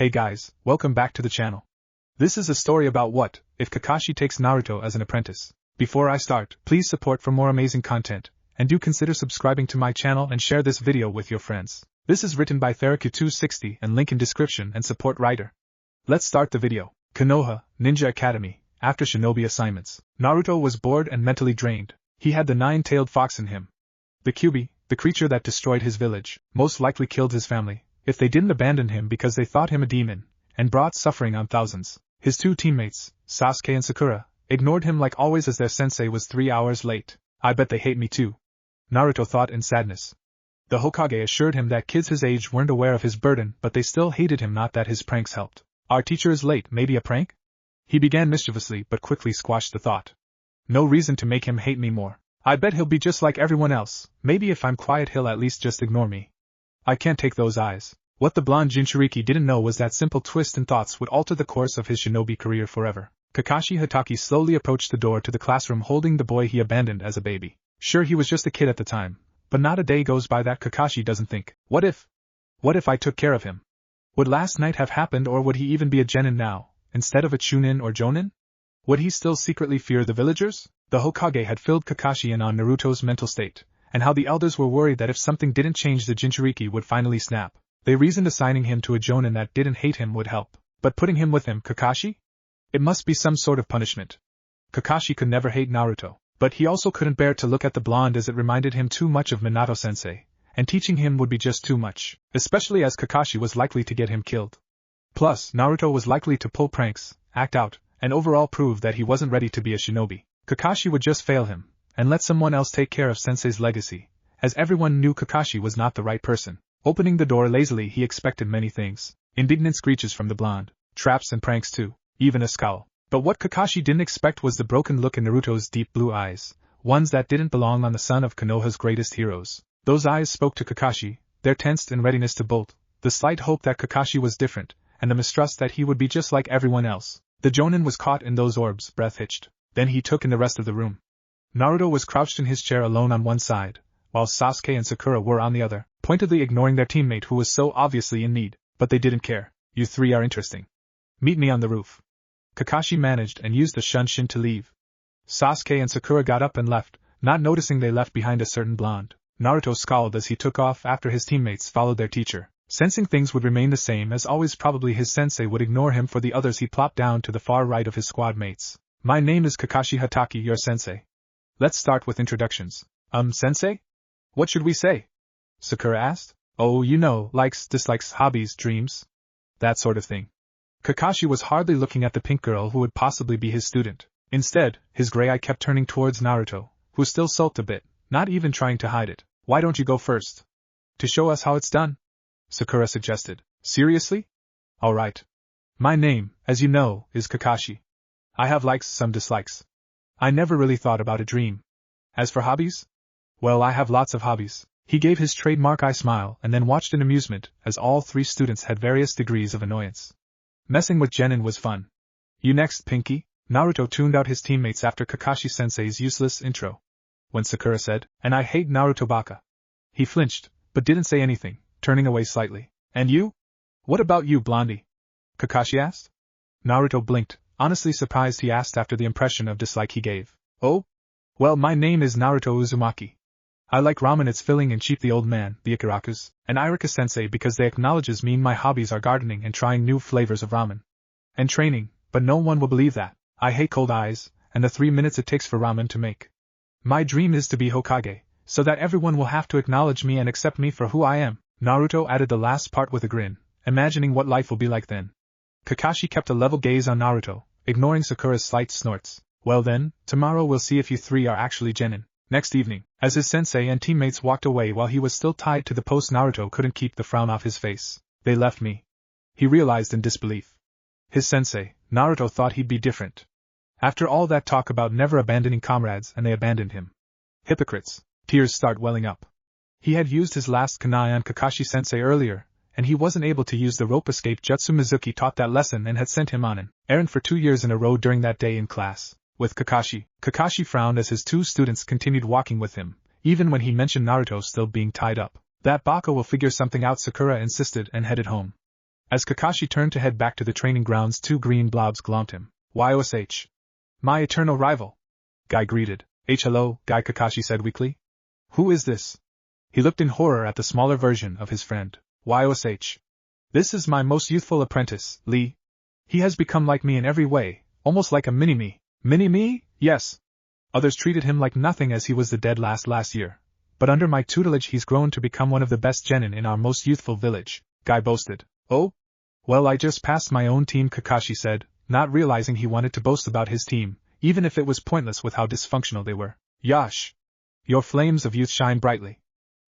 Hey guys, welcome back to the channel. This is a story about what if Kakashi takes Naruto as an apprentice. Before I start, please support for more amazing content, and do consider subscribing to my channel and share this video with your friends. This is written by Theraku260 and link in description and support writer. Let's start the video. Konoha, Ninja Academy. After shinobi assignments, Naruto was bored and mentally drained. He had the nine-tailed fox in him. The Kyuubi, the creature that destroyed his village, most likely killed his family, if they didn't abandon him because they thought him a demon, and brought suffering on thousands. His two teammates, Sasuke and Sakura, ignored him like always as their sensei was 3 hours late. I bet they hate me too, Naruto thought in sadness. The Hokage assured him that kids his age weren't aware of his burden, but they still hated him, not that his pranks helped. Our teacher is late, maybe a prank? He began mischievously but quickly squashed the thought. No reason to make him hate me more. I bet he'll be just like everyone else. Maybe if I'm quiet he'll at least just ignore me. I can't take those eyes. What the blonde Jinchuriki didn't know was that simple twist in thoughts would alter the course of his shinobi career forever. Kakashi Hatake slowly approached the door to the classroom holding the boy he abandoned as a baby. Sure, he was just a kid at the time, but not a day goes by that Kakashi doesn't think, what if I took care of him? Would last night have happened, or would he even be a genin now, instead of a chunin or jonin? Would he still secretly fear the villagers? The Hokage had filled Kakashi in on Naruto's mental state, and how the elders were worried that if something didn't change the Jinchuriki would finally snap. They reasoned assigning him to a jonin that didn't hate him would help, but putting him with him, Kakashi? It must be some sort of punishment. Kakashi could never hate Naruto, but he also couldn't bear to look at the blonde as it reminded him too much of Minato-sensei, and teaching him would be just too much, especially as Kakashi was likely to get him killed. Plus, Naruto was likely to pull pranks, act out, and overall prove that he wasn't ready to be a shinobi. Kakashi would just fail him, and let someone else take care of Sensei's legacy, as everyone knew Kakashi was not the right person. Opening the door lazily, he expected many things. Indignant screeches from the blonde, traps and pranks too, even a scowl. But what Kakashi didn't expect was the broken look in Naruto's deep blue eyes, ones that didn't belong on the son of Konoha's greatest heroes. Those eyes spoke to Kakashi, their tensed in readiness to bolt, the slight hope that Kakashi was different, and the mistrust that he would be just like everyone else. The jonin was caught in those orbs, breath hitched. Then he took in the rest of the room. Naruto was crouched in his chair alone on one side, while Sasuke and Sakura were on the other, pointedly ignoring their teammate who was so obviously in need, but they didn't care. You three are interesting. Meet me on the roof. Kakashi managed and used the shunshin to leave. Sasuke and Sakura got up and left, not noticing they left behind a certain blonde. Naruto scowled as he took off after his teammates followed their teacher. Sensing things would remain the same as always, probably his sensei would ignore him for the others, he plopped down to the far right of his squad mates. My name is Kakashi Hatake, your sensei. Let's start with introductions. Sensei? What should we say? Sakura asked. Oh, you know, likes, dislikes, hobbies, dreams. That sort of thing. Kakashi was hardly looking at the pink girl who would possibly be his student. Instead, his gray eye kept turning towards Naruto, who still sulked a bit, not even trying to hide it. Why don't you go first? To show us how it's done? Sakura suggested. Seriously? Alright. My name, as you know, is Kakashi. I have likes, some dislikes. I never really thought about a dream. As for hobbies? Well, I have lots of hobbies. He gave his trademark eye smile and then watched in amusement as all three students had various degrees of annoyance. Messing with genin was fun. You next, Pinky? Naruto tuned out his teammates after Kakashi-sensei's useless intro. When Sakura said, and I hate Naruto baka. He flinched, but didn't say anything, turning away slightly. And you? What about you, Blondie? Kakashi asked. Naruto blinked, honestly surprised he asked after the impression of dislike he gave. Oh? Well, my name is Naruto Uzumaki. I like ramen, it's filling and cheap. The old man, the Ikarakus, and Irika-sensei because they acknowledges me. My hobbies are gardening and trying new flavors of ramen. And training, but no one will believe that. I hate cold eyes, and the 3 minutes it takes for ramen to make. My dream is to be Hokage, so that everyone will have to acknowledge me and accept me for who I am. Naruto added the last part with a grin, imagining what life will be like then. Kakashi kept a level gaze on Naruto, ignoring Sakura's slight snorts. Well then, tomorrow we'll see if you three are actually genin. Next evening, as his sensei and teammates walked away while he was still tied to the post, Naruto couldn't keep the frown off his face. They left me. He realized in disbelief. His sensei, Naruto, thought he'd be different. After all that talk about never abandoning comrades, and they abandoned him. Hypocrites. Tears start welling up. He had used his last kunai on Kakashi-sensei earlier, and he wasn't able to use the rope escape jutsu. Mizuki taught that lesson and had sent him on an errand for 2 years in a row during that day in class. With Kakashi, Kakashi frowned as his two students continued walking with him, even when he mentioned Naruto still being tied up. That baka will figure something out, Sakura insisted and headed home. As Kakashi turned to head back to the training grounds, two green blobs glommed him. "Yosh. My eternal rival." Guy greeted. "Hello, Guy," Kakashi said weakly. "Who is this?" He looked in horror at the smaller version of his friend. "Yosh. This is my most youthful apprentice, Lee. He has become like me in every way, almost like a mini-me." "Mini-me? Yes." Others treated him like nothing as he was the dead last year. "But under my tutelage he's grown to become one of the best genin in our most youthful village," Guy boasted. "Oh? Well, I just passed my own team," Kakashi said, not realizing he wanted to boast about his team, even if it was pointless with how dysfunctional they were. "Yosh. Your flames of youth shine brightly.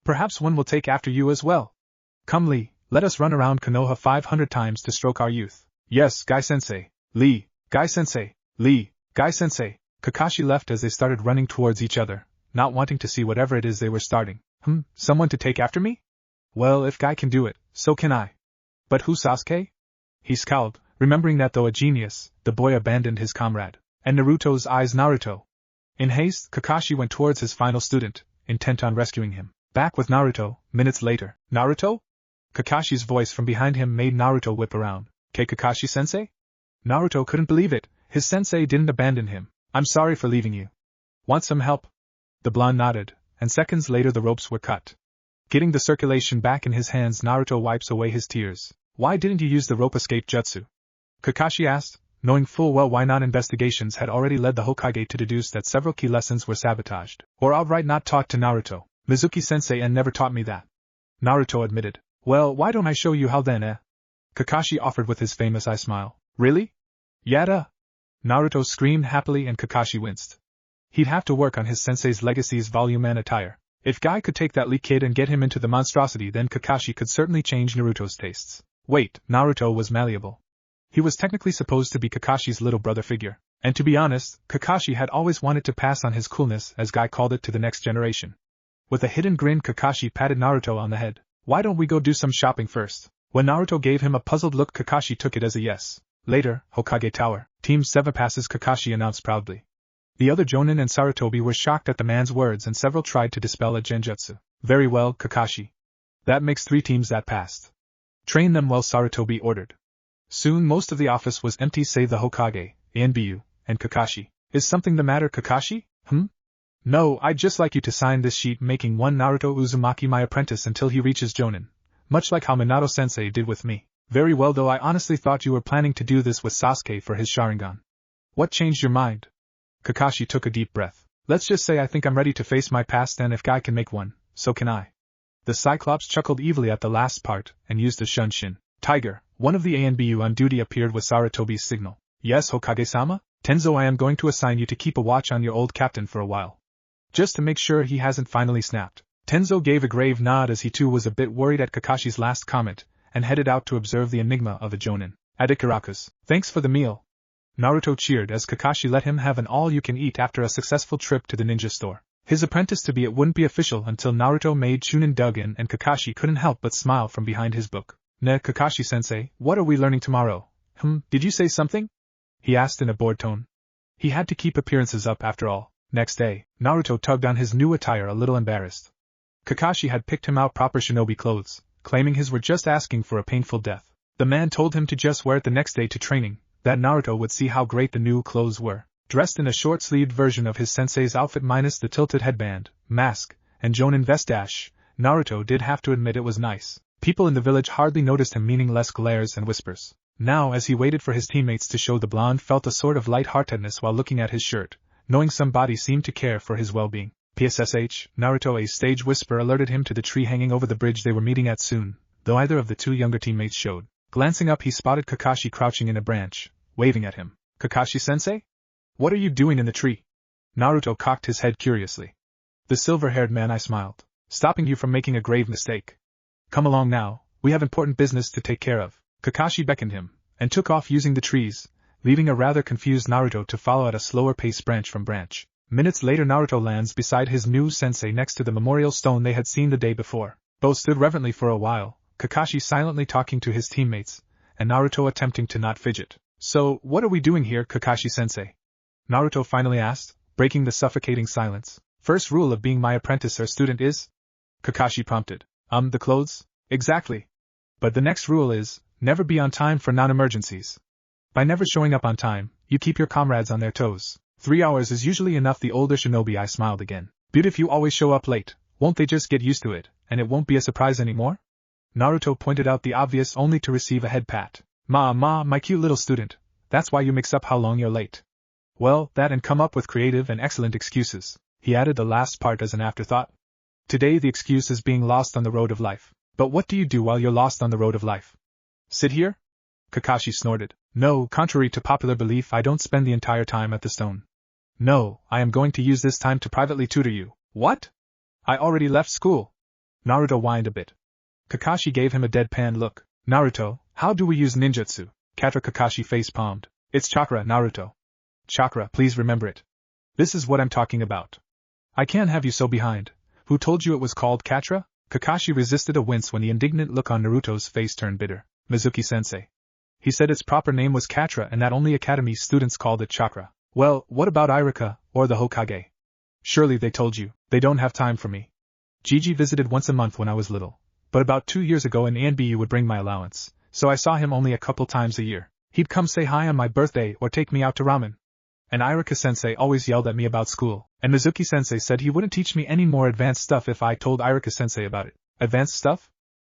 Perhaps one will take after you as well. Come, Lee, let us run around Konoha 500 times to stroke our youth." "Yes, Guy-sensei." "Lee, Guy-sensei, Lee, Guy-sensei." Kakashi left as they started running towards each other, not wanting to see whatever it is they were starting. Someone to take after me? Well, if Guy can do it, so can I. But who, Sasuke? He scowled, remembering that though a genius, the boy abandoned his comrade. And Naruto's eyes, Naruto. In haste, Kakashi went towards his final student, intent on rescuing him. Back with Naruto, minutes later. "Naruto?" Kakashi's voice from behind him made Naruto whip around. "Kakashi-sensei?" Naruto couldn't believe it, his sensei didn't abandon him. "I'm sorry for leaving you. Want some help?" The blonde nodded, and seconds later the ropes were cut. Getting the circulation back in his hands, Naruto wipes away his tears. "Why didn't you use the rope escape jutsu?" Kakashi asked, knowing full well why not. Investigations had already led the Hokage to deduce that several key lessons were sabotaged, or outright not taught to Naruto. "Mizuki-sensei never taught me that," Naruto admitted. "Well, why don't I show you how then, Kakashi offered with his famous eye smile. "Really? Yada?" Naruto screamed happily and Kakashi winced. He'd have to work on his sensei's legacy's volume and attire. If Guy could take that Lee kid and get him into the monstrosity, then Kakashi could certainly change Naruto's tastes. Wait, Naruto was malleable. He was technically supposed to be Kakashi's little brother figure. And to be honest, Kakashi had always wanted to pass on his coolness, as Guy called it, to the next generation. With a hidden grin, Kakashi patted Naruto on the head. "Why don't we go do some shopping first?" When Naruto gave him a puzzled look, Kakashi took it as a yes. Later, Hokage Tower. "Team 7 passes," Kakashi announced proudly. The other Jonin and Sarutobi were shocked at the man's words and several tried to dispel a genjutsu. "Very well, Kakashi. That makes 3 teams that passed. Train them well," Sarutobi ordered. Soon most of the office was empty save the Hokage, Anbu, and Kakashi. "Is something the matter, Kakashi?" "No, I'd just like you to sign this sheet making one Naruto Uzumaki my apprentice until he reaches Jonin. Much like how Minato-sensei did with me." "Very well, though I honestly thought you were planning to do this with Sasuke for his Sharingan. What changed your mind?" Kakashi took a deep breath. "Let's just say I think I'm ready to face my past, and if Guy can make one, so can I." The Cyclops chuckled evilly at the last part, and used a shunshin. Tiger, one of the ANBU on duty, appeared with Sarutobi's signal. "Yes, Hokage-sama? Tenzo, I am going to assign you to keep a watch on your old captain for a while. Just to make sure he hasn't finally snapped." Tenzo gave a grave nod as he too was a bit worried at Kakashi's last comment, and headed out to observe the enigma of a Jonin. At Ikaraku's. "Thanks for the meal." Naruto cheered as Kakashi let him have an all-you-can-eat after a successful trip to the ninja store. His apprentice-to-be it wouldn't be official until Naruto made Chunin dug in, and Kakashi couldn't help but smile from behind his book. "Ne, Kakashi-sensei, what are we learning tomorrow?" Did you say something?" he asked in a bored tone. He had to keep appearances up after all. Next day, Naruto tugged on his new attire a little embarrassed. Kakashi had picked him out proper shinobi clothes, claiming his were just asking for a painful death. The man told him to just wear it the next day to training, that Naruto would see how great the new clothes were. Dressed in a short-sleeved version of his sensei's outfit minus the tilted headband, mask, and Jonin vestache, Naruto did have to admit it was nice. People in the village hardly noticed him, meaning less glares and whispers. Now, as he waited for his teammates to show, the blonde felt a sort of light-heartedness while looking at his shirt, knowing somebody seemed to care for his well-being. "PSSH, Naruto," a stage whisper alerted him to the tree hanging over the bridge they were meeting at soon, though either of the 2 younger teammates showed. Glancing up, he spotted Kakashi crouching in a branch, waving at him. "Kakashi-sensei? What are you doing in the tree?" Naruto cocked his head curiously. "The silver-haired man," I smiled. "Stopping you from making a grave mistake. Come along now, we have important business to take care of." Kakashi beckoned him, and took off using the trees, leaving a rather confused Naruto to follow at a slower pace branch from branch. Minutes later, Naruto lands beside his new sensei next to the memorial stone they had seen the day before. Both stood reverently for a while, Kakashi silently talking to his teammates, and Naruto attempting to not fidget. "So, what are we doing here, Kakashi-sensei?" Naruto finally asked, breaking the suffocating silence. "First rule of being my apprentice or student is?" Kakashi prompted. The clothes? Exactly. But the next rule is, Never be on time for non-emergencies. By never showing up on time, you keep your comrades on their toes. 3 hours is usually enough. The older shinobi I smiled again. But if you always show up late, won't they just get used to it, and it won't be a surprise anymore? Naruto pointed out the obvious only to receive a head pat. My cute little student, that's why you mix up how long you're late. Well, that and come up with creative and excellent excuses. He added the last part as an afterthought. Today the excuse is being lost on the road of life. But what do you do while you're lost on the road of life? Sit here? Kakashi snorted. No, contrary to popular belief, I don't spend the entire time at the stone. No, I am going to use this time to privately tutor you. What? I already left school. Naruto whined a bit. Kakashi gave him a deadpan look. Naruto, how do we use ninjutsu? Katra. Kakashi face-palmed. It's chakra, Naruto. Chakra, please remember it. This is what I'm talking about. I can't have you so behind. Who told you it was called Katra? Kakashi resisted a wince when the indignant look on Naruto's face turned bitter. Mizuki-sensei. He said its proper name was Katra and that only academy students called it chakra. Well, what about Iruka, or the Hokage? Surely they told you. They don't have time for me. Gigi visited once a month when I was little, but about 2 years ago an ANBU would bring my allowance, so I saw him only a couple times a year. He'd come say hi on my birthday or take me out to ramen. And Iruka-sensei always yelled at me about school, and Mizuki-sensei said he wouldn't teach me any more advanced stuff if I told Iruka-sensei about it. Advanced stuff?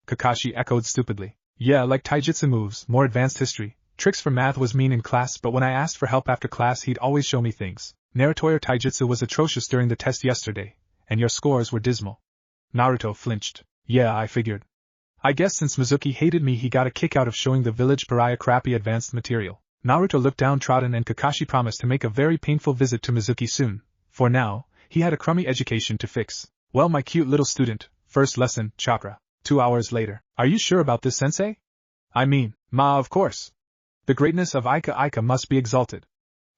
Kakashi echoed stupidly. Yeah, like taijutsu moves, more advanced history. Tricks for math was mean in class, but when I asked for help after class he'd always show me things. Naruto taijutsu was atrocious during the test yesterday, and your scores were dismal. Naruto flinched. Yeah, I figured. I guess since Mizuki hated me he got a kick out of showing the village pariah crappy advanced material. Naruto looked downtrodden and Kakashi promised to make a very painful visit to Mizuki soon. For now, he had a crummy education to fix. Well, my cute little student, first lesson, chakra. 2 hours later. Are you sure about this, sensei? I mean, of course. The greatness of Ika must be exalted.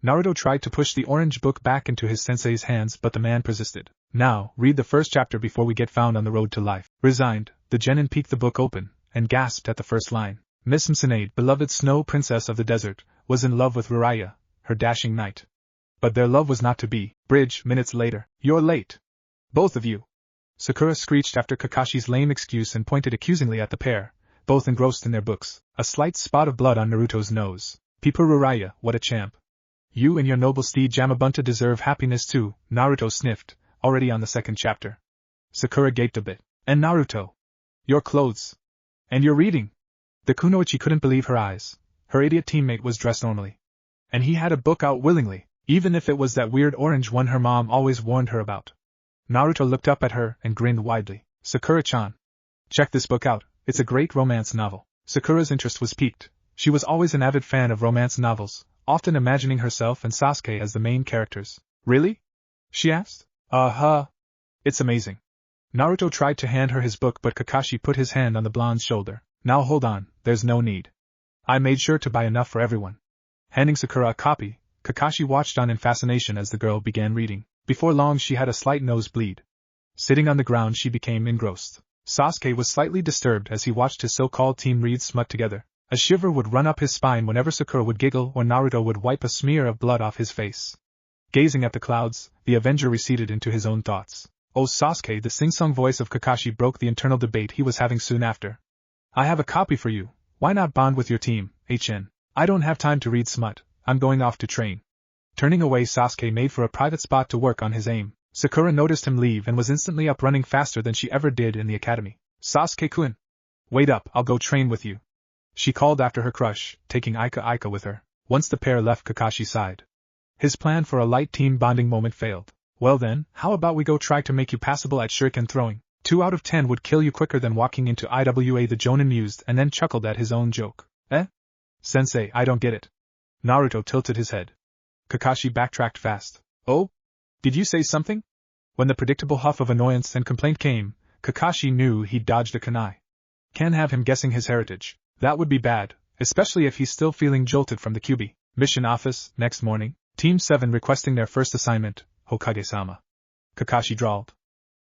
Naruto tried to push the orange book back into his sensei's hands, but the man persisted. Now, read the first chapter before we get found on the road to life. Resigned, the genin peeked the book open, and gasped at the first line. Miss Mtsunade, beloved snow princess of the desert, was in love with Jiraiya, her dashing knight. But their love was not to be. Bridge, minutes later. You're late. Both of you. Sakura screeched after Kakashi's lame excuse and pointed accusingly at the pair, both engrossed in their books. A slight spot of blood on Naruto's nose. Peeper Jiraiya, what a champ. You and your noble steed Jamabunta deserve happiness too, Naruto sniffed, already on the second chapter. Sakura gaped a bit. And Naruto? Your clothes. And your reading. The kunoichi couldn't believe her eyes. Her idiot teammate was dressed normally. And he had a book out willingly, even if it was that weird orange one her mom always warned her about. Naruto looked up at her and grinned widely. Sakura-chan. Check this book out, it's a great romance novel. Sakura's interest was piqued. She was always an avid fan of romance novels, often imagining herself and Sasuke as the main characters. Really? She asked. It's amazing. Naruto tried to hand her his book, but Kakashi put his hand on the blonde's shoulder. Now hold on, there's no need. I made sure to buy enough for everyone. Handing Sakura a copy, Kakashi watched on in fascination as the girl began reading. Before long she had a slight nosebleed. Sitting on the ground she became engrossed. Sasuke was slightly disturbed as he watched his so-called team read smut together. A shiver would run up his spine whenever Sakura would giggle or Naruto would wipe a smear of blood off his face. Gazing at the clouds, the Avenger receded into his own thoughts. Oh Sasuke, the sing-song voice of Kakashi broke the internal debate he was having soon after. I have a copy for you, why not bond with your team, HN? I don't have time to read smut, I'm going off to train. Turning away Sasuke made for a private spot to work on his aim. Sakura noticed him leave and was instantly up running faster than she ever did in the academy. Sasuke-kun! Wait up, I'll go train with you. She called after her crush, taking Ika with her. Once the pair left Kakashi's side, his plan for a light team bonding moment failed. Well then, how about we go try to make you passable at shuriken throwing? 2 out of 10 would kill you quicker than walking into IWA, the Jonin mused and then chuckled at his own joke. Eh? Sensei, I don't get it. Naruto tilted his head. Kakashi backtracked fast. Oh? Did you say something? When the predictable huff of annoyance and complaint came, Kakashi knew he'd dodged a kunai. Can't have him guessing his heritage. That would be bad, especially if he's still feeling jolted from the QB. Mission office, next morning. Team 7 requesting their first assignment, Hokage-sama. Kakashi drawled.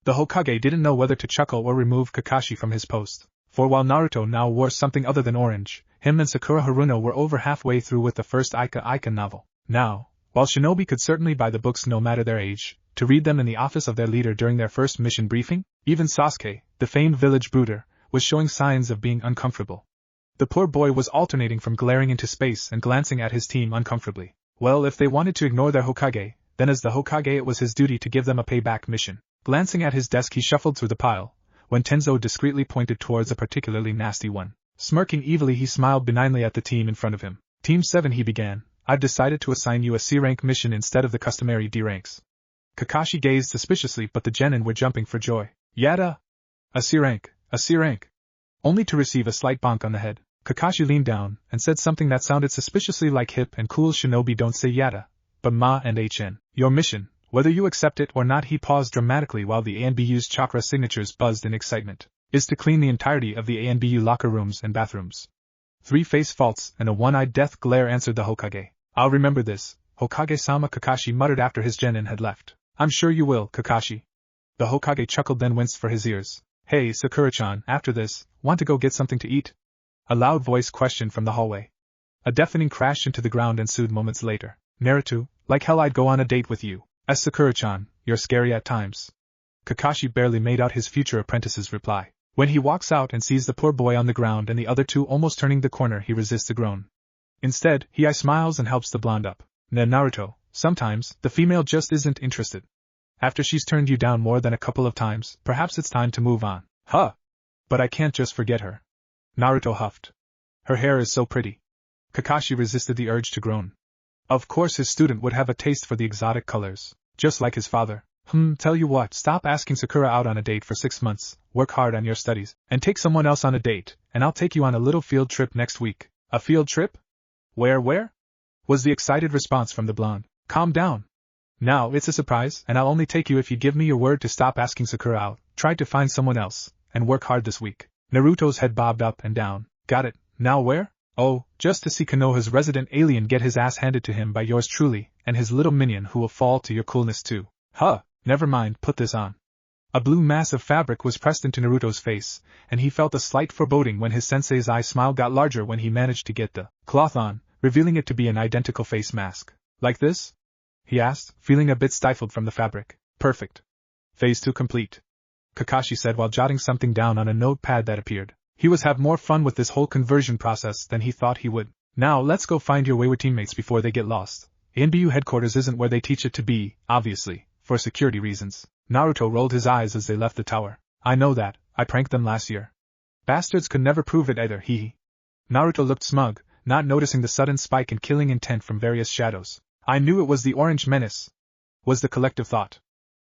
The Hokage didn't know whether to chuckle or remove Kakashi from his post, for while Naruto now wore something other than orange, him and Sakura Haruno were over halfway through with the first Ika novel. Now, while shinobi could certainly buy the books no matter their age, to read them in the office of their leader during their first mission briefing, even Sasuke, the famed village brooder, was showing signs of being uncomfortable. The poor boy was alternating from glaring into space and glancing at his team uncomfortably. Well, if they wanted to ignore their Hokage, then as the Hokage it was his duty to give them a payback mission. Glancing at his desk he shuffled through the pile, when Tenzo discreetly pointed towards a particularly nasty one. Smirking evilly he smiled benignly at the team in front of him. Team 7 he began, I've decided to assign you a C-rank mission instead of the customary D ranks. Kakashi gazed suspiciously but the genin were jumping for joy. Yada! A C-rank, a C-rank! Only to receive a slight bonk on the head. Kakashi leaned down and said something that sounded suspiciously like hip and cool shinobi don't say yada, but ma and hn. Your mission, whether you accept it or not. He paused dramatically while the ANBU's chakra signatures buzzed in excitement, is to clean the entirety of the ANBU locker rooms and bathrooms. 3 face faults and a one-eyed death glare answered the Hokage. I'll remember this, Hokage-sama, Kakashi muttered after his genin had left. I'm sure you will, Kakashi. The Hokage chuckled then winced for his ears. Hey, Sakura-chan, after this, want to go get something to eat? A loud voice questioned from the hallway. A deafening crash into the ground ensued moments later. Naruto, like hell I'd go on a date with you. As Sakura-chan, you're scary at times. Kakashi barely made out his future apprentice's reply. When he walks out and sees the poor boy on the ground and the other two almost turning the corner he resists a groan. Instead, he smiles and helps the blonde up. Naruto, sometimes, the female just isn't interested. After she's turned you down more than a couple of times, perhaps it's time to move on. Huh! But I can't just forget her. Naruto huffed. Her hair is so pretty. Kakashi resisted the urge to groan. Of course his student would have a taste for the exotic colors, just like his father. Tell you what, stop asking Sakura out on a date for 6 months, work hard on your studies, and take someone else on a date, and I'll take you on a little field trip next week. A field trip? Where? Was the excited response from the blonde. Calm down. Now, it's a surprise, and I'll only take you if you give me your word to stop asking Sakura out, try to find someone else, and work hard this week. Naruto's head bobbed up and down. Got it, now where? Oh, just to see Konoha's resident alien get his ass handed to him by yours truly, and his little minion who will fall to your coolness too. Huh, never mind, put this on. A blue mass of fabric was pressed into Naruto's face, and he felt a slight foreboding when his sensei's eye smile got larger when he managed to get the cloth on, revealing it to be an identical face mask. Like this? He asked, feeling a bit stifled from the fabric. Perfect. Phase 2 complete. Kakashi said while jotting something down on a notepad that appeared. He was have more fun with this whole conversion process than he thought he would. Now let's go find your wayward teammates before they get lost. ANBU headquarters isn't where they teach it to be, obviously, for security reasons. Naruto rolled his eyes as they left the tower. I know that, I pranked them last year. Bastards could never prove it either, hee. Naruto looked smug, not noticing the sudden spike in killing intent from various shadows. I knew it was the Orange Menace, was the collective thought.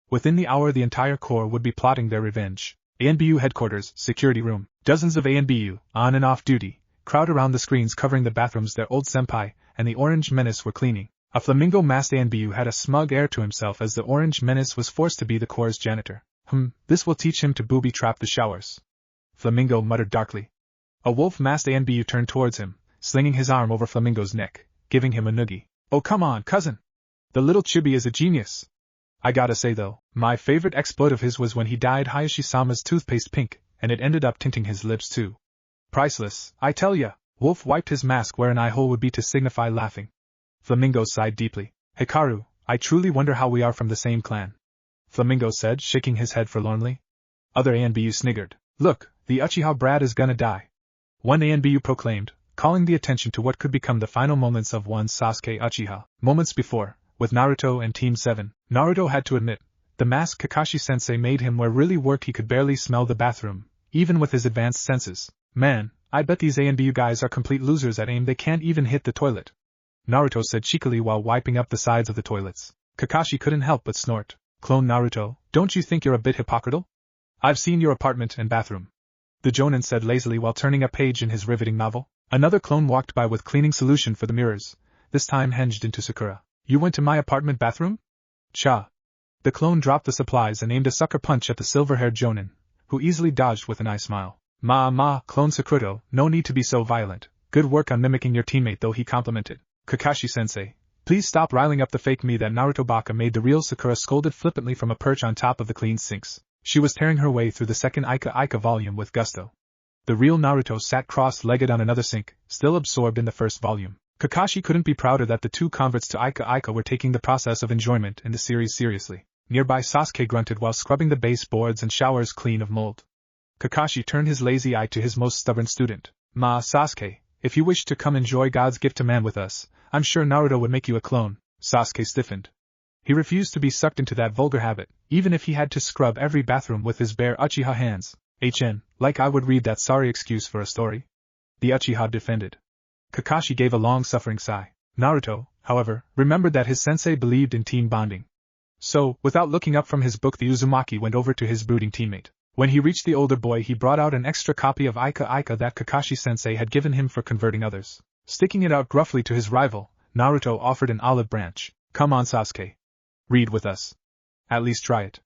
Within the hour the entire corps would be plotting their revenge. ANBU headquarters, security room. Dozens of ANBU, on and off duty, crowd around the screens covering the bathrooms their old senpai and the Orange Menace were cleaning. A flamingo-masked ANBU had a smug air to himself as the Orange Menace was forced to be the corps' janitor. This will teach him to booby-trap the showers. Flamingo muttered darkly. A wolf-masked ANBU turned towards him, slinging his arm over Flamingo's neck, giving him a noogie. Oh come on, cousin! The little chibi is a genius! I gotta say though, my favorite exploit of his was when he dyed Hayashi-sama's toothpaste pink, and it ended up tinting his lips too. Priceless, I tell ya! Wolf wiped his mask where an eye hole would be to signify laughing. Flamingo sighed deeply. Hikaru, I truly wonder how we are from the same clan. Flamingo said, shaking his head forlornly. Other ANBU sniggered. Look, the Uchiha brat is gonna die. One ANBU proclaimed, calling the attention to what could become the final moments of one Sasuke Uchiha. Moments before, with Naruto and Team 7, Naruto had to admit, the mask Kakashi-sensei made him wear really worked. He could barely smell the bathroom, even with his advanced senses. Man, I bet these ANBU guys are complete losers at aim, they can't even hit the toilet. Naruto said cheekily while wiping up the sides of the toilets. Kakashi couldn't help but snort. Clone Naruto, don't you think you're a bit hypocritical? I've seen your apartment and bathroom. The Jonin said lazily while turning a page in his riveting novel. Another clone walked by with cleaning solution for the mirrors, this time hinged into Sakura. You went to my apartment bathroom? Cha. The clone dropped the supplies and aimed a sucker punch at the silver-haired Jonin, who easily dodged with an eye smile. Clone Sakuto, no need to be so violent. Good work on mimicking your teammate though, he complimented. Kakashi-sensei, please stop riling up the fake me. That Naruto baka made the real Sakura scolded flippantly from a perch on top of the clean sinks. She was tearing her way through the second Ika volume with gusto. The real Naruto sat cross-legged on another sink, still absorbed in the first volume. Kakashi couldn't be prouder that the two converts to Ika were taking the process of enjoyment in the series seriously. Nearby Sasuke grunted while scrubbing the baseboards and showers clean of mold. Kakashi turned his lazy eye to his most stubborn student. Sasuke, if you wish to come enjoy God's gift to man with us, I'm sure Naruto would make you a clone." Sasuke stiffened. He refused to be sucked into that vulgar habit, even if he had to scrub every bathroom with his bare Uchiha hands. Like I would read that sorry excuse for a story. The Uchiha defended. Kakashi gave a long suffering sigh. Naruto, however, remembered that his sensei believed in team bonding. So, without looking up from his book, the Uzumaki went over to his brooding teammate. When he reached the older boy, he brought out an extra copy of Ika that Kakashi-sensei had given him for converting others. Sticking it out gruffly to his rival, Naruto offered an olive branch. "Come on, Sasuke. Read with us. At least try it."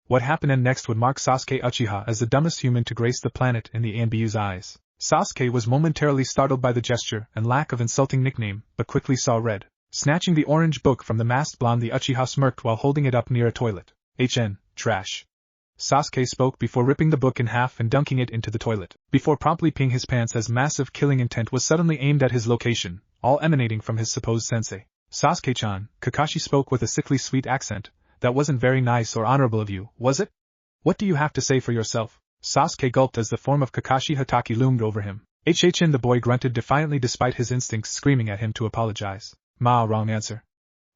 What happened next would mark Sasuke Uchiha as the dumbest human to grace the planet in the ANBU's eyes. Sasuke was momentarily startled by the gesture and lack of insulting nickname, but quickly saw red. Snatching the orange book from the masked blonde, the Uchiha smirked while holding it up near a toilet. Trash. Sasuke spoke before ripping the book in half and dunking it into the toilet, before promptly peeing his pants as massive killing intent was suddenly aimed at his location, all emanating from his supposed sensei. "Sasuke-chan," Kakashi spoke with a sickly sweet accent, "that wasn't very nice or honorable of you, was it? What do you have to say for yourself?" Sasuke gulped as the form of Kakashi Hatake loomed over him. The boy grunted defiantly despite his instincts screaming at him to apologize. Wrong answer,"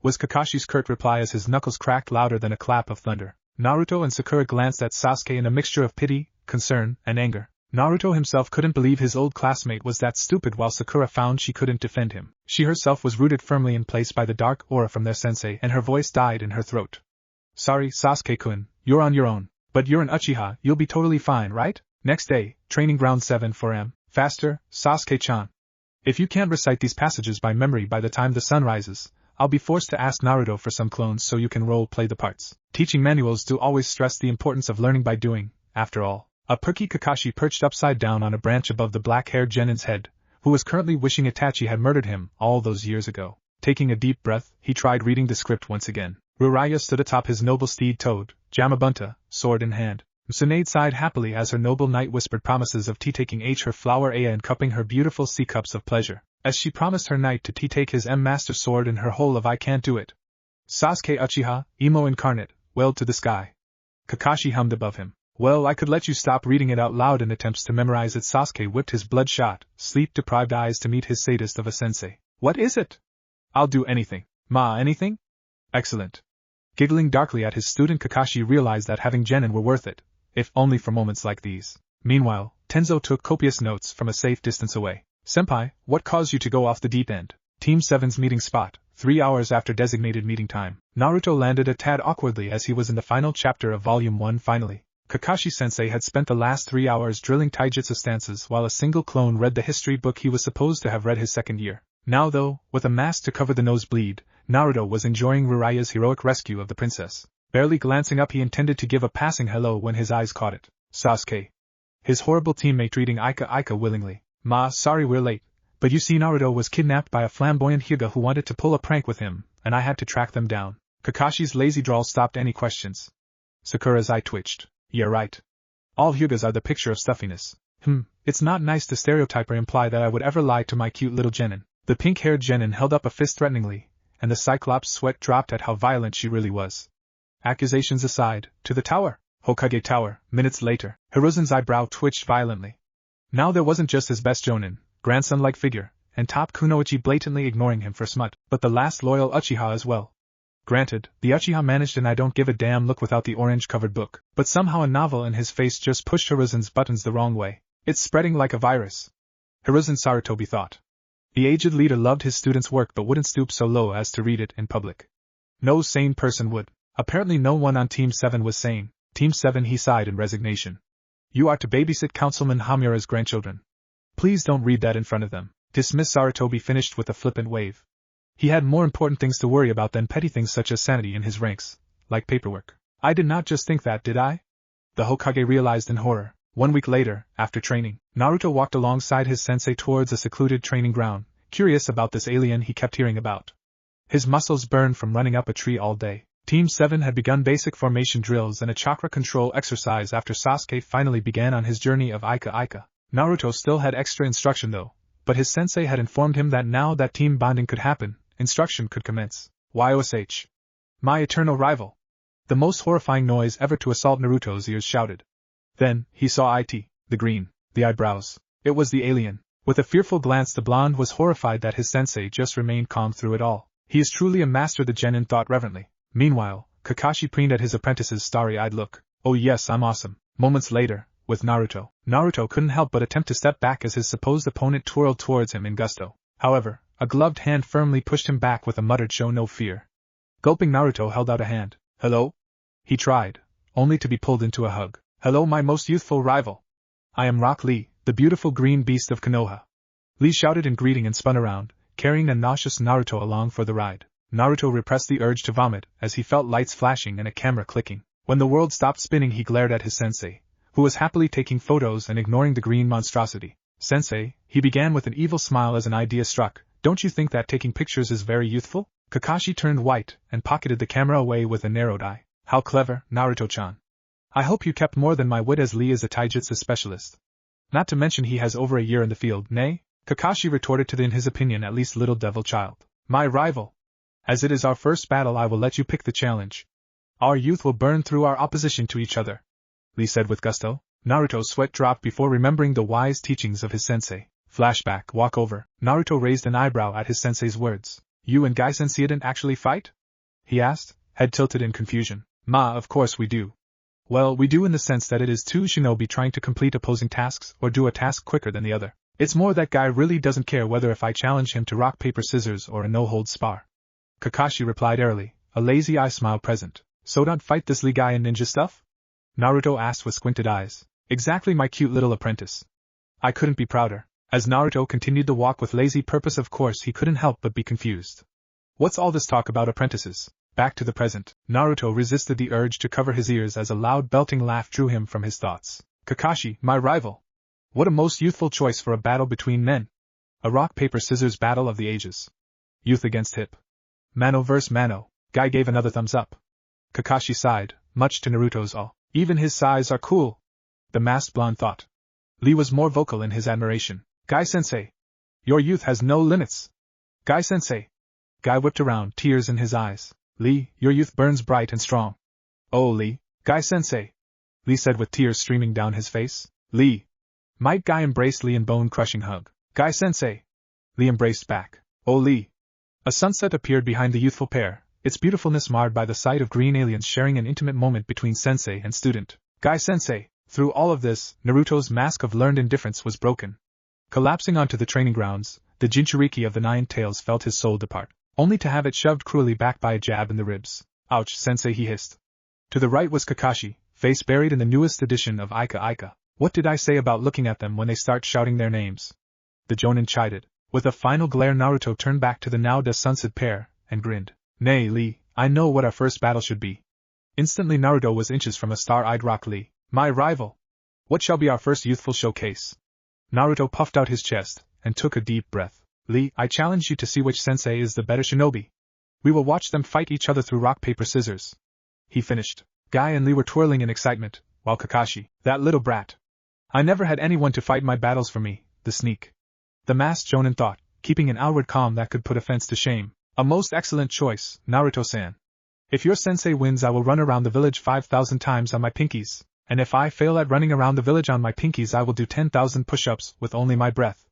was Kakashi's curt reply as his knuckles cracked louder than a clap of thunder. Naruto and Sakura glanced at Sasuke in a mixture of pity, concern, and anger. Naruto himself couldn't believe his old classmate was that stupid, while Sakura found she couldn't defend him. She herself was rooted firmly in place by the dark aura from their sensei, and her voice died in her throat. "Sorry, Sasuke-kun, you're on your own. But you're an Uchiha, you'll be totally fine, right? Next day, training ground 7 for M. Faster, Sasuke-chan. If you can't recite these passages by memory by the time the sun rises, I'll be forced to ask Naruto for some clones so you can role-play the parts." Teaching manuals do always stress the importance of learning by doing, after all. A perky Kakashi perched upside down on a branch above the black-haired genin's head, who was currently wishing Itachi had murdered him all those years ago. Taking a deep breath, he tried reading the script once again. Jiraiya stood atop his noble steed Toad, Jamabunta, sword in hand. Tsunade sighed happily as her noble knight whispered promises of tea-taking her flower Aya and cupping her beautiful sea cups of pleasure, as she promised her knight to tea-take his master sword in her whole of "I can't do it." Sasuke Uchiha, emo incarnate, wailed to the sky. Kakashi hummed above him. "Well, I could let you stop reading it out loud in attempts to memorize it." Sasuke whipped his bloodshot, sleep-deprived eyes to meet his sadist of a sensei. "What is it?" "I'll do anything." Anything? Excellent." Giggling darkly at his student, Kakashi realized that having genin were worth it, if only for moments like these. Meanwhile, Tenzo took copious notes from a safe distance away. "Senpai, what caused you to go off the deep end?" Team 7's meeting spot, 3 hours after designated meeting time. Naruto landed a tad awkwardly as he was in the final chapter of Volume 1 finally. Kakashi-sensei had spent the last 3 hours drilling taijutsu stances while a single clone read the history book he was supposed to have read his second year. Now though, with a mask to cover the nosebleed, Naruto was enjoying Jiraiya's heroic rescue of the princess. Barely glancing up, he intended to give a passing hello when his eyes caught it. Sasuke. His horrible teammate reading Ika willingly. Sorry we're late, but you see Naruto was kidnapped by a flamboyant Hyuga who wanted to pull a prank with him, and I had to track them down." Kakashi's lazy drawl stopped any questions. Sakura's eye twitched. "Yeah right. All Hyugas are the picture of stuffiness. It's not nice to stereotype or imply that I would ever lie to my cute little genin." The pink-haired genin held up a fist threateningly, and the Cyclops' sweat dropped at how violent she really was. "Accusations aside, to the tower." Hokage Tower. Minutes later, Hiruzen's eyebrow twitched violently. Now there wasn't just his best jonin, grandson-like figure, and top Kunoichi blatantly ignoring him for smut, but the last loyal Uchiha as well. Granted, the Uchiha managed an I don't give a damn look without the orange-covered book, but somehow a novel in his face just pushed Hiruzen's buttons the wrong way. It's spreading like a virus. Hiruzen Sarutobi thought. The aged leader loved his students' work but wouldn't stoop so low as to read it in public. No sane person would. Apparently no one on Team 7 was sane. Team 7, he sighed in resignation. "You are to babysit Councilman Hamura's grandchildren. Please don't read that in front of them." Dismiss. Sarutobi finished with a flippant wave. He had more important things to worry about than petty things such as sanity in his ranks, like paperwork. "I did not just think that, did I?" The Hokage realized in horror. 1 week later, after training, Naruto walked alongside his sensei towards a secluded training ground, curious about this alien he kept hearing about. His muscles burned from running up a tree all day. Team 7 had begun basic formation drills and a chakra control exercise after Sasuke finally began on his journey of Ika. Naruto still had extra instruction though, but his sensei had informed him that now that team bonding could happen, instruction could commence. YOSH. My eternal rival. The most horrifying noise ever to assault Naruto's ears shouted. Then, he saw the green, the eyebrows. It was the alien. With a fearful glance, the blonde was horrified that his sensei just remained calm through it all. He is truly a master, the genin thought reverently. Meanwhile, Kakashi preened at his apprentice's starry-eyed look. Oh yes, I'm awesome. Moments later, with Naruto. Naruto couldn't help but attempt to step back as his supposed opponent twirled towards him in gusto. However, a gloved hand firmly pushed him back with a muttered "show no fear." Gulping, Naruto held out a hand. Hello? He tried, only to be pulled into a hug. Hello, my most youthful rival. I am Rock Lee, the beautiful green beast of Konoha. Lee shouted in greeting and spun around, carrying a nauseous Naruto along for the ride. Naruto repressed the urge to vomit as he felt lights flashing and a camera clicking. When the world stopped spinning, he glared at his sensei, who was happily taking photos and ignoring the green monstrosity. Sensei, he began with an evil smile as an idea struck, don't you think that taking pictures is very youthful? Kakashi turned white and pocketed the camera away with a narrowed eye. How clever, Naruto-chan. I hope you kept more than my wit, as Lee is a taijutsu specialist. Not to mention he has over a year in the field, nay? Kakashi retorted to the, in his opinion, at least little devil child. My rival. As it is our first battle, I will let you pick the challenge. Our youth will burn through our opposition to each other, Lee said with gusto. Naruto's sweat dropped before remembering the wise teachings of his sensei. Flashback, walk over. Naruto raised an eyebrow at his sensei's words. You and Gai Sensei didn't actually fight? He asked, head tilted in confusion. Of course we do. Well, we do in the sense that it is two shinobi trying to complete opposing tasks or do a task quicker than the other. It's more that Guy really doesn't care whether if I challenge him to rock paper scissors or a no-holds spar. Kakashi replied airily, a lazy eye smile present. So don't fight this Lee guy in ninja stuff? Naruto asked with squinted eyes. Exactly, my cute little apprentice. I couldn't be prouder. As Naruto continued the walk with lazy purpose, of course he couldn't help but be confused. What's all this talk about apprentices? Back to the present. Naruto resisted the urge to cover his ears as a loud belting laugh drew him from his thoughts. Kakashi, my rival. What a most youthful choice for a battle between men. A rock-paper-scissors battle of the ages. Youth against hip. Mano vs. Mano. Guy gave another thumbs up. Kakashi sighed, much to Naruto's awe. Even his sighs are cool. The masked blonde thought. Lee was more vocal in his admiration. Guy-sensei. Your youth has no limits. Guy-sensei. Guy whipped around, tears in his eyes. Lee, your youth burns bright and strong. Oh, Lee. Guy-sensei. Lee said with tears streaming down his face. Lee. Might Guy embraced Lee in bone-crushing hug. Guy-sensei. Lee embraced back. Oh, Lee. A sunset appeared behind the youthful pair, its beautifulness marred by the sight of green aliens sharing an intimate moment between sensei and student. Guy-sensei. Through all of this, Naruto's mask of learned indifference was broken. Collapsing onto the training grounds, the Jinchuriki of the Nine Tails felt his soul depart, only to have it shoved cruelly back by a jab in the ribs. Ouch, sensei, he hissed. To the right was Kakashi, face buried in the newest edition of Ika Ika. What did I say about looking at them when they start shouting their names? The Jonin chided. With a final glare, Naruto turned back to the now sunset pair, and grinned. Nay, Lee, I know what our first battle should be. Instantly Naruto was inches from a star-eyed Rock Lee. My rival. What shall be our first youthful showcase? Naruto puffed out his chest, and took a deep breath. Lee, I challenge you to see which sensei is the better shinobi. We will watch them fight each other through rock, paper, scissors. He finished. Guy and Lee were twirling in excitement, while Kakashi, that little brat. I never had anyone to fight my battles for me, the sneak. The masked Jonin thought, keeping an outward calm that could put offense to shame. A most excellent choice, Naruto-san. If your sensei wins, I will run around the village 5,000 times on my pinkies, and if I fail at running around the village on my pinkies, I will do 10,000 push-ups with only my breath.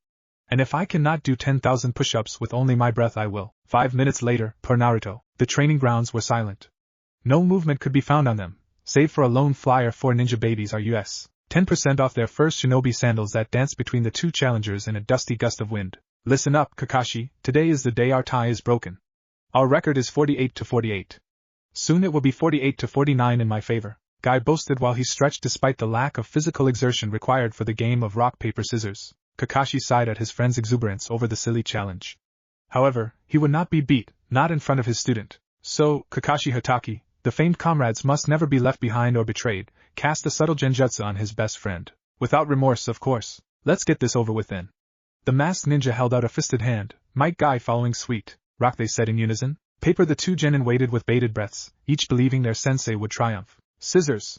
And if I cannot do 10,000 push-ups with only my breath, I will. 5 minutes later, per Naruto, the training grounds were silent. No movement could be found on them, save for a lone flyer. 4 ninja babies are US 10% off their first shinobi sandals that danced between the two challengers in a dusty gust of wind. Listen up, Kakashi, today is the day our tie is broken. Our record is 48-48. Soon it will be 48-49 in my favor, Guy boasted while he stretched despite the lack of physical exertion required for the game of rock, paper, scissors. Kakashi sighed at his friend's exuberance over the silly challenge. However, he would not be beat, not in front of his student. So, Kakashi Hatake, the famed comrades must never be left behind or betrayed, cast a subtle genjutsu on his best friend. Without remorse, of course. Let's get this over with then. The masked ninja held out a fisted hand, Might Guy following suit. Rock, they said in unison. Paper, the two genin waited with bated breaths, each believing their sensei would triumph. Scissors.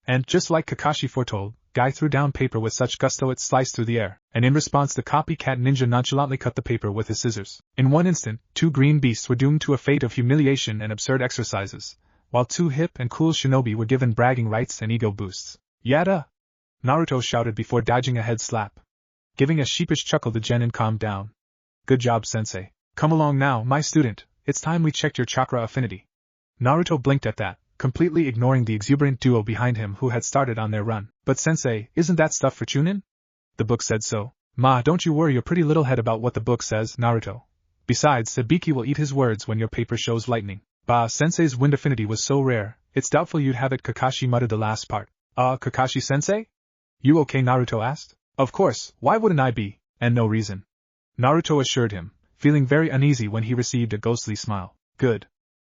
And, just like Kakashi foretold, Guy threw down paper with such gusto it sliced through the air, and in response the copycat ninja nonchalantly cut the paper with his scissors. In one instant, two green beasts were doomed to a fate of humiliation and absurd exercises, while two hip and cool shinobi were given bragging rights and ego boosts. Yada! Naruto shouted before dodging a head slap. Giving a sheepish chuckle, the genin calmed down. Good job, sensei. Come along now, my student, it's time we checked your chakra affinity. Naruto blinked at that, completely ignoring the exuberant duo behind him who had started on their run. But sensei, isn't that stuff for Chunin? The book said so. Ma, don't you worry your pretty little head about what the book says, Naruto. Besides, Sabiki will eat his words when your paper shows lightning. Bah, sensei's wind affinity was so rare, it's doubtful you'd have it. Kakashi muttered the last part. Kakashi-sensei? You okay, Naruto asked. Of course, why wouldn't I be? And no reason. Naruto assured him, feeling very uneasy when he received a ghostly smile. Good.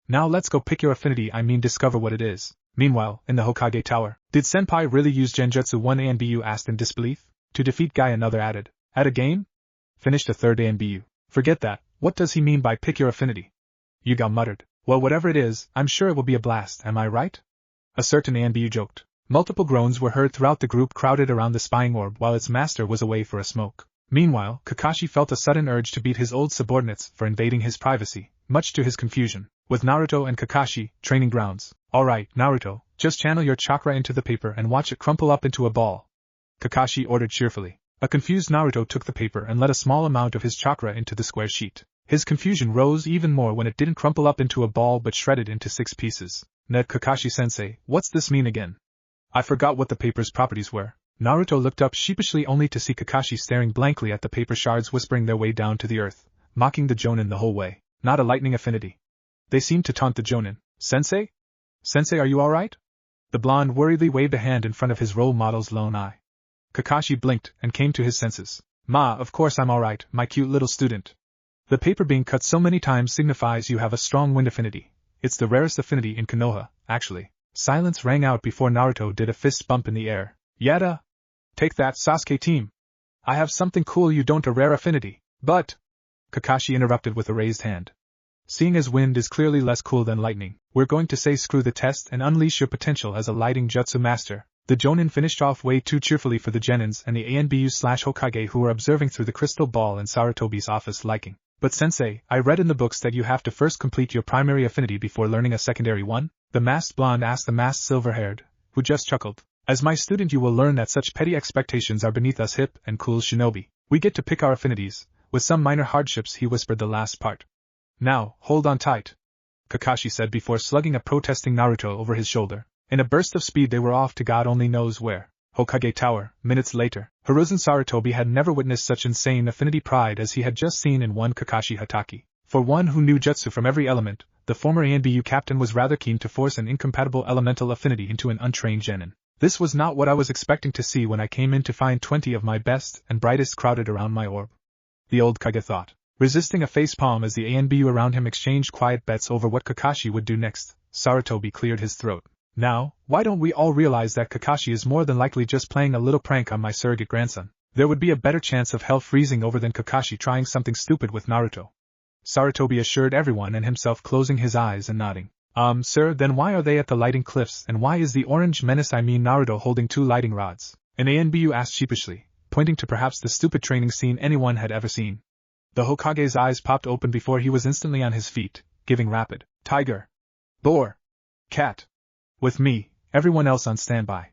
Now let's go pick your affinity, discover what it is. Meanwhile, in the Hokage Tower, did Senpai really use Genjutsu 1 ANBU? Asked in disbelief. To defeat Guy, another added. At a game? Finished a third ANBU. Forget that, what does he mean by pick your affinity? Yuga muttered. Well, whatever it is, I'm sure it will be a blast, am I right? A certain ANBU joked. Multiple groans were heard throughout the group crowded around the spying orb while its master was away for a smoke. Meanwhile, Kakashi felt a sudden urge to beat his old subordinates for invading his privacy, much to his confusion. With Naruto and Kakashi, training grounds. Alright, Naruto, just channel your chakra into the paper and watch it crumple up into a ball. Kakashi ordered cheerfully. A confused Naruto took the paper and let a small amount of his chakra into the square sheet. His confusion rose even more when it didn't crumple up into a ball but shredded into 6 pieces. Ned, Kakashi-sensei, what's this mean again? I forgot what the paper's properties were. Naruto looked up sheepishly only to see Kakashi staring blankly at the paper shards whispering their way down to the earth, mocking the Jonin the whole way. Not a lightning affinity. They seemed to taunt the Jonin. Sensei? Sensei, are you alright? The blonde worriedly waved a hand in front of his role model's lone eye. Kakashi blinked and came to his senses. Ma, of course I'm alright, my cute little student. The paper being cut so many times signifies you have a strong wind affinity. It's the rarest affinity in Konoha, actually. Silence rang out before Naruto did a fist bump in the air. Yada! Take that, Sasuke team! I have something cool you don't, a rare affinity. But... Kakashi interrupted with a raised hand. Seeing as wind is clearly less cool than lightning, we're going to say screw the test and unleash your potential as a lighting jutsu master. The Jonin finished off way too cheerfully for the Genins and the ANBU/Hokage who were observing through the crystal ball in Sarutobi's office liking. But sensei, I read in the books that you have to first complete your primary affinity before learning a secondary one? The masked blonde asked the masked silver-haired, who just chuckled. As my student you will learn that such petty expectations are beneath us hip and cool shinobi. We get to pick our affinities. With some minor hardships he whispered the last part. Now, hold on tight, Kakashi said before slugging a protesting Naruto over his shoulder. In a burst of speed they were off to God only knows where. Hokage Tower, minutes later. Hiruzen Sarutobi had never witnessed such insane affinity pride as he had just seen in one Kakashi Hatake. For one who knew jutsu from every element, the former ANBU captain was rather keen to force an incompatible elemental affinity into an untrained genin. This was not what I was expecting to see when I came in to find 20 of my best and brightest crowded around my orb. The old Kage thought, resisting a facepalm as the ANBU around him exchanged quiet bets over what Kakashi would do next. Sarutobi cleared his throat. Now, why don't we all realize that Kakashi is more than likely just playing a little prank on my surrogate grandson? There would be a better chance of hell freezing over than Kakashi trying something stupid with Naruto. Sarutobi assured everyone and himself, closing his eyes and nodding. Sir, then why are they at the lighting cliffs and why is the orange menace Naruto holding 2 lighting rods? An ANBU asked sheepishly, pointing to perhaps the stupid training scene anyone had ever seen. The Hokage's eyes popped open before he was instantly on his feet, giving rapid, tiger, boar, cat. With me, everyone else on standby.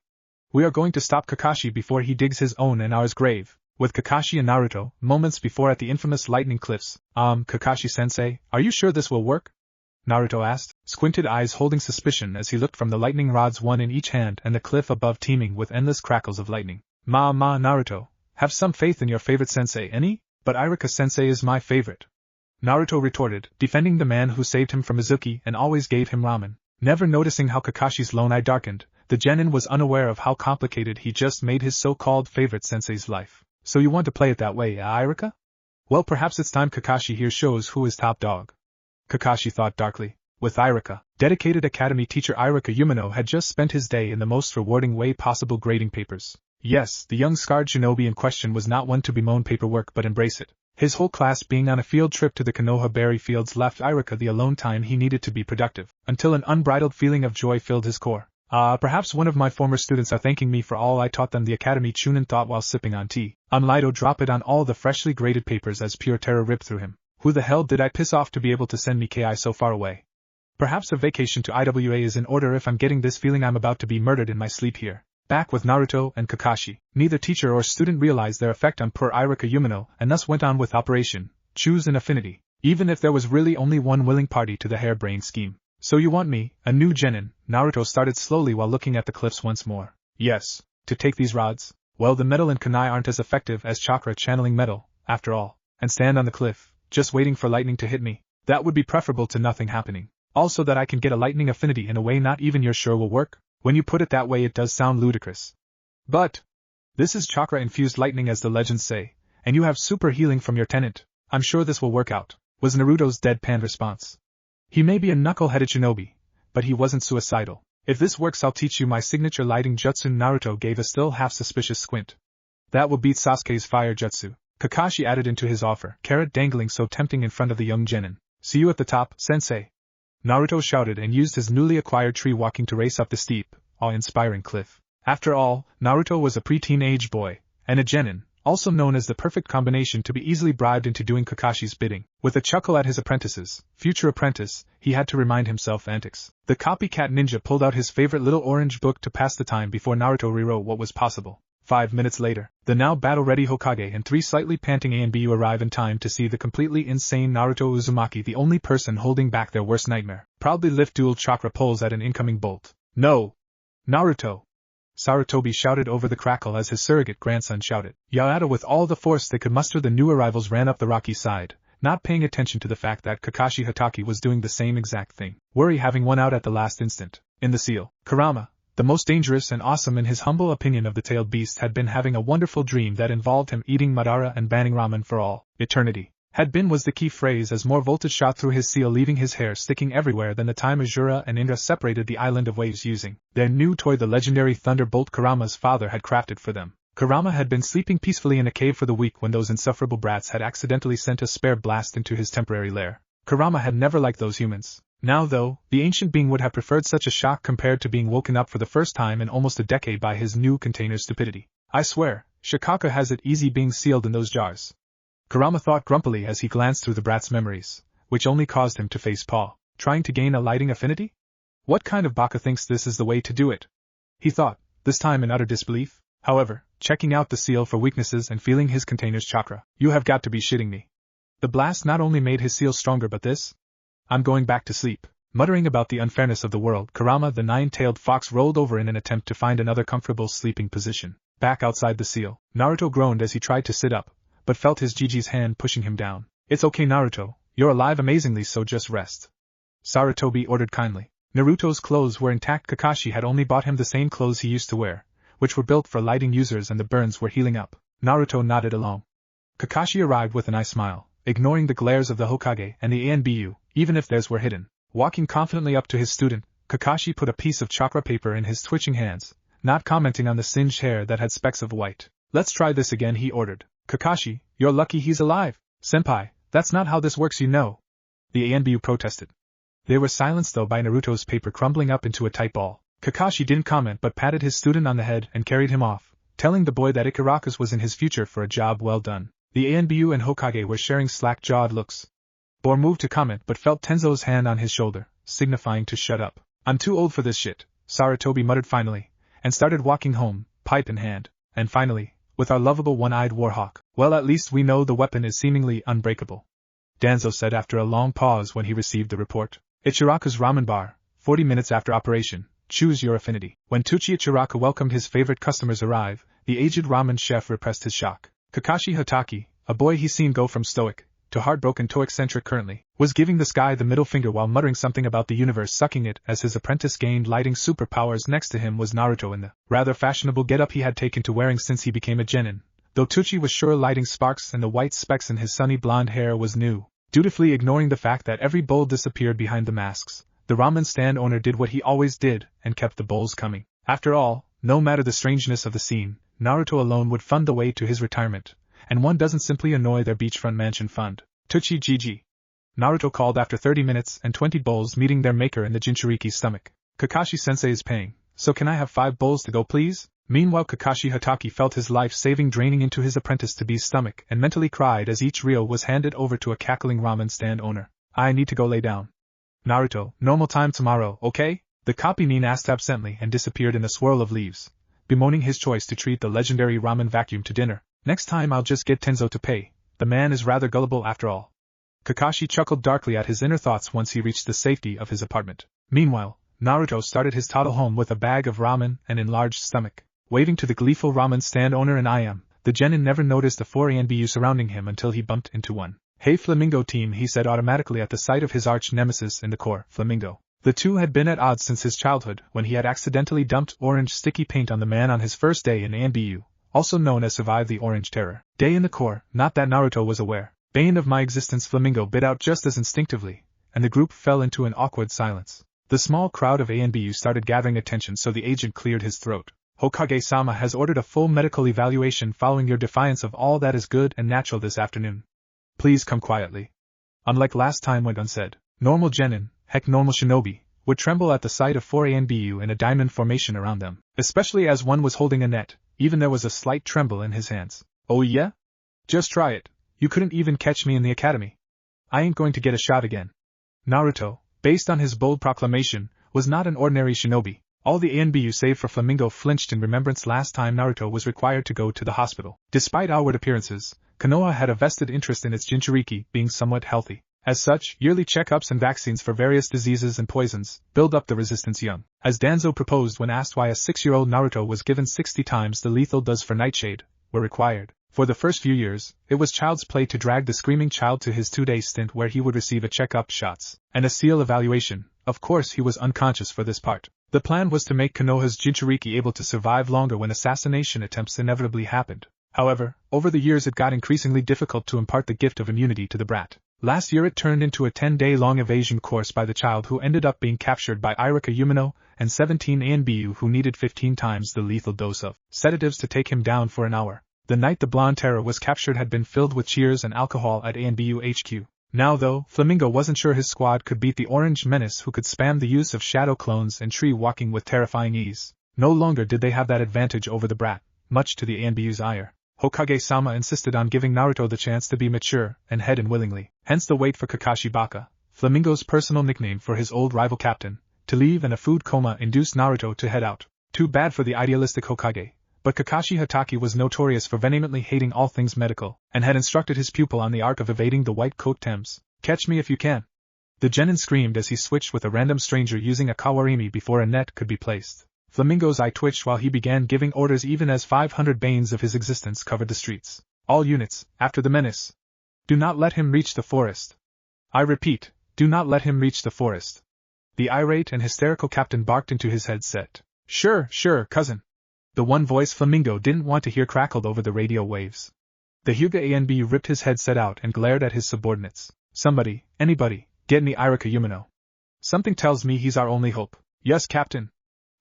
We are going to stop Kakashi before he digs his own and ours grave. With Kakashi and Naruto, moments before at the infamous lightning cliffs. Kakashi-sensei, are you sure this will work? Naruto asked, squinted eyes holding suspicion as he looked from the lightning rods, one in each hand, and the cliff above teeming with endless crackles of lightning. Naruto, have some faith in your favorite sensei, any? But Iruka-sensei is my favorite. Naruto retorted, defending the man who saved him from Mizuki and always gave him ramen. Never noticing how Kakashi's lone eye darkened, the genin was unaware of how complicated he just made his so-called favorite sensei's life. So you want to play it that way, Iruka? Well, perhaps it's time Kakashi here shows who is top dog. Kakashi thought darkly. With Iruka, dedicated academy teacher Iruka Umino had just spent his day in the most rewarding way possible grading papers. Yes, the young scarred shinobi in question was not one to bemoan paperwork but embrace it. His whole class being on a field trip to the Konoha berry fields left Iruka the alone time he needed to be productive, until an unbridled feeling of joy filled his core. Perhaps one of my former students are thanking me for all I taught them, the academy Chunin thought while sipping on tea. Lido drop it on all the freshly graded papers as pure terror ripped through him. Who the hell did I piss off to be able to send me KI so far away? Perhaps a vacation to IWA is in order if I'm getting this feeling I'm about to be murdered in my sleep here. Back with Naruto and Kakashi, neither teacher or student realized their effect on poor Irika Umino and thus went on with Operation Choose an Affinity, even if there was really only one willing party to the harebrained scheme. So you want me, a new genin? Naruto started slowly while looking at the cliffs once more. Yes, to take these rods? Well, the metal and kunai aren't as effective as chakra channeling metal, after all, and stand on the cliff, just waiting for lightning to hit me. That would be preferable to nothing happening. Also that I can get a lightning affinity in a way not even you're sure will work? When you put it that way it does sound ludicrous. But this is chakra-infused lightning as the legends say, and you have super healing from your tenant. I'm sure this will work out, was Naruto's deadpan response. He may be a knuckle-headed shinobi, but he wasn't suicidal. If this works I'll teach you my signature lighting jutsu. Naruto gave a still half-suspicious squint. That will beat Sasuke's fire jutsu, Kakashi added into his offer, carrot dangling so tempting in front of the young genin. See you at the top, sensei. Naruto shouted and used his newly acquired tree walking to race up the steep, awe-inspiring cliff. After all, Naruto was a pre-teenage boy, and a genin, also known as the perfect combination to be easily bribed into doing Kakashi's bidding. With a chuckle at his apprentice's future apprentice, he had to remind himself antics. The copycat ninja pulled out his favorite little orange book to pass the time before Naruto rewrote what was possible. 5 minutes later, the now battle-ready Hokage and 3 slightly panting ANBU arrive in time to see the completely insane Naruto Uzumaki, the only person holding back their worst nightmare, proudly lift dual chakra poles at an incoming bolt. No! Naruto! Sarutobi shouted over the crackle as his surrogate grandson shouted. Yaota, with all the force they could muster, the new arrivals ran up the rocky side, not paying attention to the fact that Kakashi Hatake was doing the same exact thing, worry having won out at the last instant. In the seal, Kurama, the most dangerous and awesome in his humble opinion of the tailed beast, had been having a wonderful dream that involved him eating Madara and banning ramen for all eternity. Had been was the key phrase as more voltage shot through his seal, leaving his hair sticking everywhere than the time Azura and Indra separated the island of waves using their new toy, the legendary thunderbolt Kurama's father had crafted for them. Kurama had been sleeping peacefully in a cave for the week when those insufferable brats had accidentally sent a spare blast into his temporary lair. Kurama had never liked those humans. Now though, the ancient being would have preferred such a shock compared to being woken up for the first time in almost a decade by his new container's stupidity. I swear, Shikaka has it easy being sealed in those jars. Kurama thought grumpily as he glanced through the brat's memories, which only caused him to face paw. Trying to gain a lighting affinity? What kind of baka thinks this is the way to do it? He thought, this time in utter disbelief. However, checking out the seal for weaknesses and feeling his container's chakra. You have got to be shitting me. The blast not only made his seal stronger but this? I'm going back to sleep. Muttering about the unfairness of the world, Kurama the nine-tailed fox rolled over in an attempt to find another comfortable sleeping position. Back outside the seal, Naruto groaned as he tried to sit up, but felt his Gigi's hand pushing him down. It's okay Naruto, you're alive amazingly, so just rest. Sarutobi ordered kindly. Naruto's clothes were intact. Kakashi had only bought him the same clothes he used to wear, which were built for lighting users, and the burns were healing up. Naruto nodded along. Kakashi arrived with an eye smile, ignoring the glares of the Hokage and the ANBU, even if theirs were hidden. Walking confidently up to his student, Kakashi put a piece of chakra paper in his twitching hands, not commenting on the singed hair that had specks of white. Let's try this again, he ordered. Kakashi, you're lucky he's alive. Senpai, that's not how this works, you know. The ANBU protested. They were silenced though by Naruto's paper crumbling up into a tight ball. Kakashi didn't comment but patted his student on the head and carried him off, telling the boy that Ikarakus was in his future for a job well done. The ANBU and Hokage were sharing slack-jawed looks. Bor moved to comment but felt Tenzo's hand on his shoulder, signifying to shut up. I'm too old for this shit, Sarutobi muttered finally, and started walking home, pipe in hand. And finally, with our lovable one-eyed warhawk, well, at least we know the weapon is seemingly unbreakable, Danzo said after a long pause when he received the report. Ichiraku's ramen bar, 40 minutes after operation. Choose your affinity. When Tuchi Ichiraku welcomed his favorite customers arrive, the aged ramen chef repressed his shock. Kakashi Hatake, a boy he's seen go from stoic to heartbroken to eccentric currently, was giving this guy the middle finger while muttering something about the universe sucking it as his apprentice gained lighting superpowers. Next to him was Naruto in the rather fashionable getup he had taken to wearing since he became a genin, though Tuchi was sure lighting sparks and the white specks in his sunny blonde hair was new. Dutifully ignoring the fact that every bowl disappeared behind the masks, the ramen stand owner did what he always did and kept the bowls coming. After all, no matter the strangeness of the scene, Naruto alone would fund the way to his retirement, and one doesn't simply annoy their beachfront mansion fund. Tuchi Gigi, Naruto called after 30 minutes and 20 bowls meeting their maker in the Jinchuriki's stomach. Kakashi-sensei is paying, so can I have 5 bowls to go please? Meanwhile Kakashi Hatake felt his life-saving draining into his apprentice-to-be's stomach and mentally cried as each reel was handed over to a cackling ramen stand owner. I need to go lay down. Naruto, normal time tomorrow, okay? The copy nin asked absently and disappeared in a swirl of leaves. bemoaning his choice to treat the legendary ramen vacuum to dinner. Next time I'll just get Tenzo to pay. The man is rather gullible after all. Kakashi chuckled darkly at his inner thoughts once he reached the safety of his apartment. Meanwhile, Naruto started his toddle home with a bag of ramen and enlarged stomach. Waving to the gleeful ramen stand owner and the genin never noticed the 4 ANBU surrounding him until he bumped into one. "Hey Flamingo team," he said automatically at the sight of his arch nemesis in the core, Flamingo. The two had been at odds since his childhood when he had accidentally dumped orange sticky paint on the man on his first day in ANBU, also known as Survive the Orange Terror. Day in the core, not that Naruto was aware. "Bane of my existence," Flamingo bit out just as instinctively, and the group fell into an awkward silence. The small crowd of ANBU started gathering attention, so the agent cleared his throat. "Hokage-sama has ordered a full medical evaluation following your defiance of all that is good and natural this afternoon. Please come quietly." Unlike last time went unsaid, normal genin, heck normal shinobi, would tremble at the sight of 4 ANBU in a diamond formation around them, especially as one was holding a net. Even there was a slight tremble in his hands. "Oh yeah? Just try it. You couldn't even catch me in the academy. I ain't going to get a shot again." Naruto, based on his bold proclamation, was not an ordinary shinobi. All the ANBU save for Flamingo flinched in remembrance last time Naruto was required to go to the hospital. Despite outward appearances, Konoha had a vested interest in its Jinchuriki being somewhat healthy. As such, yearly checkups and vaccines for various diseases and poisons build up the resistance young. As Danzo proposed when asked why a 6-year-old Naruto was given 60 times the lethal dose for Nightshade, were required. For the first few years, it was child's play to drag the screaming child to his 2-day stint where he would receive a checkup, shots, and a seal evaluation. Of course he was unconscious for this part. The plan was to make Konoha's Jinchuriki able to survive longer when assassination attempts inevitably happened. However, over the years it got increasingly difficult to impart the gift of immunity to the brat. Last year it turned into a 10-day-long evasion course by the child who ended up being captured by Irika Umino and 17 ANBU who needed 15 times the lethal dose of sedatives to take him down for an hour. The night the Blonde Terror was captured had been filled with cheers and alcohol at ANBU HQ. Now though, Flamingo wasn't sure his squad could beat the Orange Menace who could spam the use of shadow clones and tree walking with terrifying ease. No longer did they have that advantage over the brat, much to the ANBU's ire. Hokage-sama insisted on giving Naruto the chance to be mature and head in willingly, hence the wait for Kakashi Baka, Flamingo's personal nickname for his old rival captain, to leave, and a food coma induced Naruto to head out. Too bad for the idealistic Hokage, but Kakashi Hatake was notorious for vehemently hating all things medical, and had instructed his pupil on the art of evading the white coat Thames. "Catch me if you can." The genin screamed as he switched with a random stranger using a kawarimi before a net could be placed. Flamingo's eye twitched while he began giving orders even as 500 banes of his existence covered the streets. "All units, after the menace. Do not let him reach the forest. I repeat, do not let him reach the forest." The irate and hysterical captain barked into his headset. Sure, cousin." The one voice Flamingo didn't want to hear crackled over the radio waves. The Hyuga ANB ripped his headset out and glared at his subordinates. "Somebody, anybody, get me Irika Umino. Something tells me he's our only hope." "Yes, Captain,"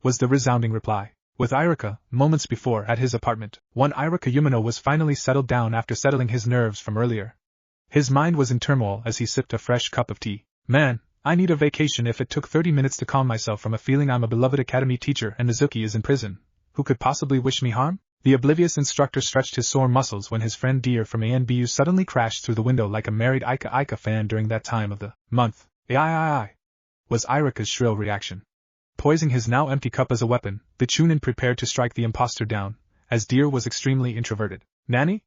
was the resounding reply. With Irika, moments before, at his apartment, one Irika Umino was finally settled down after settling his nerves from earlier. His mind was in turmoil as he sipped a fresh cup of tea. "Man, I need a vacation. If it took 30 minutes to calm myself from a feeling I'm a beloved academy teacher and Mizuki is in prison, who could possibly wish me harm?" The oblivious instructor stretched his sore muscles when his friend Deer from ANBU suddenly crashed through the window like a married Ika fan during that time of the month. "Ai," was Irika's shrill reaction. Poising his now empty cup as a weapon, the Chunin prepared to strike the impostor down, as Deer was extremely introverted. "Nani?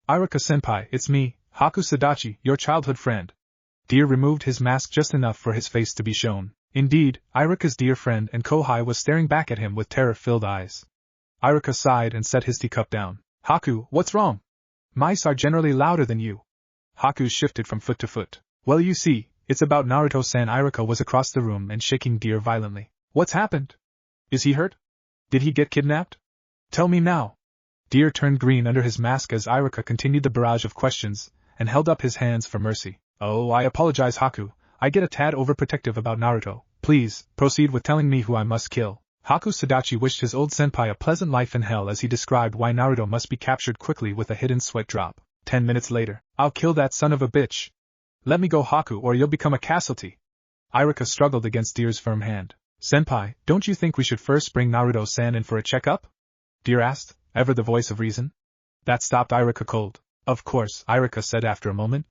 Irika-senpai, it's me, Haku Sadachi, your childhood friend." Deer removed his mask just enough for his face to be shown. Indeed, Irika's dear friend and Kohai was staring back at him with terror-filled eyes. Irika sighed and set his teacup down. "Haku, what's wrong? Mice are generally louder than you." Haku shifted from foot to foot. "Well, you see, it's about Naruto-san." Irika was across the room and shaking Deer violently. "What's happened? Is he hurt? Did he get kidnapped? Tell me now." Deer turned green under his mask as Irika continued the barrage of questions, and held up his hands for mercy. "Oh, I apologize, Haku. I get a tad overprotective about Naruto. Please, proceed with telling me who I must kill." Haku Sadachi wished his old senpai a pleasant life in hell as he described why Naruto must be captured quickly with a hidden sweat drop. 10 minutes later. "I'll kill that son of a bitch. Let me go, Haku, or you'll become a casualty." Irika struggled against Deer's firm hand. "Senpai, don't you think we should first bring Naruto-san in for a checkup?" Deer asked, ever the voice of reason. That stopped Irika cold. "Of course," Irika said after a moment.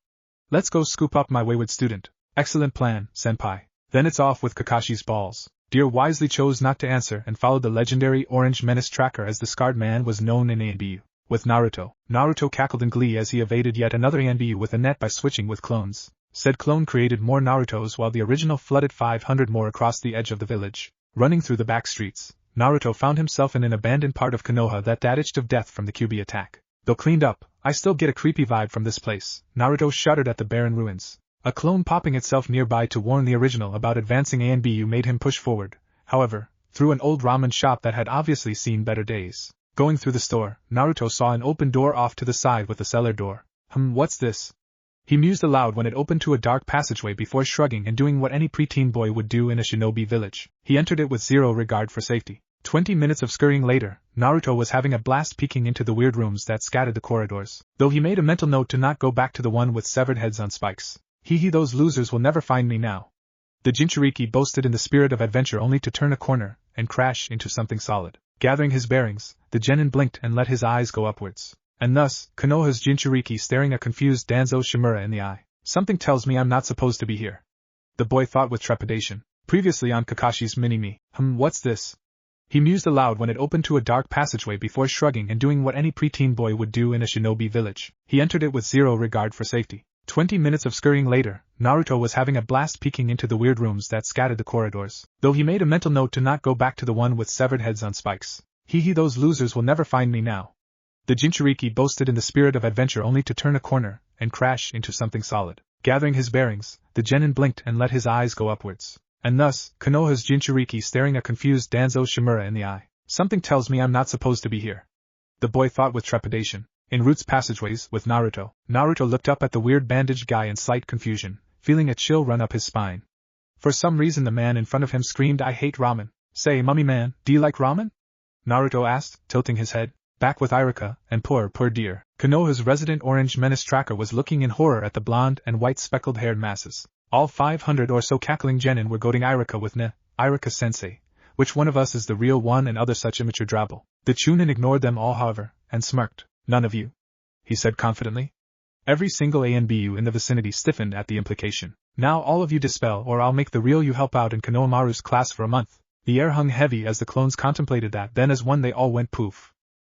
"Let's go scoop up my wayward student." "Excellent plan, senpai. Then it's off with Kakashi's balls." Deer wisely chose not to answer and followed the legendary Orange Menace tracker, as the scarred man was known in ANBU. With Naruto. Naruto cackled in glee as he evaded yet another ANBU with a net by switching with clones. Said clone created more Narutos while the original flooded 500 more across the edge of the village. Running through the back streets, Naruto found himself in an abandoned part of Konoha that edged of death from the QB attack. Though cleaned up, I still get a creepy vibe from this place. Naruto shuddered at the barren ruins. A clone popping itself nearby to warn the original about advancing ANBU made him push forward, however, through an old ramen shop that had obviously seen better days. Going through the store, Naruto saw an open door off to the side with a cellar door. What's this? He mused aloud when it opened to a dark passageway before shrugging and doing what any preteen boy would do in a shinobi village. He entered it with zero regard for safety. 20 minutes of scurrying later, Naruto was having a blast peeking into the weird rooms that scattered the corridors, though he made a mental note to not go back to the one with severed heads on spikes. Those losers will never find me now. The Jinchuriki boasted in the spirit of adventure only to turn a corner and crash into something solid. Gathering his bearings, the genin blinked and let his eyes go upwards. And thus, Konoha's Jinchuriki staring a confused Danzo Shimura in the eye. Something tells me I'm not supposed to be here. The boy thought with trepidation. Previously on Kakashi's mini-me. What's this? He mused aloud when it opened to a dark passageway before shrugging and doing what any preteen boy would do in a shinobi village. He entered it with zero regard for safety. 20 minutes of scurrying later, Naruto was having a blast peeking into the weird rooms that scattered the corridors, though he made a mental note to not go back to the one with severed heads on spikes. Those losers will never find me now. The Jinchuriki boasted in the spirit of adventure only to turn a corner and crash into something solid. Gathering his bearings, the genin blinked and let his eyes go upwards. And thus, Konoha's Jinchuriki staring a confused Danzo Shimura in the eye. Something tells me I'm not supposed to be here. The boy thought with trepidation. En route's passageways with Naruto. Naruto looked up at the weird bandaged guy in slight confusion, feeling a chill run up his spine. For some reason the man in front of him screamed, "I hate ramen." "Say, mummy man, do you like ramen?" Naruto asked, tilting his head. Back with Irika, and poor dear. Konoha's resident Orange Menace tracker was looking in horror at the blonde and white speckled-haired masses. All 500 or so cackling genin were goading Irika with Irika-sensei, which one of us is the real one, and other such immature drabble. The Chunin ignored them all however, and smirked. "None of you?" he said confidently. Every single ANBU in the vicinity stiffened at the implication. "Now all of you dispel, or I'll make the real you help out in Konohamaru's class for a month." The air hung heavy as the clones contemplated that, then as one they all went poof.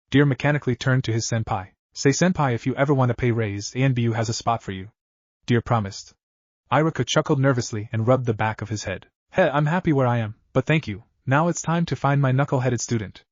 Deer mechanically turned to his senpai. "Say senpai, if you ever want a pay raise, ANBU has a spot for you." Deer promised. Irika chuckled nervously and rubbed the back of his head. I'm happy where I am, but thank you. Now it's time to find my knuckle-headed student."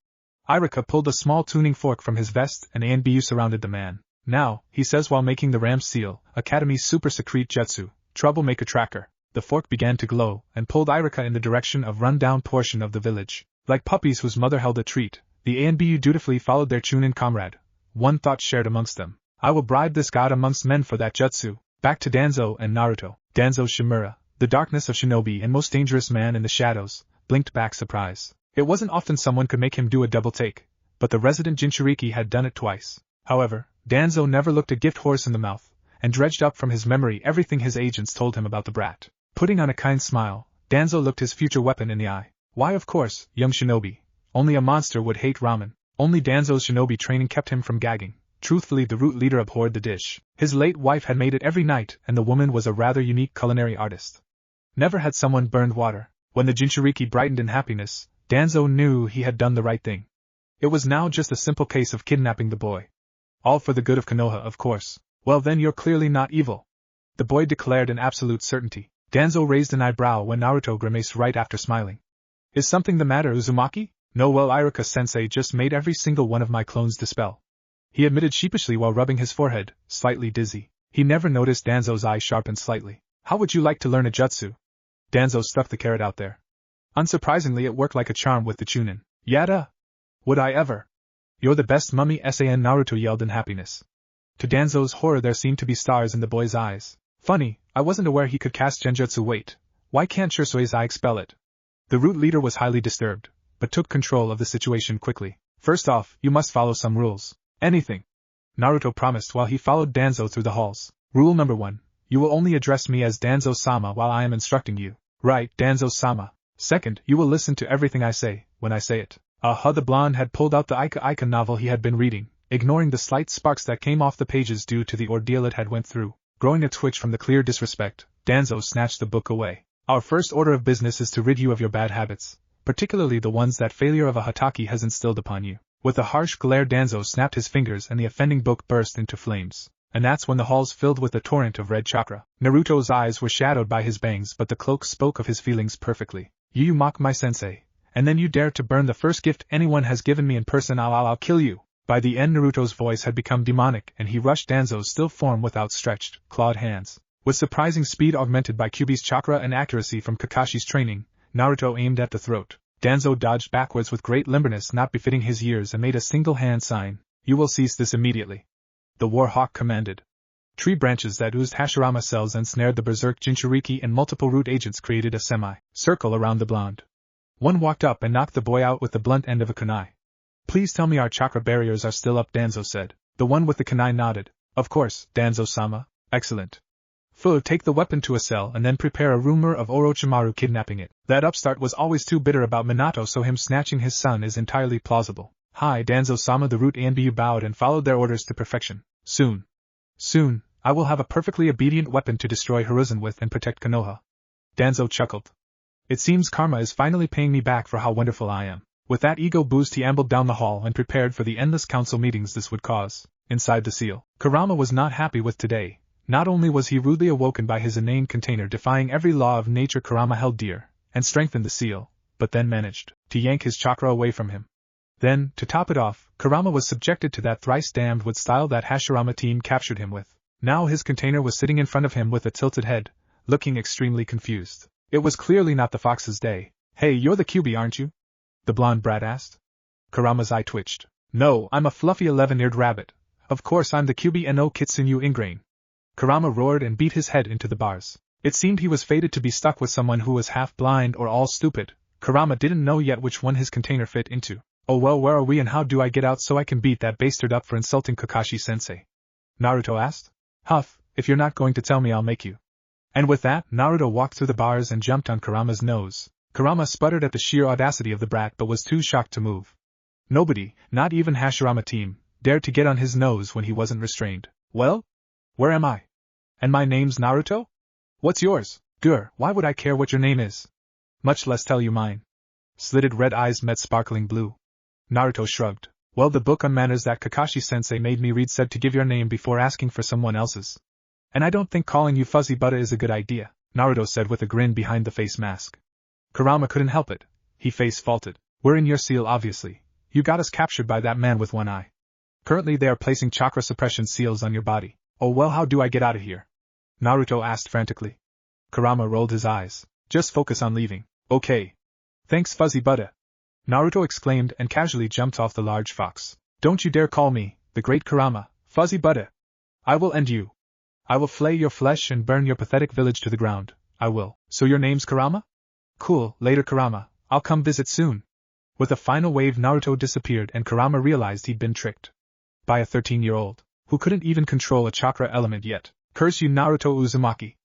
Irika pulled a small tuning fork from his vest and ANBU surrounded the man. "Now," he says while making the Ram Seal, Academy's super secret jutsu, Troublemaker Tracker. The fork began to glow and pulled Irika in the direction of run-down portion of the village. Like puppies whose mother held a treat, the ANBU dutifully followed their Chunin comrade. One thought shared amongst them. "I will bribe this god amongst men for that jutsu." Back to Danzo and Naruto. Danzo Shimura, the darkness of shinobi and most dangerous man in the shadows, blinked back surprise. It wasn't often someone could make him do a double take, but the resident Jinchuriki had done it twice. However, Danzo never looked a gift horse in the mouth, and dredged up from his memory everything his agents told him about the brat. Putting on a kind smile, Danzo looked his future weapon in the eye. Why, of course, young shinobi. Only a monster would hate ramen. Only Danzo's shinobi training kept him from gagging. Truthfully, the root leader abhorred the dish. His late wife had made it every night, and the woman was a rather unique culinary artist. Never had someone burned water. When the Jinchuriki brightened in happiness, Danzo knew he had done the right thing. It was now just a simple case of kidnapping the boy. All for the good of Konoha, of course. "Well then, you're clearly not evil," the boy declared in absolute certainty. Danzo raised an eyebrow when Naruto grimaced right after smiling. "Is something the matter, Uzumaki?" "No, well, Irika-sensei just made every single one of my clones dispel," he admitted sheepishly while rubbing his forehead, slightly dizzy. He never noticed Danzo's eye sharpened slightly. "How would you like to learn a jutsu?" Danzo stuck the carrot out there. Unsurprisingly, it worked like a charm with the Chunin. "Yada! Would I ever?" "You're the best mummy san," Naruto yelled in happiness. To Danzo's horror, there seemed to be stars in the boy's eyes. "Funny, I wasn't aware he could cast genjutsu. Wait, why can't Shursui's eye expel it?" The root leader was highly disturbed, but took control of the situation quickly. "First off, you must follow some rules." "Anything," Naruto promised while he followed Danzo through the halls. "Rule number 1. You will only address me as Danzo-sama while I am instructing you." "Right, Danzo-sama." "Second, you will listen to everything I say, when I say it." The blonde had pulled out the Ika novel he had been reading, ignoring the slight sparks that came off the pages due to the ordeal it had went through. Growing a twitch from the clear disrespect, Danzo snatched the book away. Our first order of business is to rid you of your bad habits, particularly the ones that failure of a Hataki has instilled upon you. With a harsh glare, Danzo snapped his fingers and the offending book burst into flames. And that's when the halls filled with a torrent of red chakra. Naruto's eyes were shadowed by his bangs, but the cloak spoke of his feelings perfectly. You mock my sensei, and then you dare to burn the first gift anyone has given me in person. I'll kill you. By the end, Naruto's voice had become demonic, and he rushed Danzo's still form with outstretched, clawed hands. With surprising speed augmented by Kyuubi's chakra and accuracy from Kakashi's training, Naruto aimed at the throat. Danzo dodged backwards with great limberness not befitting his years and made a single hand sign. You will cease this immediately. The War Hawk commanded. Tree branches that oozed Hashirama cells ensnared the berserk Jinchuriki, and multiple root agents created a semi-circle around the blonde. One walked up and knocked the boy out with the blunt end of a kunai. Please tell me our chakra barriers are still up, Danzo said. The one with the kunai nodded. Of course, Danzo-sama. Excellent. Take the weapon to a cell and then prepare a rumor of Orochimaru kidnapping it. That upstart was always too bitter about Minato, so him snatching his son is entirely plausible. Hi, Danzo-sama. The root Anbu bowed and followed their orders to perfection. Soon, I will have a perfectly obedient weapon to destroy Hiruzen with and protect Konoha. Danzo chuckled. It seems karma is finally paying me back for how wonderful I am. With that ego boost, he ambled down the hall and prepared for the endless council meetings this would cause. Inside the seal, Kurama was not happy with today. Not only was he rudely awoken by his inane container defying every law of nature Kurama held dear, and strengthened the seal, but then managed to yank his chakra away from him. Then, to top it off, Kurama was subjected to that thrice-damned wood style that Hashirama team captured him with. Now his container was sitting in front of him with a tilted head, looking extremely confused. It was clearly not the fox's day. Hey, you're the Kyuubi, aren't you? The blonde brat asked. Kurama's eye twitched. No, I'm a fluffy 11-eared rabbit. Of course I'm the Kyuubi no Kitsune Ingrain. Kurama roared and beat his head into the bars. It seemed he was fated to be stuck with someone who was half blind or all stupid. Kurama didn't know yet which one his container fit into. Oh well, where are we and how do I get out so I can beat that bastard up for insulting Kakashi-sensei? Naruto asked. Huff, if you're not going to tell me I'll make you. And with that, Naruto walked through the bars and jumped on Kurama's nose. Kurama sputtered at the sheer audacity of the brat but was too shocked to move. Nobody, not even Hashirama team, dared to get on his nose when he wasn't restrained. Well? Where am I? And my name's Naruto? What's yours? Gur, why would I care what your name is? Much less tell you mine. Slitted red eyes met sparkling blue. Naruto shrugged. Well, the book on manners that Kakashi-sensei made me read said to give your name before asking for someone else's. And I don't think calling you Fuzzy Butter is a good idea, Naruto said with a grin behind the face mask. Kurama couldn't help it. He face-faulted. We're in your seal, obviously. You got us captured by that man with one eye. Currently they are placing chakra suppression seals on your body. Oh well, how do I get out of here? Naruto asked frantically. Kurama rolled his eyes. Just focus on leaving. Okay. Thanks, Fuzzy Butter. Naruto exclaimed and casually jumped off the large fox. Don't you dare call me, the great Kurama, Fuzzy Butter. I will end you. I will flay your flesh and burn your pathetic village to the ground. I will. So your name's Kurama? Cool, later Kurama, I'll come visit soon. With a final wave, Naruto disappeared and Kurama realized he'd been tricked. By a 13-year-old, who couldn't even control a chakra element yet. Curse you, Naruto Uzumaki.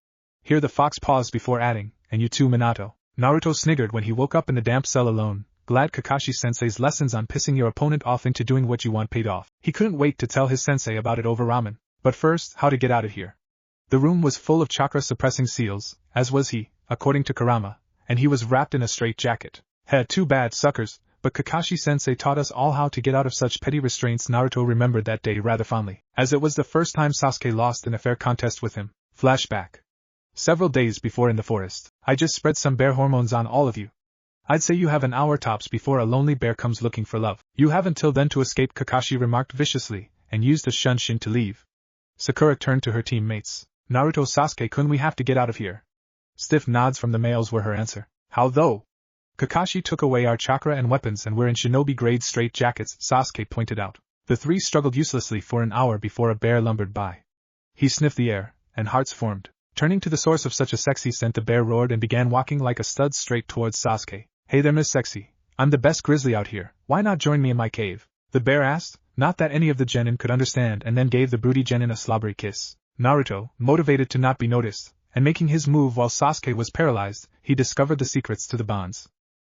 Here the fox paused before adding, and you too, Minato. Naruto sniggered when he woke up in the damp cell alone. Glad Kakashi-sensei's lessons on pissing your opponent off into doing what you want paid off. He couldn't wait to tell his sensei about it over ramen. But first, how to get out of here. The room was full of chakra-suppressing seals, as was he, according to Kurama, and he was wrapped in a straitjacket. Too bad, suckers, but Kakashi-sensei taught us all how to get out of such petty restraints. Naruto remembered that day rather fondly, as it was the first time Sasuke lost in a fair contest with him. Flashback. Several days before in the forest, I just spread some bear hormones on all of you. I'd say you have an hour tops before a lonely bear comes looking for love. You have until then to escape, Kakashi remarked viciously, and used a shunshin to leave. Sakura turned to her teammates. Naruto, Sasuke-kun, we have to get out of here. Stiff nods from the males were her answer. How though? Kakashi took away our chakra and weapons and we're in shinobi-grade straitjackets, Sasuke pointed out. The three struggled uselessly for an hour before a bear lumbered by. He sniffed the air, and hearts formed. Turning to the source of such a sexy scent, the bear roared and began walking like a stud straight towards Sasuke. Hey there, Miss Sexy. I'm the best grizzly out here. Why not join me in my cave? The bear asked, not that any of the genin could understand, and then gave the broody genin a slobbery kiss. Naruto, motivated to not be noticed, and making his move while Sasuke was paralyzed, he discovered the secrets to the bonds.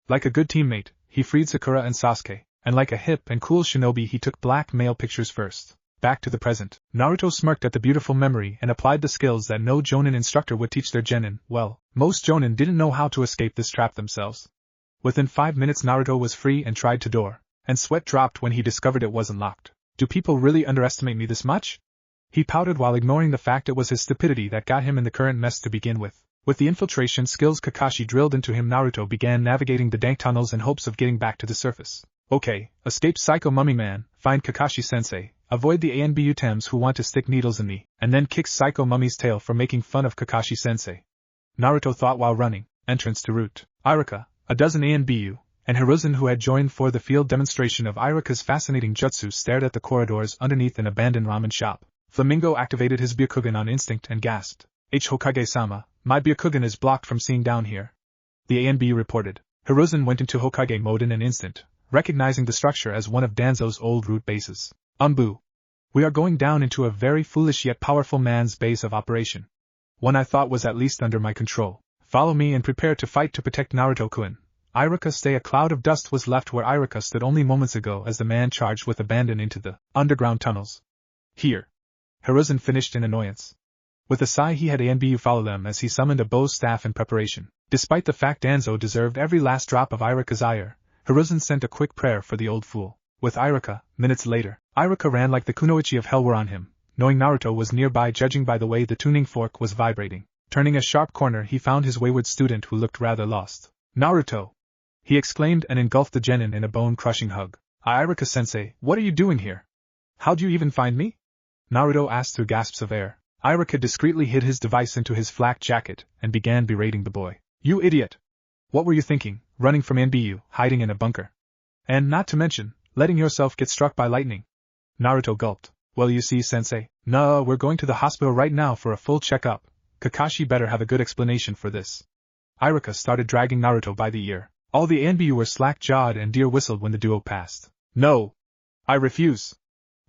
Like a good teammate, he freed Sakura and Sasuke, and like a hip and cool shinobi he took Blackmail pictures first. Back to the present. Naruto smirked at the beautiful memory and applied the skills that no jonin instructor would teach their genin. Well, most jonin didn't know how to escape this trap themselves. Within 5 minutes Naruto was free and tried to door, and sweat dropped when he discovered it wasn't locked. Do people really underestimate me this much? He pouted while ignoring the fact it was his stupidity that got him in the current mess to begin with. With the infiltration skills Kakashi drilled into him, Naruto began navigating the dank tunnels in hopes of getting back to the surface. Okay, escape Psycho Mummy Man, find Kakashi-sensei, avoid the ANBU-tems who want to stick needles in me, and then kick Psycho Mummy's tail for making fun of Kakashi-sensei. Naruto thought while running. Entrance to Route. Irika, a dozen ANBU, and Hiruzen who had joined for the field demonstration of Irika's fascinating jutsu stared at the corridors underneath an abandoned ramen shop. Flamingo activated his Byakugan on instinct and gasped. Hokage-sama, my Byakugan is blocked from seeing down here. The ANBU reported. Hiruzen went into Hokage mode in an instant, recognizing the structure as one of Danzo's old root bases. We are going down into a very foolish yet powerful man's base of operation. One I thought was at least under my control. Follow me and prepare to fight to protect Naruto-kun. Irika stay. A cloud of dust was left where Irika stood only moments ago as the man charged with abandon into the underground tunnels. Here. Hiruzen finished in annoyance. With a sigh he had ANBU follow them as he summoned a bow's staff in preparation. Despite the fact Danzo deserved every last drop of Irika's ire, Hiruzen sent a quick prayer for the old fool. With Irika, minutes later, Irika ran like the kunoichi of hell were on him, knowing Naruto was nearby judging by the way the tuning fork was vibrating. Turning a sharp corner he found his wayward student who looked rather lost. Naruto! He exclaimed and engulfed the genin in a bone-crushing hug. Irika-sensei, what are you doing here? How'd you even find me? Naruto asked through gasps of air. Irika discreetly hid his device into his flak jacket and began berating the boy. You idiot! What were you thinking, running from NBU, hiding in a bunker? And not to mention, letting yourself get struck by lightning. Naruto gulped. Well, you see, sensei, no, we're going to the hospital right now for a full checkup. Kakashi better have a good explanation for this. Irika started dragging Naruto by the ear. All the NBU were slack-jawed and deer whistled when the duo passed. No! I refuse!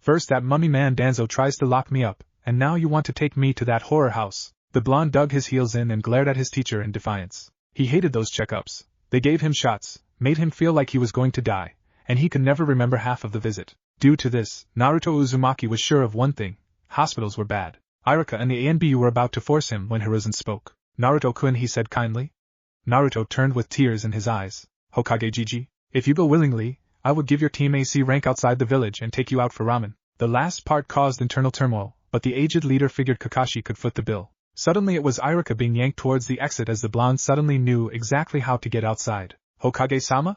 First that mummy man Danzo tries to lock me up, and now you want to take me to that horror house. The blonde dug his heels in and glared at his teacher in defiance. He hated those checkups. They gave him shots, made him feel like he was going to die, and he could never remember half of the visit. Due to this, Naruto Uzumaki was sure of one thing. Hospitals were bad. Irika and the ANBU were about to force him when Hiruzen spoke. Naruto-kun, he said kindly. Naruto turned with tears in his eyes. Hokage Gigi, if you go willingly, I would give your team AC rank outside the village and take you out for ramen. The last part caused internal turmoil, but the aged leader figured Kakashi could foot the bill. Suddenly it was Irika being yanked towards the exit as the blonde suddenly knew exactly how to get outside. Hokage-sama?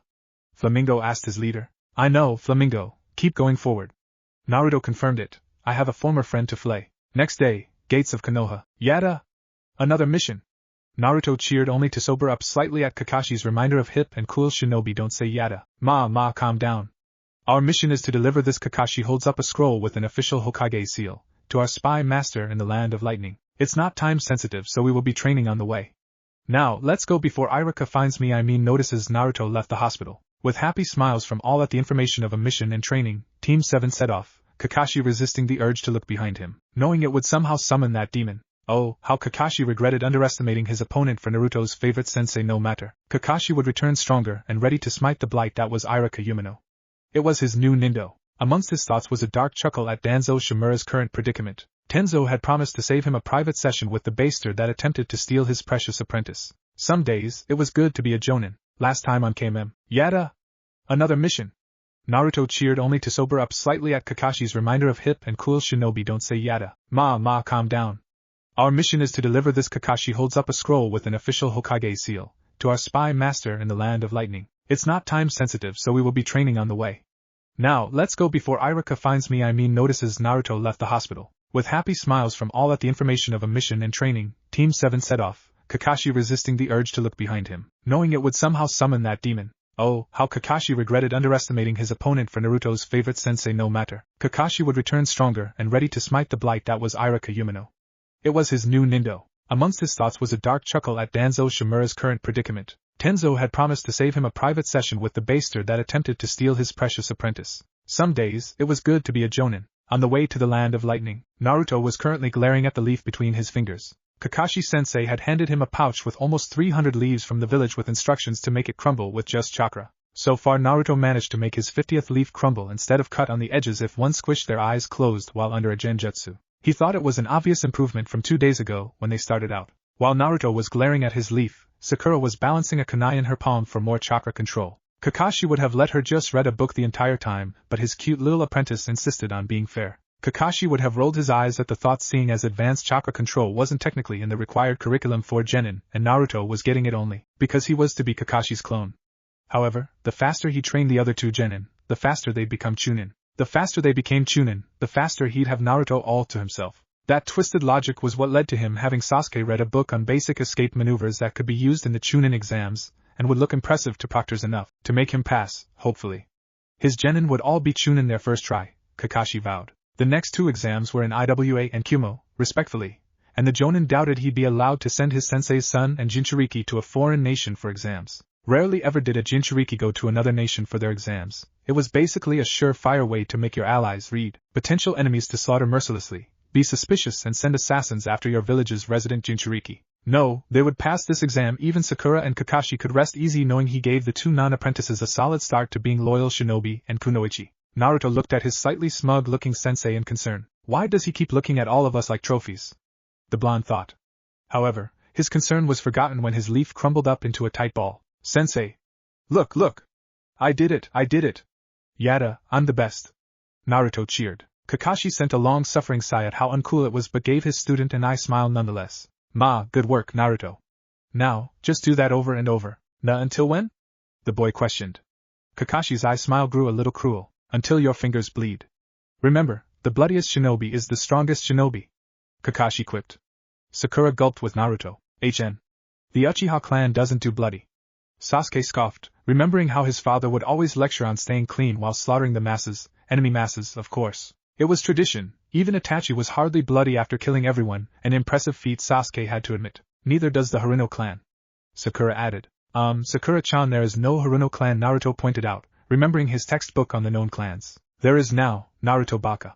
Flamingo asked his leader. I know, Flamingo, keep going forward. Naruto confirmed it. I have a former friend to flay. Next day, gates of Konoha. Yada! Another mission. Naruto cheered only to sober up slightly at Kakashi's reminder of hip and cool shinobi don't say yada. Calm down. Our mission is to deliver this. Kakashi holds up a scroll with an official Hokage seal, to our spy master in the land of lightning. It's not time sensitive so we will be training on the way. Now, let's go before Irika finds me. Notices Naruto left the hospital. With happy smiles from all at the information of a mission and training, Team 7 set off, Kakashi resisting the urge to look behind him, knowing it would somehow summon that demon. Oh, how Kakashi regretted underestimating his opponent for Naruto's favorite sensei. No matter, Kakashi would return stronger and ready to smite the blight that was Irika Yumino. It was his new Nindo. Amongst his thoughts was a dark chuckle at Danzo Shimura's current predicament. Tenzo had promised to save him a private session with the baster that attempted to steal his precious apprentice. Some days, it was good to be a jonin. Last time on KMM. Yada! Another mission. Naruto cheered only to sober up slightly at Kakashi's reminder of hip and cool shinobi don't say yada. Calm down. Our mission is to deliver this. Kakashi holds up a scroll with an official Hokage seal, to our spy master in the land of lightning. It's not time sensitive so we will be training on the way. Now, let's go before Irika finds me. Notices Naruto left the hospital. With happy smiles from all at the information of a mission and training, Team 7 set off, Kakashi resisting the urge to look behind him, knowing it would somehow summon that demon. Oh, how Kakashi regretted underestimating his opponent for Naruto's favorite sensei. No matter, Kakashi would return stronger and ready to smite the blight that was Irika Yumino. It was his new Nindo. Amongst his thoughts was a dark chuckle at Danzo Shimura's current predicament. Tenzo had promised to save him a private session with the baster that attempted to steal his precious apprentice. Some days, it was good to be a jonin. On the way to the land of lightning, Naruto was currently glaring at the leaf between his fingers. Kakashi-sensei had handed him a pouch with almost 300 leaves from the village with instructions to make it crumble with just chakra. So far Naruto managed to make his 50th leaf crumble instead of cut on the edges if one squished their eyes closed while under a genjutsu. He thought it was an obvious improvement from 2 days ago when they started out. While Naruto was glaring at his leaf, Sakura was balancing a kunai in her palm for more chakra control. Kakashi would have let her just read a book the entire time, but his cute little apprentice insisted on being fair. Kakashi would have rolled his eyes at the thought, seeing as advanced chakra control wasn't technically in the required curriculum for genin, and Naruto was getting it only because he was to be Kakashi's clone. However, the faster he trained the other 2 genin, the faster they'd become chunin. The faster they became chunin, the faster he'd have Naruto all to himself. That twisted logic was what led to him having Sasuke read a book on basic escape maneuvers that could be used in the chunin exams, and would look impressive to proctors enough to make him pass, hopefully. His genin would all be chunin their first try, Kakashi vowed. The next 2 exams were in IWA and Kumo, respectfully, and the Jonin doubted he'd be allowed to send his sensei's son and Jinchuriki to a foreign nation for exams. Rarely ever did a Jinchuriki go to another nation for their exams. It was basically a surefire way to make your allies read potential enemies to slaughter mercilessly, be suspicious and send assassins after your village's resident Jinchuriki. No, they would pass this exam. Even Sakura and Kakashi could rest easy knowing he gave the 2 non-apprentices a solid start to being loyal shinobi and kunoichi. Naruto looked at his slightly smug-looking sensei in concern. Why does he keep looking at all of us like trophies? The blonde thought. However, his concern was forgotten when his leaf crumbled up into a tight ball. Sensei! Look, look! I did it! Yada, I'm the best! Naruto cheered. Kakashi sent a long-suffering sigh at how uncool it was but gave his student an eye smile nonetheless. Good work, Naruto. Now, just do that over and over. Until when? The boy questioned. Kakashi's eye smile grew a little cruel. Until your fingers bleed. Remember, the bloodiest shinobi is the strongest shinobi. Kakashi quipped. Sakura gulped with Naruto. HN. The Uchiha clan doesn't do bloody. Sasuke scoffed, remembering how his father would always lecture on staying clean while slaughtering the masses, enemy masses, of course. It was tradition. Even Itachi was hardly bloody after killing everyone, an impressive feat Sasuke had to admit. Neither does the Haruno clan. Sakura added. Sakura-chan, there is no Haruno clan, Naruto pointed out, remembering his textbook on the known clans. There is now, Naruto Baka.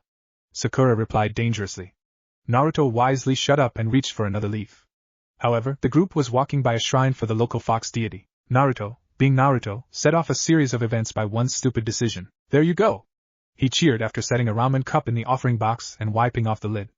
Sakura replied dangerously. Naruto wisely shut up and reached for another leaf. However, the group was walking by a shrine for the local fox deity. Naruto, being Naruto, set off a series of events by one stupid decision. There you go! He cheered after setting a ramen cup in the offering box and wiping off the lid.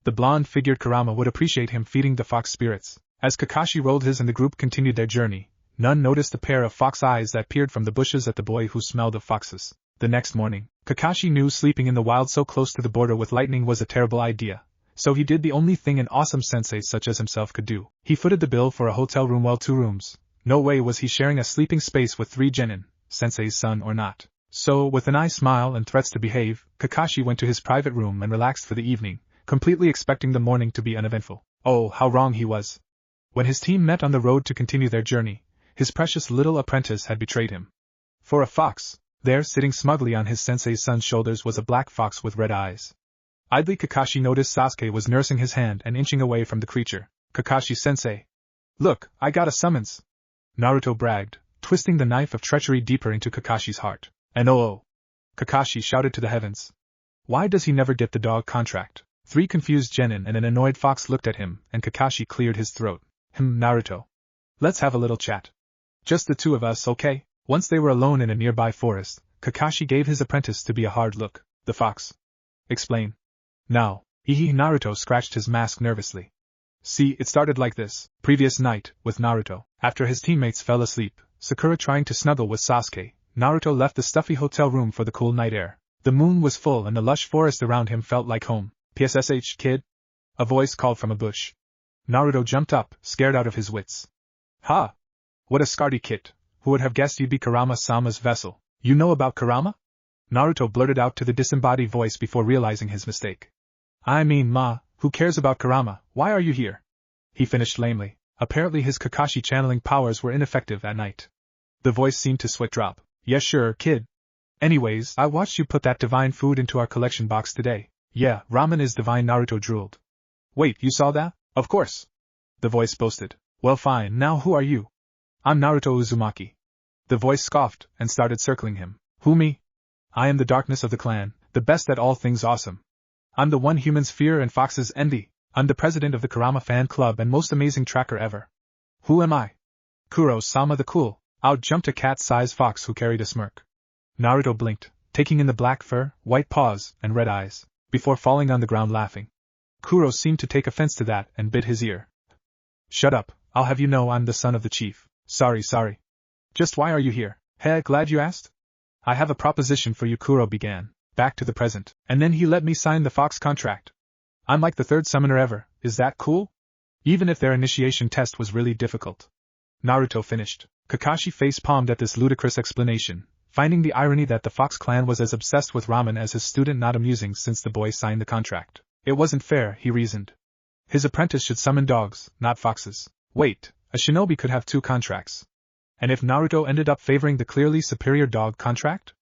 The blonde-figured Kurama would appreciate him feeding the fox spirits. As Kakashi rolled his and the group continued their journey, none noticed a pair of fox eyes that peered from the bushes at the boy who smelled of foxes. The next morning, Kakashi knew sleeping in the wild so close to the border with lightning was a terrible idea, so he did the only thing an awesome sensei such as himself could do. He footed the bill for a hotel room, well, 2 rooms. No way was he sharing a sleeping space with 3 genin, sensei's son or not. So, with an eye smile and threats to behave, Kakashi went to his private room and relaxed for the evening, completely expecting the morning to be uneventful. Oh, how wrong he was. When his team met on the road to continue their journey, his precious little apprentice had betrayed him. For a fox, there sitting smugly on his sensei's son's shoulders was a black fox with red eyes. Idly Kakashi noticed Sasuke was nursing his hand and inching away from the creature. Kakashi-sensei. Look, I got a summons. Naruto bragged, twisting the knife of treachery deeper into Kakashi's heart. And oh! Kakashi shouted to the heavens. Why does he never get the dog contract? 3 confused genin and an annoyed fox looked at him, and Kakashi cleared his throat. Naruto. Let's have a little chat. Just the 2 of us, okay? Once they were alone in a nearby forest, Kakashi gave his apprentice to be a hard look. The fox. Explain. Now. Naruto scratched his mask nervously. See, it started like this. Previous night, with Naruto. After his teammates fell asleep, Sakura trying to snuggle with Sasuke, Naruto left the stuffy hotel room for the cool night air. The moon was full and the lush forest around him felt like home. PSSH, kid? A voice called from a bush. Naruto jumped up, scared out of his wits. Ha! What a scaredy kit. Who would have guessed you'd be Kurama-sama's vessel? You know about Kurama? Naruto blurted out to the disembodied voice before realizing his mistake. I mean, who cares about Kurama? Why are you here? He finished lamely. Apparently his Kakashi channeling powers were ineffective at night. The voice seemed to sweat drop. Yeah, sure, kid. Anyways, I watched you put that divine food into our collection box today. Yeah, ramen is divine, Naruto drooled. Wait, you saw that? Of course. The voice boasted. Well, fine, now who are you? I'm Naruto Uzumaki. The voice scoffed, and started circling him. Who, me? I am the darkness of the clan, the best at all things awesome. I'm the one humans fear and foxes envy. I'm the president of the Kurama fan club and most amazing tracker ever. Who am I? Kuro-sama the cool. Out jumped a cat-sized fox who carried a smirk. Naruto blinked, taking in the black fur, white paws, and red eyes, before falling on the ground laughing. Kuro seemed to take offense to that and bit his ear. Shut up, I'll have you know I'm the son of the chief. Sorry. Just why are you here? Heh, glad you asked? I have a proposition for you, Kuro began, back to the present, and then he let me sign the fox contract. I'm like the third summoner ever, is that cool? Even if their initiation test was really difficult. Naruto finished. Kakashi face-palmed at this ludicrous explanation, finding the irony that the Fox clan was as obsessed with ramen as his student not amusing since the boy signed the contract. It wasn't fair, he reasoned. His apprentice should summon dogs, not foxes. Wait, a shinobi could have 2 contracts. And if Naruto ended up favoring the clearly superior dog contract?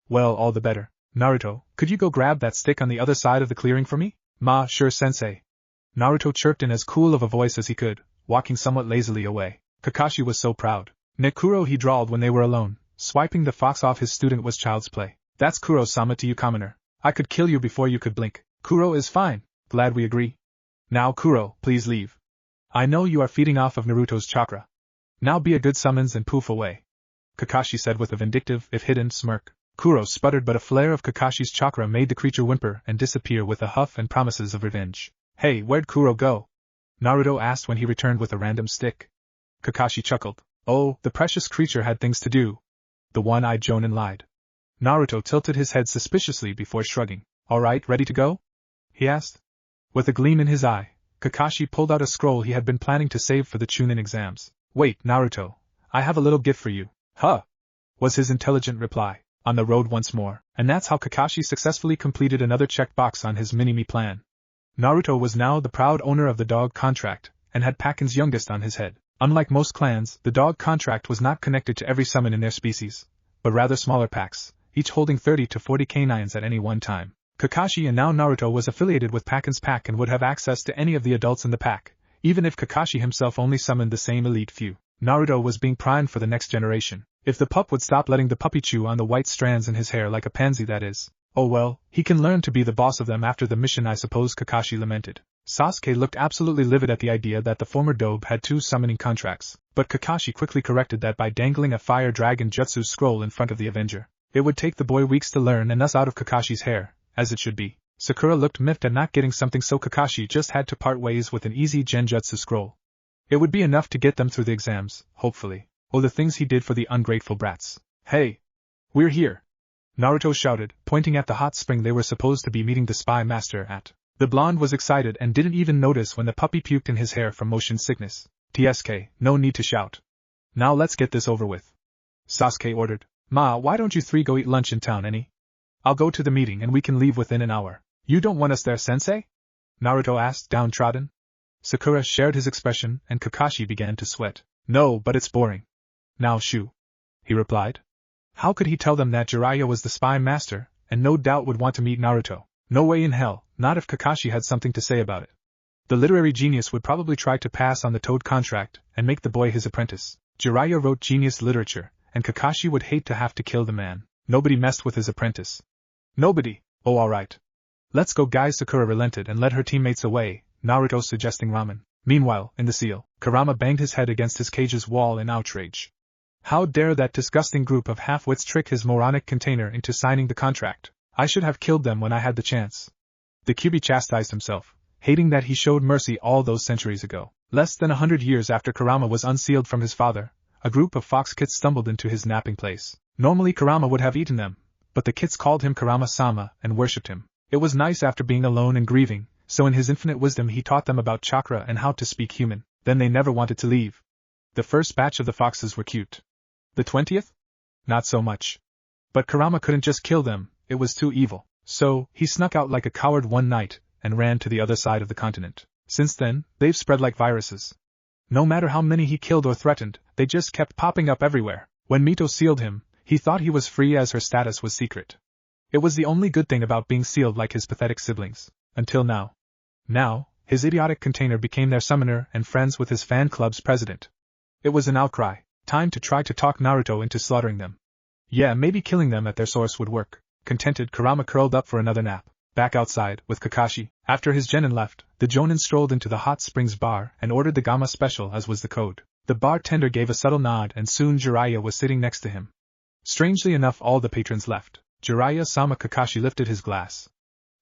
Well, all the better. Naruto, could you go grab that stick on the other side of the clearing for me? Ma, sure sensei. Naruto chirped in as cool of a voice as he could, walking somewhat lazily away. Kakashi was so proud. Nekuro, he drawled when they were alone. Swiping the fox off his student was child's play. That's Kuro-sama to you, commoner. I could kill you before you could blink. Kuro is fine. Glad we agree. Now, Kuro, please leave. I know you are feeding off of Naruto's chakra. Now be a good summons and poof away. Kakashi said with a vindictive, if hidden, smirk. Kuro sputtered, but a flare of Kakashi's chakra made the creature whimper and disappear with a huff and promises of revenge. Hey, where'd Kuro go? Naruto asked when he returned with a random stick. Kakashi chuckled. Oh, the precious creature had things to do. The one-eyed Jonin lied. Naruto tilted his head suspiciously before shrugging. All right, ready to go? He asked. With a gleam in his eye, Kakashi pulled out a scroll he had been planning to save for the Chunin exams. Wait, Naruto, I have a little gift for you. Huh? Was his intelligent reply. On the road once more, and that's how Kakashi successfully completed another checkbox on his mini-me plan. Naruto was now the proud owner of the dog contract, and had Pakin's youngest on his head. Unlike most clans, the dog contract was not connected to every summon in their species, but rather smaller packs, each holding 30 to 40 canines at any one time. Kakashi and now Naruto was affiliated with Pakin's pack and would have access to any of the adults in the pack, even if Kakashi himself only summoned the same elite few. Naruto was being primed for the next generation. If the pup would stop letting the puppy chew on the white strands in his hair like a pansy, that is. Oh well, he can learn to be the boss of them after the mission, I suppose, Kakashi lamented. Sasuke looked absolutely livid at the idea that the former dobe had 2 summoning contracts, but Kakashi quickly corrected that by dangling a fire dragon jutsu scroll in front of the Avenger. It would take the boy weeks to learn, and thus out of Kakashi's hair, as it should be. Sakura looked miffed at not getting something, so Kakashi just had to part ways with an easy genjutsu scroll. It would be enough to get them through the exams, hopefully. Oh, the things he did for the ungrateful brats. Hey! We're here! Naruto shouted, pointing at the hot spring they were supposed to be meeting the spy master at. The blonde was excited and didn't even notice when the puppy puked in his hair from motion sickness. TSK, no need to shout. Now let's get this over with. Sasuke ordered. Ma, why don't you 3 go eat lunch in town, any? I'll go to the meeting and we can leave within an hour. You don't want us there, sensei? Naruto asked, downtrodden. Sakura shared his expression and Kakashi began to sweat. No, but it's boring. Now shoo, he replied. How could he tell them that Jiraiya was the spy master, and no doubt would want to meet Naruto? No way in hell, not if Kakashi had something to say about it. The literary genius would probably try to pass on the Toad contract and make the boy his apprentice. Jiraiya wrote genius literature, and Kakashi would hate to have to kill the man. Nobody messed with his apprentice. Nobody. Oh, alright. Let's go, guys. Sakura relented and led her teammates away, Naruto suggesting ramen. Meanwhile, in the seal, Kurama banged his head against his cage's wall in outrage. How dare that disgusting group of half-wits trick his moronic container into signing the contract? I should have killed them when I had the chance. The Kyuubi chastised himself, hating that he showed mercy all those centuries ago. Less than 100 years after Kurama was unsealed from his father, a group of fox kits stumbled into his napping place. Normally Kurama would have eaten them, but the kits called him Kurama-sama and worshipped him. It was nice after being alone and grieving, so in his infinite wisdom he taught them about chakra and how to speak human. Then they never wanted to leave. The first batch of the foxes were cute. The 20th? Not so much. But Kurama couldn't just kill them, it was too evil. So, he snuck out like a coward one night, and ran to the other side of the continent. Since then, they've spread like viruses. No matter how many he killed or threatened, they just kept popping up everywhere. When Mito sealed him, he thought he was free as her status was secret. It was the only good thing about being sealed like his pathetic siblings. Until now. Now, his idiotic container became their summoner and friends with his fan club's president. It was an outcry. Time to try to talk Naruto into slaughtering them. Yeah, maybe killing them at their source would work. Contented, Kurama curled up for another nap. Back outside, with Kakashi, after his genin left, the Jonin strolled into the hot springs bar and ordered the Gamma special as was the code. The bartender gave a subtle nod and soon Jiraiya was sitting next to him. Strangely enough, all the patrons left. Jiraiya-sama Kakashi lifted his glass.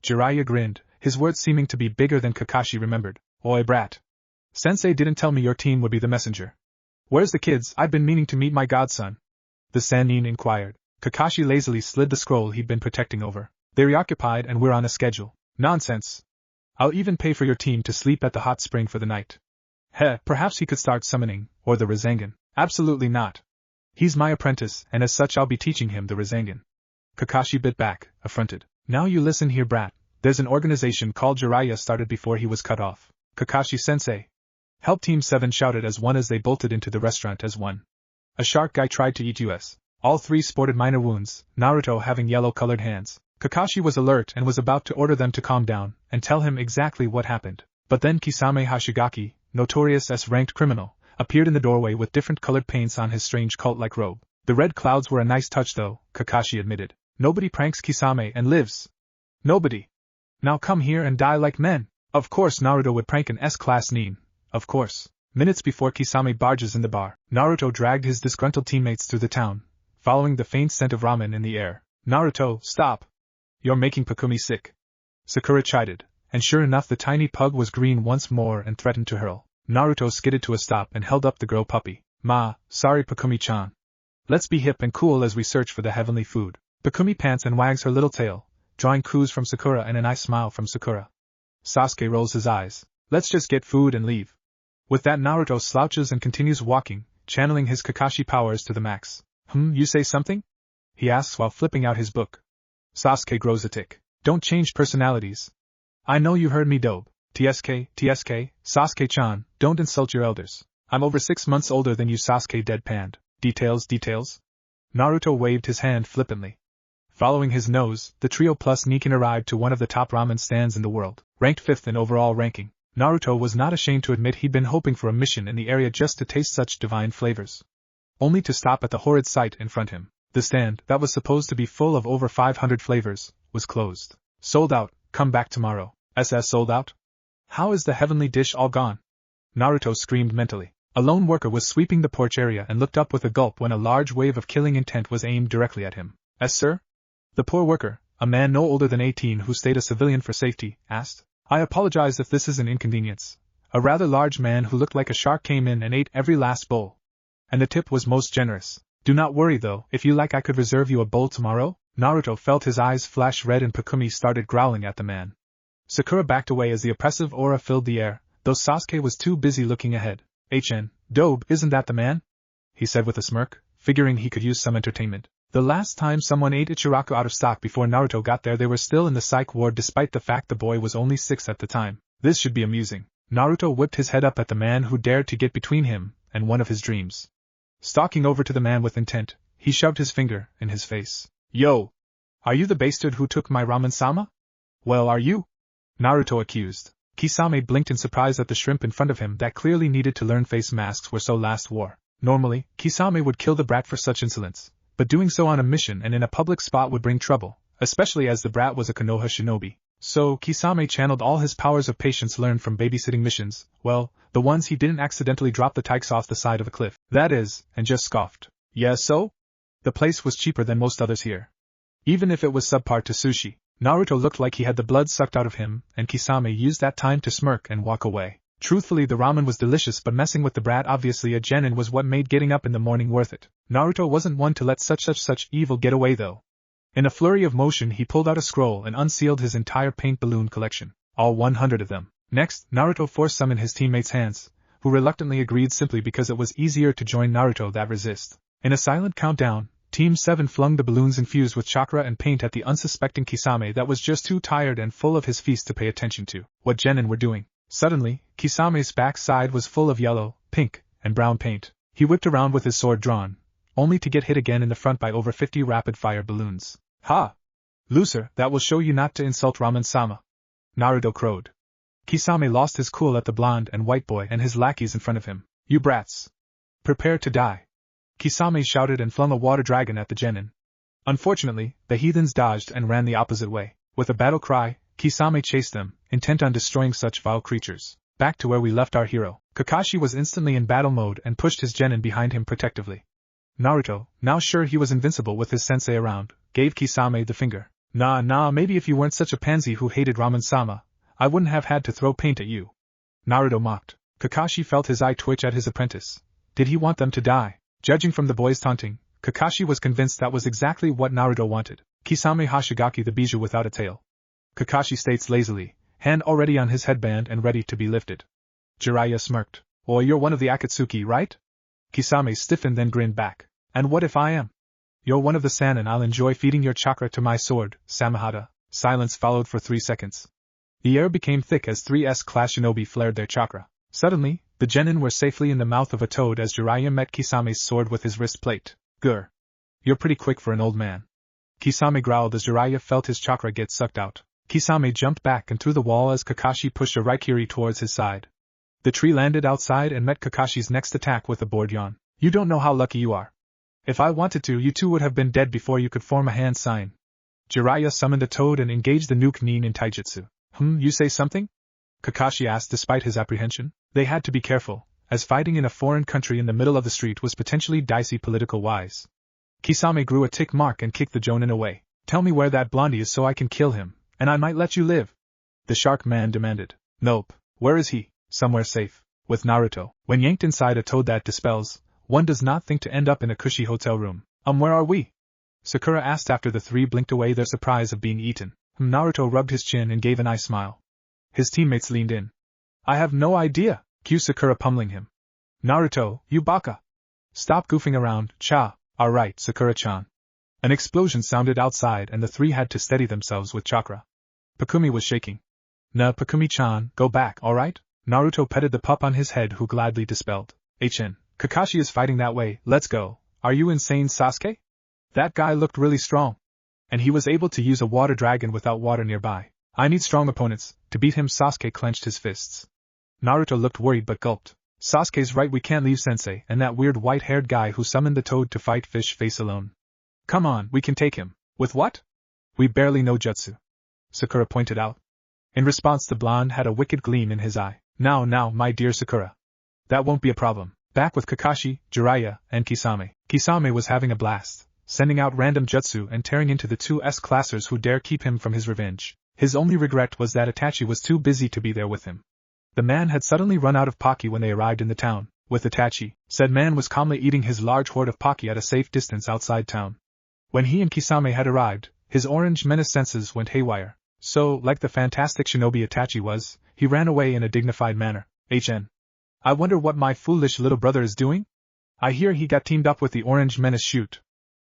Jiraiya grinned, his words seeming to be bigger than Kakashi remembered. Oi brat. Sensei didn't tell me your team would be the messenger. Where's the kids? I've been meaning to meet my godson. The Sannin inquired. Kakashi lazily slid the scroll he'd been protecting over. They're occupied and we're on a schedule. Nonsense. I'll even pay for your team to sleep at the hot spring for the night. Heh, perhaps he could start summoning, or the Rasengan. Absolutely not. He's my apprentice, and as such I'll be teaching him the Rasengan. Kakashi bit back, affronted. Now you listen here, brat. There's an organization called Jiraiya started before he was cut off. Kakashi-sensei. Help Team 7 shouted as one as they bolted into the restaurant as one. A shark guy tried to eat us. All three sported minor wounds, Naruto having yellow-colored hands. Kakashi was alert and was about to order them to calm down and tell him exactly what happened. But then Kisame Hashigaki, notorious as ranked criminal, appeared in the doorway with different colored paints on his strange cult-like robe. The red clouds were a nice touch though, Kakashi admitted. Nobody pranks Kisame and lives. Nobody. Now come here and die like men. Of course Naruto would prank an S-class nin. Of course. Minutes before Kisame barges in the bar, Naruto dragged his disgruntled teammates through the town, following the faint scent of ramen in the air. Naruto, stop. You're making Pakumi sick. Sakura chided, and sure enough the tiny pug was green once more and threatened to hurl. Naruto skidded to a stop and held up the girl puppy. Ma, sorry Pakumi-chan. Let's be hip and cool as we search for the heavenly food. Pakumi pants and wags her little tail, drawing coos from Sakura and a nice smile from Sakura. Sasuke rolls his eyes. Let's just get food and leave. With that Naruto slouches and continues walking, channeling his Kakashi powers to the max. You say something? He asks while flipping out his book. Sasuke grows a tick. Don't change personalities. I know you heard me, Dobe. TSK, Sasuke-chan, don't insult your elders. I'm over 6 months older than you, Sasuke deadpanned. Details. Naruto waved his hand flippantly. Following his nose, the trio plus Nikin arrived to one of the top ramen stands in the world, ranked 5th in overall ranking. Naruto was not ashamed to admit he'd been hoping for a mission in the area just to taste such divine flavors. Only to stop at the horrid sight in front of him. The stand, that was supposed to be full of over 500 flavors, was closed. Sold out, come back tomorrow. SS sold out? How is the heavenly dish all gone? Naruto screamed mentally. A lone worker was sweeping the porch area and looked up with a gulp when a large wave of killing intent was aimed directly at him. Sir? The poor worker, a man no older than 18 who stayed a civilian for safety, asked. I apologize if this is an inconvenience. A rather large man who looked like a shark came in and ate every last bowl. And the tip was most generous. Do not worry though, if you like I could reserve you a bowl tomorrow? Naruto felt his eyes flash red and Pakumi started growling at the man. Sakura backed away as the oppressive aura filled the air, though Sasuke was too busy looking ahead. Dobe, isn't that the man? He said with a smirk, figuring he could use some entertainment. The last time someone ate Ichiraku out of stock before Naruto got there they were still in the psych ward despite the fact the boy was only 6 at the time. This should be amusing. Naruto whipped his head up at the man who dared to get between him and one of his dreams. Stalking over to the man with intent, he shoved his finger in his face. Yo! Are you the bastard who took my ramen-sama? Well, are you? Naruto accused. Kisame blinked in surprise at the shrimp in front of him that clearly needed to learn face masks were so last war. Normally, Kisame would kill the brat for such insolence, but doing so on a mission and in a public spot would bring trouble, especially as the brat was a Konoha shinobi. So, Kisame channeled all his powers of patience learned from babysitting missions, well, the ones he didn't accidentally drop the tykes off the side of a cliff, that is, and just scoffed. Yeah, so? The place was cheaper than most others here. Even if it was subpar to sushi. Naruto looked like he had the blood sucked out of him, and Kisame used that time to smirk and walk away. Truthfully the ramen was delicious but messing with the brat obviously a genin was what made getting up in the morning worth it. Naruto wasn't one to let such evil get away though. In a flurry of motion he pulled out a scroll and unsealed his entire paint balloon collection, all 100 of them. Next, Naruto forced some in his teammates' hands, who reluctantly agreed simply because it was easier to join Naruto than resist. In a silent countdown, Team 7 flung the balloons infused with chakra and paint at the unsuspecting Kisame that was just too tired and full of his feast to pay attention to what genin were doing. Suddenly, Kisame's backside was full of yellow, pink, and brown paint. He whipped around with his sword drawn, only to get hit again in the front by over 50 rapid-fire balloons. Ha! Loser, that will show you not to insult Ramen-sama. Naruto crowed. Kisame lost his cool at the blonde and white boy and his lackeys in front of him. You brats! Prepare to die! Kisame shouted and flung a water dragon at the genin. Unfortunately, the heathens dodged and ran the opposite way. With a battle cry, Kisame chased them, intent on destroying such vile creatures. Back to where we left our hero. Kakashi was instantly in battle mode and pushed his genin behind him protectively. Naruto, now sure he was invincible with his sensei around, gave Kisame the finger. Nah, maybe if you weren't such a pansy who hated Ramen-sama, I wouldn't have had to throw paint at you. Naruto mocked. Kakashi felt his eye twitch at his apprentice. Did he want them to die? Judging from the boy's taunting, Kakashi was convinced that was exactly what Naruto wanted. Kisame Hashigaki the bijou without a tail. Kakashi states lazily, hand already on his headband and ready to be lifted. Jiraiya smirked. Oh, you're one of the Akatsuki, right? Kisame stiffened then grinned back. And what if I am? You're one of the Sannin. I'll enjoy feeding your chakra to my sword, Samahata. Silence followed for 3 seconds. The air became thick as 3 S-class shinobi flared their chakra. Suddenly, the genin were safely in the mouth of a toad as Jiraiya met Kisame's sword with his wrist plate. Grr. You're pretty quick for an old man. Kisame growled as Jiraiya felt his chakra get sucked out. Kisame jumped back and through the wall as Kakashi pushed a Raikiri towards his side. The tree landed outside and met Kakashi's next attack with a bored yawn. You don't know how lucky you are. If I wanted to, you two would have been dead before you could form a hand sign. Jiraiya summoned a toad and engaged the nuke nin in taijutsu. You say something? Kakashi asked despite his apprehension. They had to be careful, as fighting in a foreign country in the middle of the street was potentially dicey political-wise. Kisame grew a tick mark and kicked the jonin away. Tell me where that blondie is so I can kill him, and I might let you live. The shark man demanded. Nope. Where is he? Somewhere safe. With Naruto. When yanked inside a toad that dispels, one does not think to end up in a cushy hotel room. Where are we? Sakura asked after the 3 blinked away their surprise of being eaten. Naruto rubbed his chin and gave an eye smile. His teammates leaned in. I have no idea, cue Sakura pummeling him. Naruto, you baka. Stop goofing around, cha. Alright, Sakura-chan. An explosion sounded outside and the 3 had to steady themselves with chakra. Pakumi was shaking. Nah, Pakumi-chan, go back, alright? Naruto petted the pup on his head who gladly dispelled. Kakashi is fighting that way, let's go. Are you insane, Sasuke? That guy looked really strong. And he was able to use a water dragon without water nearby. I need strong opponents. To beat him, Sasuke clenched his fists. Naruto looked worried but gulped. Sasuke's right, we can't leave Sensei and that weird white-haired guy who summoned the toad to fight Fish Face alone. Come on, we can take him. With what? We barely know jutsu. Sakura pointed out. In response, the blonde had a wicked gleam in his eye. Now, my dear Sakura. That won't be a problem. Back with Kakashi, Jiraiya, and Kisame. Kisame was having a blast, sending out random jutsu and tearing into the 2 S-classers who dare keep him from his revenge. His only regret was that Itachi was too busy to be there with him. The man had suddenly run out of Pocky when they arrived in the town. With Itachi, said man was calmly eating his large hoard of Pocky at a safe distance outside town. When he and Kisame had arrived, his orange menace senses went haywire. So, like the fantastic shinobi Itachi was, he ran away in a dignified manner. I wonder what my foolish little brother is doing? I hear he got teamed up with the orange menace. Shoot.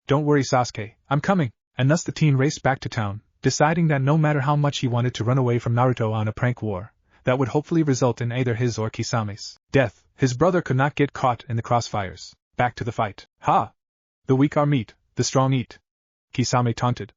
Don't worry, Sasuke, I'm coming. And thus the teen raced back to town, deciding that no matter how much he wanted to run away from Naruto on a prank war, that would hopefully result in either his or Kisame's death, his brother could not get caught in the crossfires. Back to the fight. Ha! The weak are meat, the strong eat. Kisame taunted.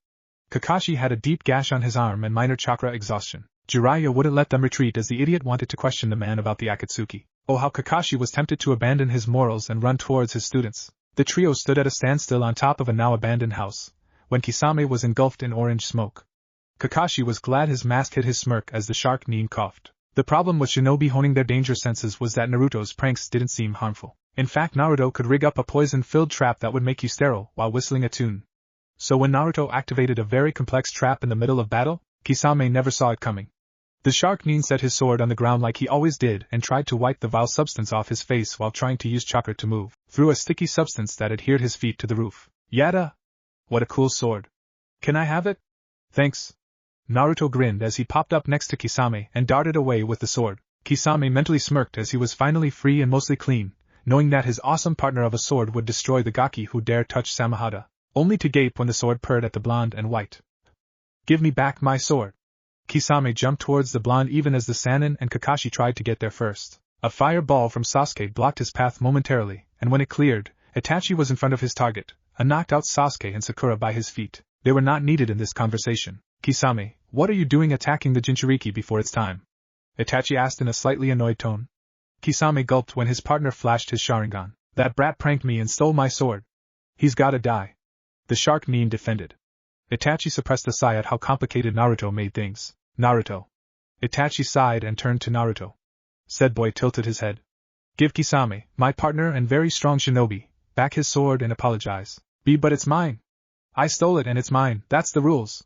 Kakashi had a deep gash on his arm and minor chakra exhaustion. Jiraiya wouldn't let them retreat as the idiot wanted to question the man about the Akatsuki. Oh, how Kakashi was tempted to abandon his morals and run towards his students. The trio stood at a standstill on top of a now abandoned house, when Kisame was engulfed in orange smoke. Kakashi was glad his mask hid his smirk as the shark nin coughed. The problem with shinobi honing their danger senses was that Naruto's pranks didn't seem harmful. In fact, Naruto could rig up a poison-filled trap that would make you sterile while whistling a tune. So when Naruto activated a very complex trap in the middle of battle, Kisame never saw it coming. The shark nin set his sword on the ground like he always did and tried to wipe the vile substance off his face while trying to use chakra to move through a sticky substance that adhered his feet to the roof. Yada! What a cool sword. Can I have it? Thanks. Naruto grinned as he popped up next to Kisame and darted away with the sword. Kisame mentally smirked as he was finally free and mostly clean, knowing that his awesome partner of a sword would destroy the gaki who dare touch Samahata, only to gape when the sword purred at the blonde and white. Give me back my sword. Kisame jumped towards the blonde even as the Sannin and Kakashi tried to get there first. A fireball from Sasuke blocked his path momentarily, and when it cleared, Itachi was in front of his target, a knocked-out Sasuke and Sakura by his feet. They were not needed in this conversation. Kisame, what are you doing attacking the Jinchuriki before it's time? Itachi asked in a slightly annoyed tone. Kisame gulped when his partner flashed his Sharingan. That brat pranked me and stole my sword. He's gotta die. The shark nin defended. Itachi suppressed a sigh at how complicated Naruto made things. Naruto. Itachi sighed and turned to Naruto. Said boy tilted his head. Give Kisame, my partner and very strong shinobi, back his sword and apologize. But it's mine. I stole it and it's mine, that's the rules.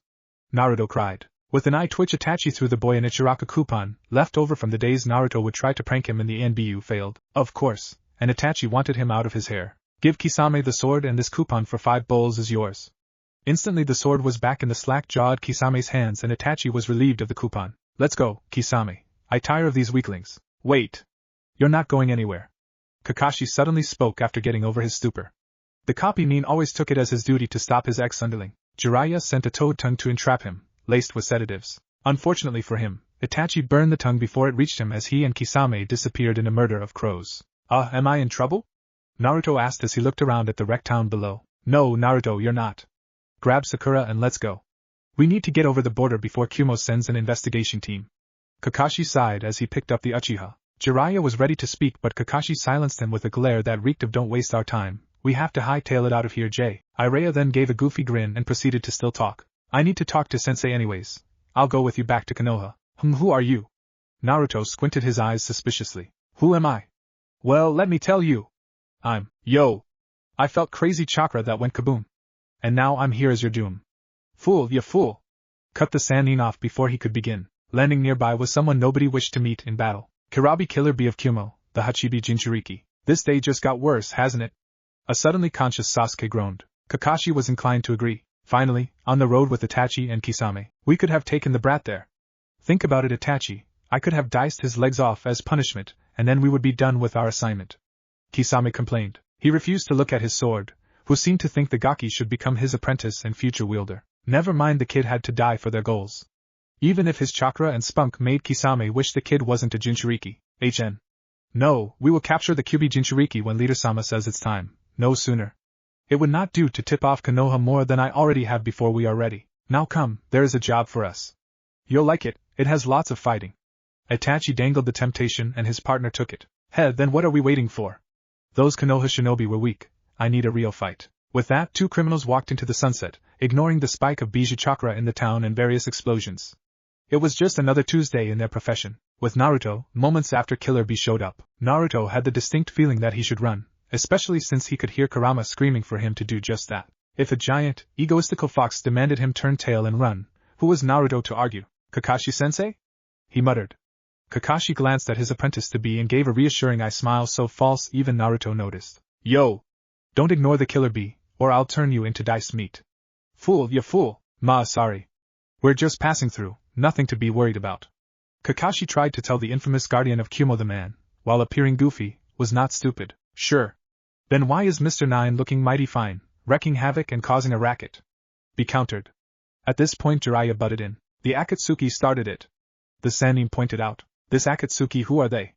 Naruto cried. With an eye twitch, Itachi threw the boy an Ichiraku coupon, left over from the days Naruto would try to prank him in the NBU failed, of course, and Itachi wanted him out of his hair. Give Kisame the sword and this coupon for 5 bowls is yours. Instantly the sword was back in the slack-jawed Kisame's hands and Itachi was relieved of the coupon. Let's go, Kisame. I tire of these weaklings. Wait. You're not going anywhere. Kakashi suddenly spoke after getting over his stupor. The copy nin always took it as his duty to stop his ex-underling. Jiraiya sent a toad tongue to entrap him, laced with sedatives. Unfortunately for him, Itachi burned the tongue before it reached him as he and Kisame disappeared in a murder of crows. Am I in trouble? Naruto asked as he looked around at the wrecked town below. No, Naruto, you're not. Grab Sakura and let's go. We need to get over the border before Kumo sends an investigation team. Kakashi sighed as he picked up the Uchiha. Jiraiya was ready to speak but Kakashi silenced him with a glare that reeked of don't waste our time. We have to hightail it out of here, Jiraiya then gave a goofy grin and proceeded to still talk. I need to talk to sensei anyways. I'll go with you back to Konoha. Who are you? Naruto squinted his eyes suspiciously. Who am I? Well, let me tell you. Yo. I felt crazy chakra that went kaboom. And now I'm here as your doom. Fool, you fool. Cut the Sannin off before he could begin. Landing nearby was someone nobody wished to meet in battle. Kirabi Killer B of Kumo, the Hachibi Jinchuriki. This day just got worse, hasn't it? A suddenly conscious Sasuke groaned. Kakashi was inclined to agree. Finally, on the road with Itachi and Kisame, we could have taken the brat there. Think about it, Itachi. I could have diced his legs off as punishment, and then we would be done with our assignment. Kisame complained. He refused to look at his sword, who seemed to think the Gaki should become his apprentice and future wielder. Never mind, the kid had to die for their goals. Even if his chakra and spunk made Kisame wish the kid wasn't a Jinchuriki. No, we will capture the Kyubi Jinchuriki when Leader-sama says it's time, no sooner. It would not do to tip off Konoha more than I already have before we are ready. Now come, there is a job for us. You'll like it, it has lots of fighting. Itachi dangled the temptation and his partner took it. Then what are we waiting for? Those Konoha shinobi were weak, I need a real fight. With that, 2 criminals walked into the sunset, ignoring the spike of Biju chakra in the town and various explosions. It was just another Tuesday in their profession. With Naruto, moments after Killer Bee showed up, Naruto had the distinct feeling that he should run, especially since he could hear Kurama screaming for him to do just that. If a giant, egoistical fox demanded him turn tail and run, who was Naruto to argue? Kakashi-sensei? He muttered. Kakashi glanced at his apprentice-to-be and gave a reassuring eye smile so false even Naruto noticed. Yo! Don't ignore the Killer Bee, or I'll turn you into diced meat. Fool, you fool! Sorry. We're just passing through, nothing to be worried about. Kakashi tried to tell the infamous guardian of Kumo the man, while appearing goofy, was not stupid. Sure. Then why is Mr. 9 looking mighty fine, wrecking havoc and causing a racket? Be countered. At this point Jiraiya butted in. The Akatsuki started it. The Sannin pointed out. This Akatsuki, who are they?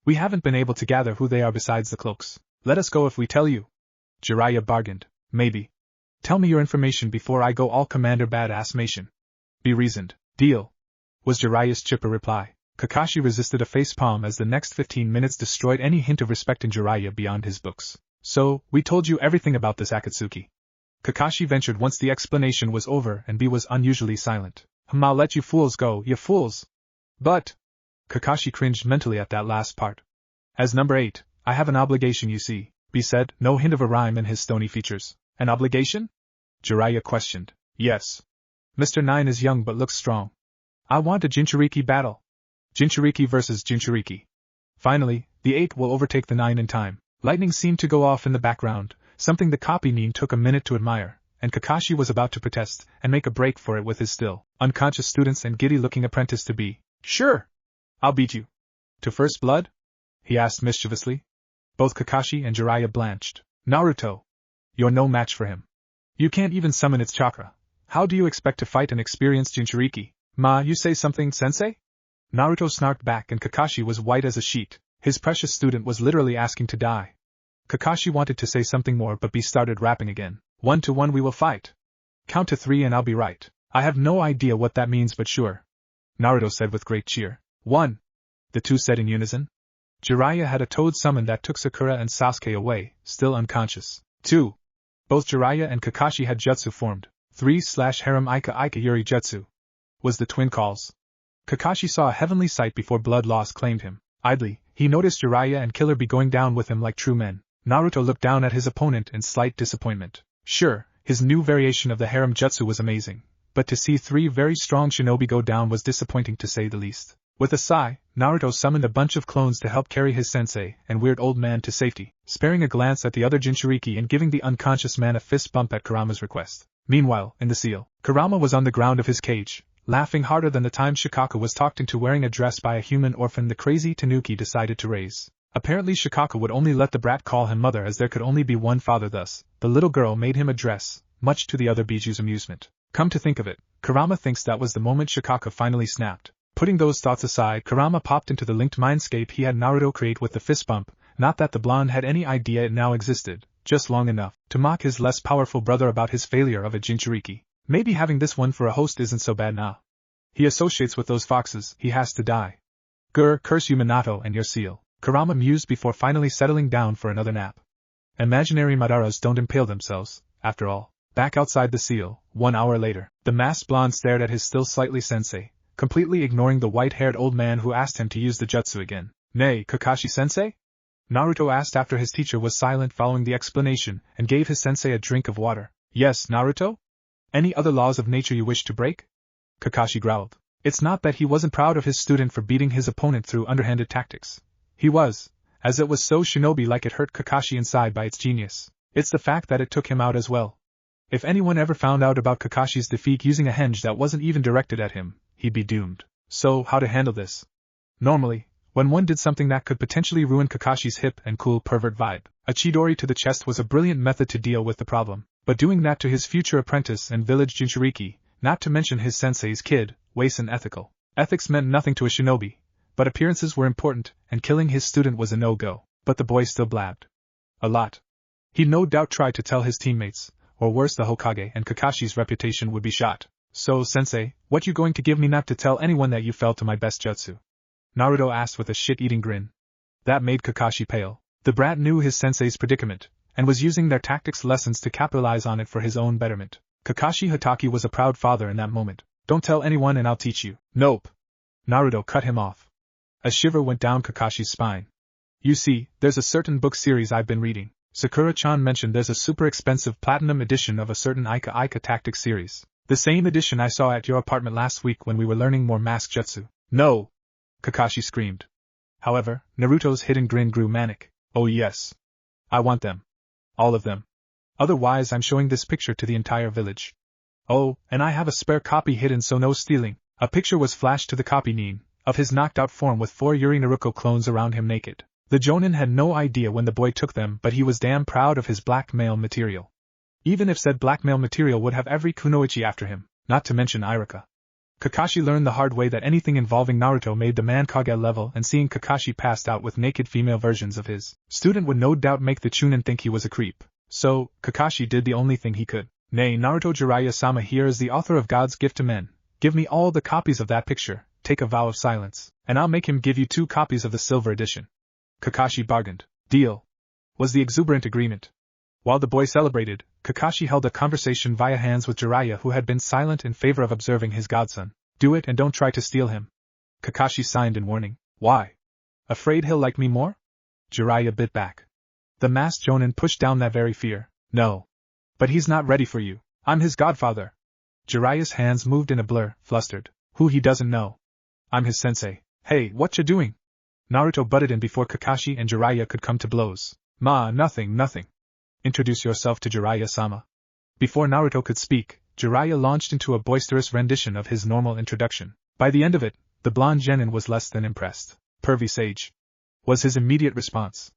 We haven't been able to gather who they are besides the cloaks. Let us go if we tell you. Jiraiya bargained. Maybe. Tell me your information before I go all Commander Badass Mation. Be reasoned. Deal. Was Jiraiya's chipper reply. Kakashi resisted a facepalm as the next 15 minutes destroyed any hint of respect in Jiraiya beyond his books. So, we told you everything about this Akatsuki. Kakashi ventured once the explanation was over and B was unusually silent. I'll let you fools go, you fools. But... Kakashi cringed mentally at that last part. As number 8, I have an obligation, you see, B said, no hint of a rhyme in his stony features. An obligation? Jiraiya questioned. Yes. Mr. 9 is young but looks strong. I want a Jinchuriki battle. Jinchuriki versus Jinchuriki. Finally, the 8 will overtake the 9 in time. Lightning seemed to go off in the background, something the copy nin took a minute to admire, and Kakashi was about to protest and make a break for it with his still unconscious students and giddy-looking apprentice-to-be. Sure. I'll beat you. To first blood? He asked mischievously. Both Kakashi and Jiraiya blanched. Naruto. You're no match for him. You can't even summon its chakra. How do you expect to fight an experienced Jinchuriki? You say something, sensei? Naruto snarked back and Kakashi was white as a sheet. His precious student was literally asking to die. Kakashi wanted to say something more but B started rapping again. 1-to-1 we will fight. Count to 3 and I'll be right. I have no idea what that means but sure. Naruto said with great cheer. 1. The two said in unison. Jiraiya had a toad summon that took Sakura and Sasuke away, still unconscious. 2. Both Jiraiya and Kakashi had jutsu formed. 3/harem Ika Ika Yuri Jutsu. Was the twin calls. Kakashi saw a heavenly sight before blood loss claimed him. Idly, he noticed Jiraiya and Killer Bee going down with him like true men. Naruto looked down at his opponent in slight disappointment. Sure, his new variation of the harem jutsu was amazing, but to see 3 very strong shinobi go down was disappointing to say the least. With a sigh, Naruto summoned a bunch of clones to help carry his sensei and weird old man to safety, sparing a glance at the other Jinchuriki and giving the unconscious man a fist bump at Kurama's request. Meanwhile, in the seal, Kurama was on the ground of his cage, laughing harder than the time Shikaka was talked into wearing a dress by a human orphan the crazy Tanuki decided to raise. Apparently Shikaka would only let the brat call him mother as there could only be one father, thus, the little girl made him a dress, much to the other Biju's amusement. Come to think of it, Kurama thinks that was the moment Shikaka finally snapped. Putting those thoughts aside, Kurama popped into the linked mindscape he had Naruto create with the fist bump, not that the blonde had any idea it now existed, just long enough to mock his less powerful brother about his failure of a Jinchuriki. Maybe having this one for a host isn't so bad now. He associates with those foxes, he has to die. Grr, curse you Minato and your seal, Kurama mused before finally settling down for another nap. Imaginary Madaras don't impale themselves, after all. Back outside the seal, 1 hour later, the masked blonde stared at his still slightly sensei, completely ignoring the white-haired old man who asked him to use the jutsu again. Nay, Kakashi-sensei? Naruto asked after his teacher was silent following the explanation and gave his sensei a drink of water. Yes, Naruto? Any other laws of nature you wish to break? Kakashi growled. It's not that he wasn't proud of his student for beating his opponent through underhanded tactics. He was, as it was so shinobi-like it hurt Kakashi inside by its genius. It's the fact that it took him out as well. If anyone ever found out about Kakashi's defeat using a henge that wasn't even directed at him, he'd be doomed. So, how to handle this? Normally, when one did something that could potentially ruin Kakashi's hip and cool pervert vibe, a chidori to the chest was a brilliant method to deal with the problem. But doing that to his future apprentice and village Jinchuriki, not to mention his sensei's kid, was unethical. Ethics meant nothing to a shinobi, but appearances were important, and killing his student was a no-go. But the boy still blabbed. A lot. He'd no doubt tried to tell his teammates, or worse the Hokage, and Kakashi's reputation would be shot. So, sensei, what you going to give me not to tell anyone that you fell to my best jutsu? Naruto asked with a shit-eating grin. That made Kakashi pale. The brat knew his sensei's predicament, and was using their tactics lessons to capitalize on it for his own betterment. Kakashi Hatake was a proud father in that moment. Don't tell anyone and I'll teach you. Nope. Naruto cut him off. A shiver went down Kakashi's spine. You see, there's a certain book series I've been reading. Sakura-chan mentioned there's a super expensive platinum edition of a certain Ika Tactics series. The same edition I saw at your apartment last week when we were learning more mask jutsu. No! Kakashi screamed. However, Naruto's hidden grin grew manic. Oh yes. I want them. All of them. Otherwise I'm showing this picture to the entire village. Oh, and I have a spare copy hidden so no stealing. A picture was flashed to the copy Nin, of his knocked-out form with 4 Yuri Naruto clones around him naked. The Jonin had no idea when the boy took them, but he was damn proud of his blackmail material. Even if said blackmail material would have every kunoichi after him, not to mention Iruka. Kakashi learned the hard way that anything involving Naruto made the man Kage level, and seeing Kakashi passed out with naked female versions of his student would no doubt make the Chunin think he was a creep. So, Kakashi did the only thing he could. Nay, Naruto Jiraiya-sama here is the author of God's gift to men. Give me all the copies of that picture, take a vow of silence, and I'll make him give you 2 copies of the silver edition. Kakashi bargained. Deal. Was the exuberant agreement. While the boy celebrated, Kakashi held a conversation via hands with Jiraiya, who had been silent in favor of observing his godson. Do it and don't try to steal him. Kakashi signed in warning. Why? Afraid he'll like me more? Jiraiya bit back. The masked Jonin pushed down that very fear. No. But he's not ready for you. I'm his godfather. Jiraiya's hands moved in a blur, flustered. Who he doesn't know. I'm his sensei. Hey, what you doing? Naruto butted in before Kakashi and Jiraiya could come to blows. Nothing. Introduce yourself to Jiraiya-sama. Before Naruto could speak, Jiraiya launched into a boisterous rendition of his normal introduction. By the end of it, the blonde genin was less than impressed. Pervy sage. Was his immediate response.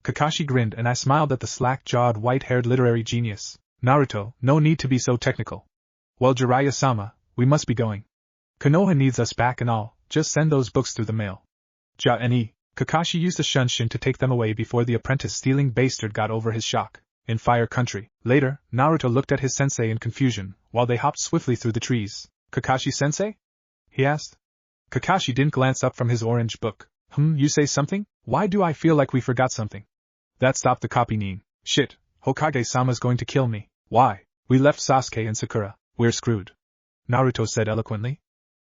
Kakashi grinned and I smiled at the slack-jawed white-haired literary genius. Naruto, no need to be so technical. Well, Jiraiya-sama, we must be going. Konoha needs us back and all, just send those books through the mail. Ja-ni. Kakashi used a shunshin to take them away before the apprentice-stealing bastard got over his shock. In Fire Country. Later, Naruto looked at his sensei in confusion, while they hopped swiftly through the trees. Kakashi-sensei? He asked. Kakashi didn't glance up from his orange book. You say something? Why do I feel like we forgot something? That stopped the copy Nin. Shit, Hokage-sama's going to kill me. Why? We left Sasuke and Sakura. We're screwed. Naruto said eloquently.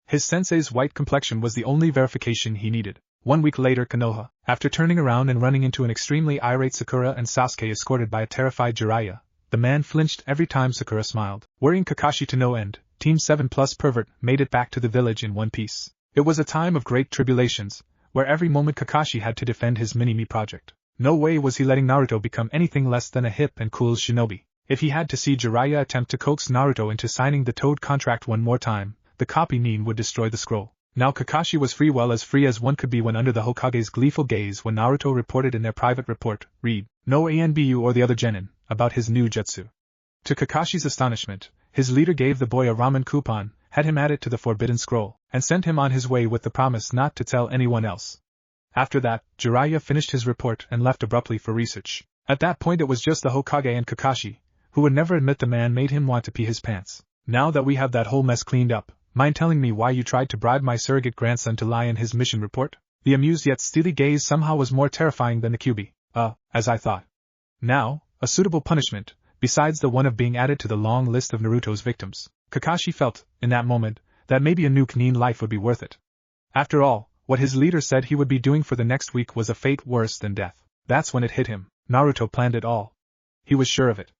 His sensei's white complexion was the only verification he needed. 1 week later, Konoha, after turning around and running into an extremely irate Sakura and Sasuke escorted by a terrified Jiraiya, the man flinched every time Sakura smiled. Worrying Kakashi to no end, Team 7 plus Pervert made it back to the village in one piece. It was a time of great tribulations, where every moment Kakashi had to defend his mini-me project. No way was he letting Naruto become anything less than a hip and cool shinobi. If he had to see Jiraiya attempt to coax Naruto into signing the Toad contract one more time, the copy Nin would destroy the scroll. Now Kakashi was free, well as free as one could be when under the Hokage's gleeful gaze when Naruto reported in their private report, read, no ANBU or the other genin, about his new jutsu. To Kakashi's astonishment, his leader gave the boy a ramen coupon, had him add it to the forbidden scroll, and sent him on his way with the promise not to tell anyone else. After that, Jiraiya finished his report and left abruptly for research. At that point it was just the Hokage and Kakashi, who would never admit the man made him want to pee his pants. Now that we have that whole mess cleaned up, mind telling me why you tried to bribe my surrogate grandson to lie in his mission report? The amused yet steely gaze somehow was more terrifying than the QB. As I thought. Now, a suitable punishment, besides the one of being added to the long list of Naruto's victims. Kakashi felt, in that moment, that maybe a new Nin life would be worth it. After all, what his leader said he would be doing for the next week was a fate worse than death. That's when it hit him. Naruto planned it all. He was sure of it.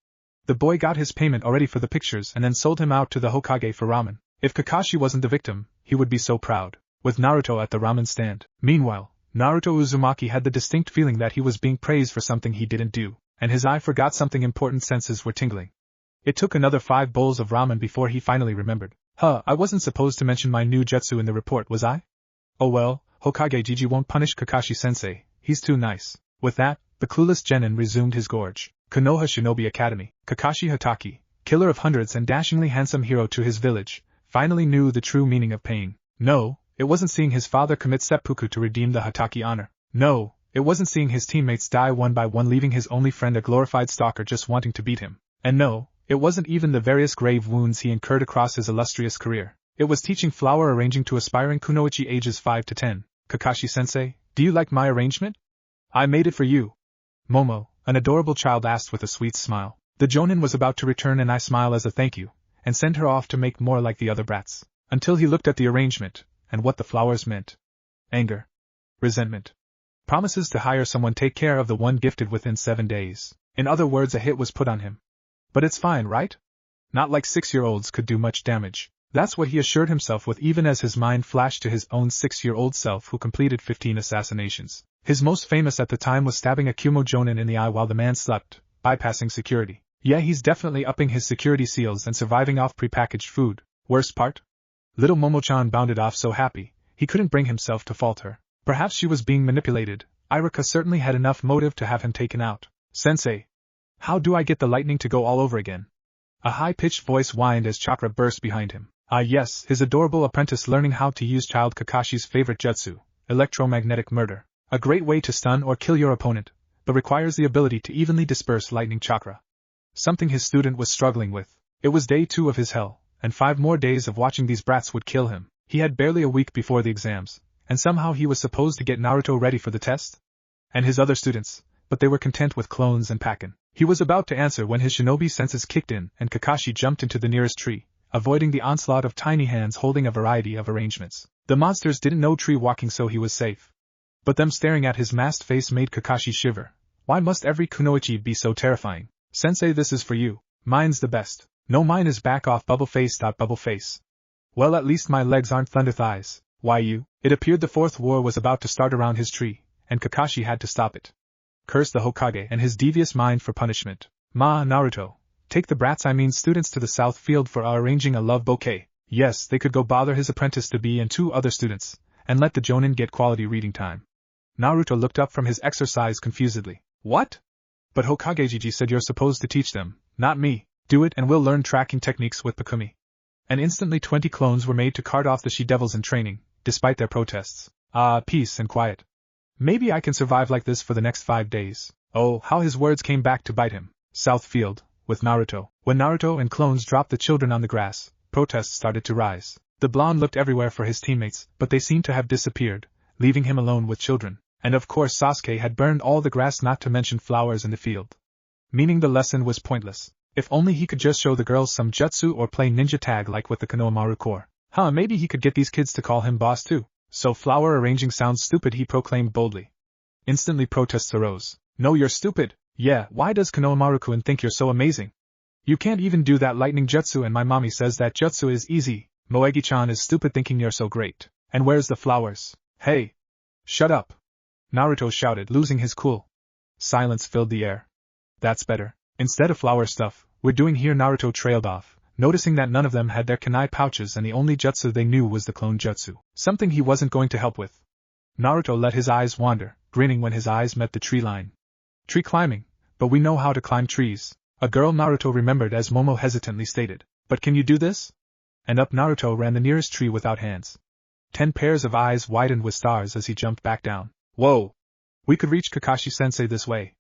The boy got his payment already for the pictures and then sold him out to the Hokage for ramen. If Kakashi wasn't the victim, he would be so proud. With Naruto at the ramen stand. Meanwhile, Naruto Uzumaki had the distinct feeling that he was being praised for something he didn't do, and his eye forgot something important. Senses were tingling. It took another 5 bowls of ramen before he finally remembered. I wasn't supposed to mention my new jutsu in the report, was I? Oh well, Hokage Gigi won't punish Kakashi-sensei, he's too nice. With that, the clueless genin resumed his gorge. Konoha Shinobi Academy. Kakashi Hatake, killer of hundreds and dashingly handsome hero to his village, finally knew the true meaning of pain. No, it wasn't seeing his father commit seppuku to redeem the Hatake honor. No, it wasn't seeing his teammates die one by one, leaving his only friend a glorified stalker just wanting to beat him. And no, it wasn't even the various grave wounds he incurred across his illustrious career. It was teaching flower arranging to aspiring kunoichi ages 5 to 10. Kakashi-sensei, do you like my arrangement? I made it for you. Momo, an adorable child, asked with a sweet smile. The jonin was about to return an eye smile as a thank you, and send her off to make more like the other brats. Until he looked at the arrangement, and what the flowers meant. Anger. Resentment. Promises to hire someone take care of the one gifted within 7 days. In other words, a hit was put on him. But it's fine, right? Not like 6-year-olds could do much damage. That's what he assured himself with, even as his mind flashed to his own 6-year-old self who completed 15 assassinations. His most famous at the time was stabbing a Kumo jonin in the eye while the man slept, bypassing security. Yeah, he's definitely upping his security seals and surviving off prepackaged food. Worst part? Little Momo-chan bounded off so happy, he couldn't bring himself to fault her. Perhaps she was being manipulated. Irika certainly had enough motive to have him taken out. Sensei. How do I get the lightning to go all over again? A high-pitched voice whined as chakra burst behind him. Ah yes, his adorable apprentice learning how to use child Kakashi's favorite jutsu, electromagnetic murder. A great way to stun or kill your opponent, but requires the ability to evenly disperse lightning chakra. Something his student was struggling with. It was day 2 of his hell, and 5 more days of watching these brats would kill him. He had barely a week before the exams, and somehow he was supposed to get Naruto ready for the test? And his other students, but they were content with clones and Pakken. He was about to answer when his shinobi senses kicked in and Kakashi jumped into the nearest tree, avoiding the onslaught of tiny hands holding a variety of arrangements. The monsters didn't know tree walking, so he was safe. But them staring at his masked face made Kakashi shiver. Why must every kunoichi be so terrifying? Sensei, this is for you. Mine's the best. No, mine is back off, bubble face. Bubble face. Well, at least my legs aren't thunder thighs. Why you? It appeared the 4th war was about to start around his tree, and Kakashi had to stop it. Curse the Hokage and his devious mind for punishment. Naruto. Take the brats, students, to the south field for arranging a love bouquet. Yes, they could go bother his apprentice to be and 2 other students, and let the jonin get quality reading time. Naruto looked up from his exercise confusedly. What? But Hokage said you're supposed to teach them, not me. Do it and we'll learn tracking techniques with Pakumi. And instantly 20 clones were made to cart off the she-devils in training, despite their protests. Peace and quiet. Maybe I can survive like this for the next 5 days. Oh, how his words came back to bite him. South Field, with Naruto. When Naruto and clones dropped the children on the grass, protests started to rise. The blonde looked everywhere for his teammates, but they seemed to have disappeared, leaving him alone with children. And of course Sasuke had burned all the grass, not to mention flowers in the field. Meaning the lesson was pointless. If only he could just show the girls some jutsu or play ninja tag like with the Konoha Corps. Maybe he could get these kids to call him boss too. So flower arranging sounds stupid, he proclaimed boldly. Instantly protests arose. No, you're stupid. Yeah, why does Konohamaru-kun think you're so amazing? You can't even do that lightning jutsu, and my mommy says that jutsu is easy. Moegi-chan is stupid thinking you're so great. And where's the flowers? Hey! Shut up! Naruto shouted, losing his cool. Silence filled the air. That's better. Instead of flower stuff, we're doing here. Naruto trailed off, noticing that none of them had their kunai pouches and the only jutsu they knew was the clone jutsu, something he wasn't going to help with. Naruto let his eyes wander, grinning when his eyes met the tree line. Tree climbing, but we know how to climb trees, a girl Naruto remembered as Momo hesitantly stated. But can you do this? And up Naruto ran the nearest tree without hands. 10 pairs of eyes widened with stars as he jumped back down. Whoa! We could reach Kakashi-sensei this way.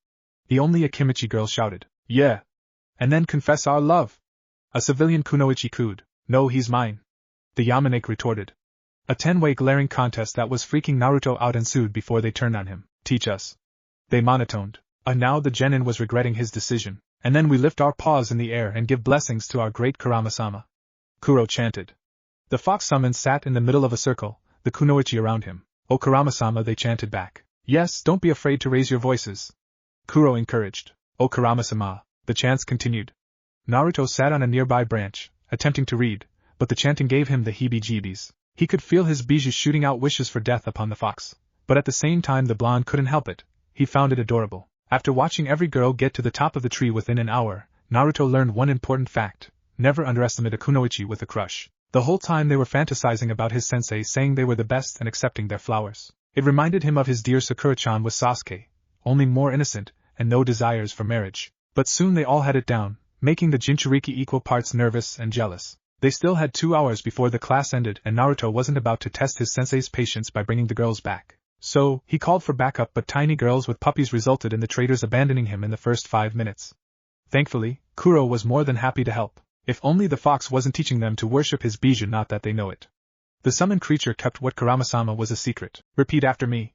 The only Akimichi girl shouted. Yeah. And then confess our love. A civilian Kunoichi cooed. No, he's mine. The Yamanake retorted. A 10-way glaring contest that was freaking Naruto out ensued before they turned on him. Teach us. They monotoned. Now the genin was regretting his decision. And then we lift our paws in the air and give blessings to our great Kurama-sama. Kuro chanted. The fox summons sat in the middle of a circle, the Kunoichi around him. O Kurama-sama, they chanted back. Yes, don't be afraid to raise your voices. Kuro encouraged. O Kurama-sama, the chants continued. Naruto sat on a nearby branch, attempting to read, but the chanting gave him the heebie-jeebies. He could feel his bijou shooting out wishes for death upon the fox, but at the same time the blonde couldn't help it. He found it adorable. After watching every girl get to the top of the tree within an hour, Naruto learned one important fact. Never underestimate a kunoichi with a crush. The whole time they were fantasizing about his sensei saying they were the best and accepting their flowers. It reminded him of his dear Sakura-chan with Sasuke, only more innocent, and no desires for marriage. But soon they all had it down, making the Jinchuriki equal parts nervous and jealous. They still had 2 hours before the class ended, and Naruto wasn't about to test his sensei's patience by bringing the girls back. So, he called for backup, but tiny girls with puppies resulted in the traitors abandoning him in the first 5 minutes. Thankfully, Kuro was more than happy to help. If only the fox wasn't teaching them to worship his bijou, not that they know it. The summoned creature kept what Kurama-sama was a secret. Repeat after me.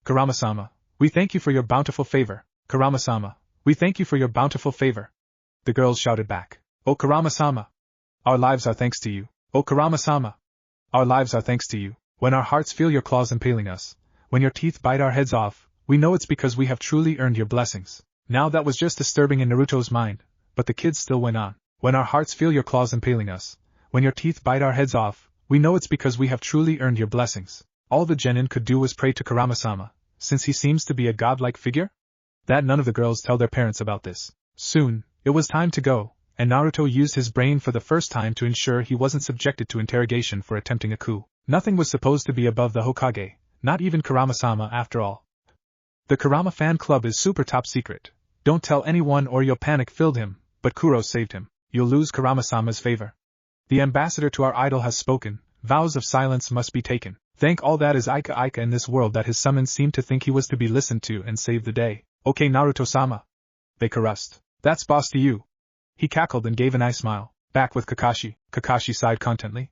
Kurama-sama, we thank you for your bountiful favor. Kurama-sama, we thank you for your bountiful favor. The girls shouted back. O Kurama-sama, our lives are thanks to you. O Kurama-sama, our lives are thanks to you. When our hearts feel your claws impaling us, when your teeth bite our heads off, we know it's because we have truly earned your blessings. Now that was just disturbing in Naruto's mind, but the kids still went on. When our hearts feel your claws impaling us, when your teeth bite our heads off, we know it's because we have truly earned your blessings. All the genin could do was pray to Kurama-sama, since he seems to be a godlike figure? That none of the girls tell their parents about this. Soon, it was time to go, and Naruto used his brain for the first time to ensure he wasn't subjected to interrogation for attempting a coup. Nothing was supposed to be above the Hokage, not even Kurama-sama after all. The Kurama fan club is super top secret. Don't tell anyone or you'll panic, filled him, but Kuro saved him. You'll lose Kurama-sama's favor. The ambassador to our idol has spoken, vows of silence must be taken. Thank all that is Ika in this world that his summons seemed to think he was to be listened to and save the day. Okay Naruto-sama. They caressed. That's boss to you. He cackled and gave an eye smile. Back with Kakashi. Kakashi sighed contently.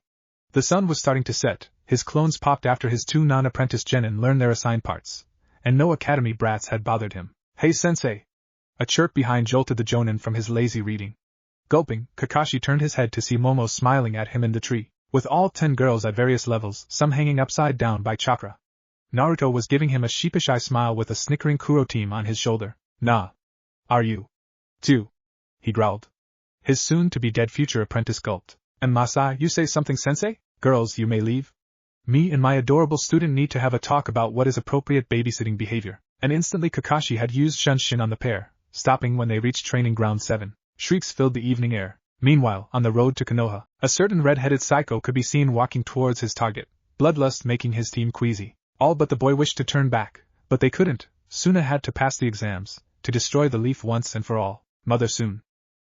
The sun was starting to set, his clones popped after his 2 non-apprentice genin learned their assigned parts. And no academy brats had bothered him. Hey sensei! A chirp behind jolted the jonin from his lazy reading. Gulping, Kakashi turned his head to see Momo smiling at him in the tree, with all 10 girls at various levels, some hanging upside down by chakra. Naruto was giving him a sheepish eye smile with a snickering Kuro team on his shoulder. Nah. Are you? Too? He growled. His soon-to-be-dead future apprentice gulped. And Masai, you say something sensei? Girls, you may leave. Me and my adorable student need to have a talk about what is appropriate babysitting behavior. And instantly Kakashi had used Shunshin on the pair, stopping when they reached training ground 7. Shrieks filled the evening air. Meanwhile, on the road to Konoha, a certain red-headed psycho could be seen walking towards his target, bloodlust making his team queasy. All but the boy wished to turn back, but they couldn't. Suna had to pass the exams, to destroy the leaf once and for all. Mother soon.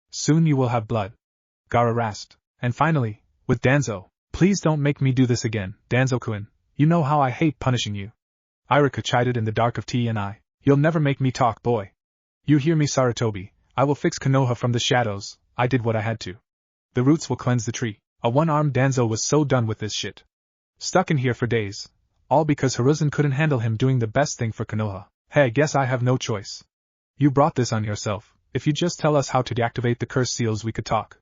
Soon you will have blood. Gaara rasped. And finally, with Danzo, please don't make me do this again, Danzo-kun. You know how I hate punishing you. Irika chided in the dark of T&I. You'll never make me talk, boy. You hear me, Sarutobi. I will fix Konoha from the shadows. I did what I had to. The roots will cleanse the tree. A one-armed Danzo was so done with this shit. Stuck in here for days. All because Hiruzen couldn't handle him doing the best thing for Konoha. Hey, I guess I have no choice. You brought this on yourself. If you just tell us how to deactivate the curse seals we could talk.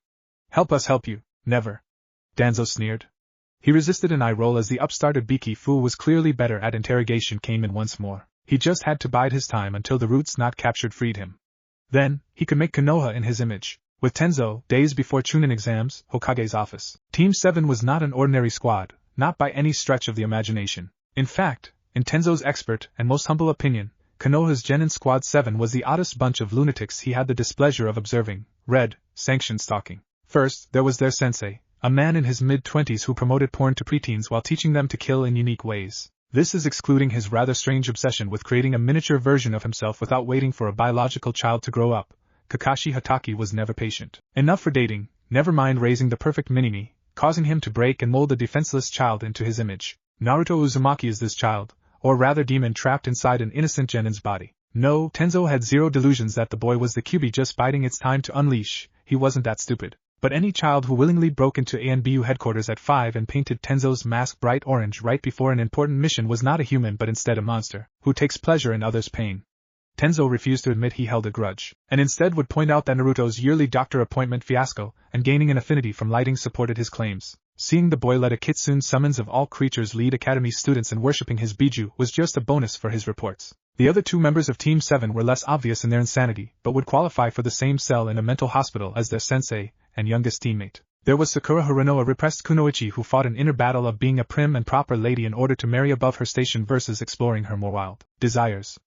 Help us help you. Never. Danzo sneered. He resisted an eye roll as the upstart Ibiki fool was clearly better at interrogation came in once more. He just had to bide his time until the roots not captured freed him. Then, he could make Konoha in his image. With Tenzo, days before Chunin exams, Hokage's office. Team 7 was not an ordinary squad, not by any stretch of the imagination. In fact, in Tenzo's expert and most humble opinion, Konoha's Genin Squad 7 was the oddest bunch of lunatics he had the displeasure of observing. Red, sanction stalking. First, there was their sensei, a man in his mid-20s who promoted porn to preteens while teaching them to kill in unique ways. This is excluding his rather strange obsession with creating a miniature version of himself without waiting for a biological child to grow up. Kakashi Hatake was never patient enough for dating, never mind raising the perfect mini-me, causing him to break and mold a defenseless child into his image. Naruto Uzumaki is this child, or rather demon trapped inside an innocent genin's body. No, Tenzo had zero delusions that the boy was the Kyuubi just biding its time to unleash. He wasn't that stupid. But any child who willingly broke into ANBU headquarters at 5 and painted Tenzo's mask bright orange right before an important mission was not a human but instead a monster, who takes pleasure in others' pain. Tenzo refused to admit he held a grudge, and instead would point out that Naruto's yearly doctor appointment fiasco, and gaining an affinity from lighting supported his claims. Seeing the boy let a kitsune summons of all creatures lead academy students and worshipping his biju was just a bonus for his reports. The other two members of Team 7 were less obvious in their insanity, but would qualify for the same cell in a mental hospital as their sensei and youngest teammate. There was Sakura Hirono, a repressed kunoichi who fought an inner battle of being a prim and proper lady in order to marry above her station versus exploring her more wild desires.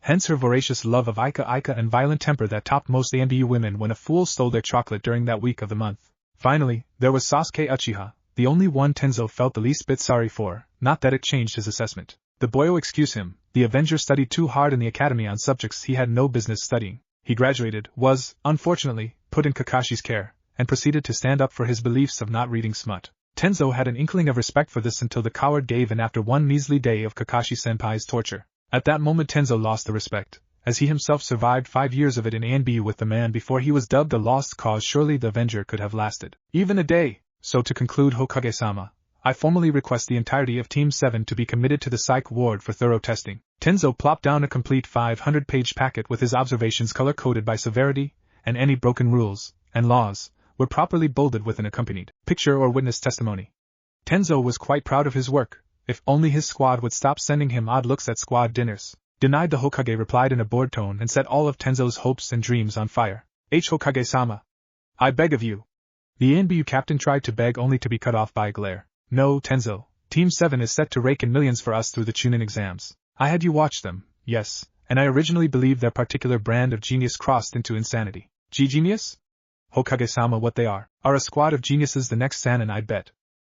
Hence her voracious love of Ika and violent temper that topped most ANBU women when a fool stole their chocolate during that week of the month. Finally, there was Sasuke Uchiha, the only one Tenzo felt the least bit sorry for, not that it changed his assessment. The boyo excuse him, the Avenger studied too hard in the academy on subjects he had no business studying. He graduated, was, unfortunately, put in Kakashi's care, and proceeded to stand up for his beliefs of not reading smut. Tenzo had an inkling of respect for this until the coward gave in after one measly day of Kakashi-senpai's torture. At that moment Tenzo lost the respect, as he himself survived 5 years of it in ANBU with the man before he was dubbed a lost cause. Surely the Avenger could have lasted even a day. So to conclude, Hokage-sama, I formally request the entirety of Team 7 to be committed to the psych ward for thorough testing. Tenzo plopped down a complete 500-page packet with his observations color-coded by severity, and any broken rules and laws were properly bolded with an accompanied picture or witness testimony. Tenzo was quite proud of his work, if only his squad would stop sending him odd looks at squad dinners. Denied, the Hokage replied in a bored tone and set all of Tenzo's hopes and dreams on fire. Hokage-sama, I beg of you. The ANBU captain tried to beg only to be cut off by a glare. No, Tenzo, Team 7 is set to rake in millions for us through the Chunin exams. I had you watch them, yes, and I originally believed their particular brand of genius crossed into insanity. Genius? Hokage-sama, what they are a squad of geniuses, the next Sannin, I'd bet.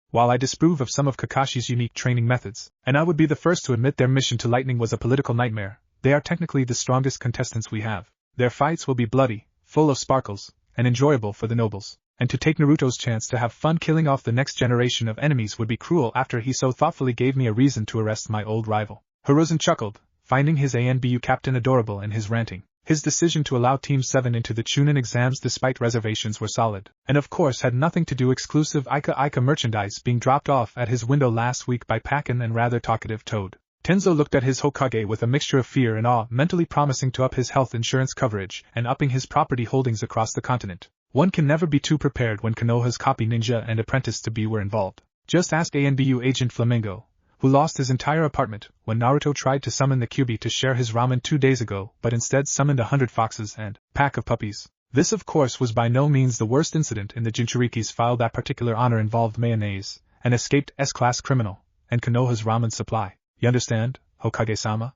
While I disapprove of some of Kakashi's unique training methods, and I would be the first to admit their mission to lightning was a political nightmare, they are technically the strongest contestants we have. Their fights will be bloody, full of sparkles, and enjoyable for the nobles. And to take Naruto's chance to have fun killing off the next generation of enemies would be cruel after he so thoughtfully gave me a reason to arrest my old rival. Hiruzen chuckled, finding his ANBU captain adorable in his ranting. His decision to allow Team 7 into the Chunin exams despite reservations were solid, and of course had nothing to do exclusive Ika merchandise being dropped off at his window last week by Pakin and rather talkative Toad. Tenzo looked at his Hokage with a mixture of fear and awe, mentally promising to up his health insurance coverage and upping his property holdings across the continent. One can never be too prepared when Konoha's copy ninja and apprentice to be were involved. Just ask ANBU agent Flamingo, who lost his entire apartment when Naruto tried to summon the Kyuubi to share his ramen 2 days ago but instead summoned 100 foxes and pack of puppies. This of course was by no means the worst incident in the Jinchuriki's file. That particular honor involved mayonnaise, an escaped S-class criminal, and Konoha's ramen supply. You understand, Hokage-sama?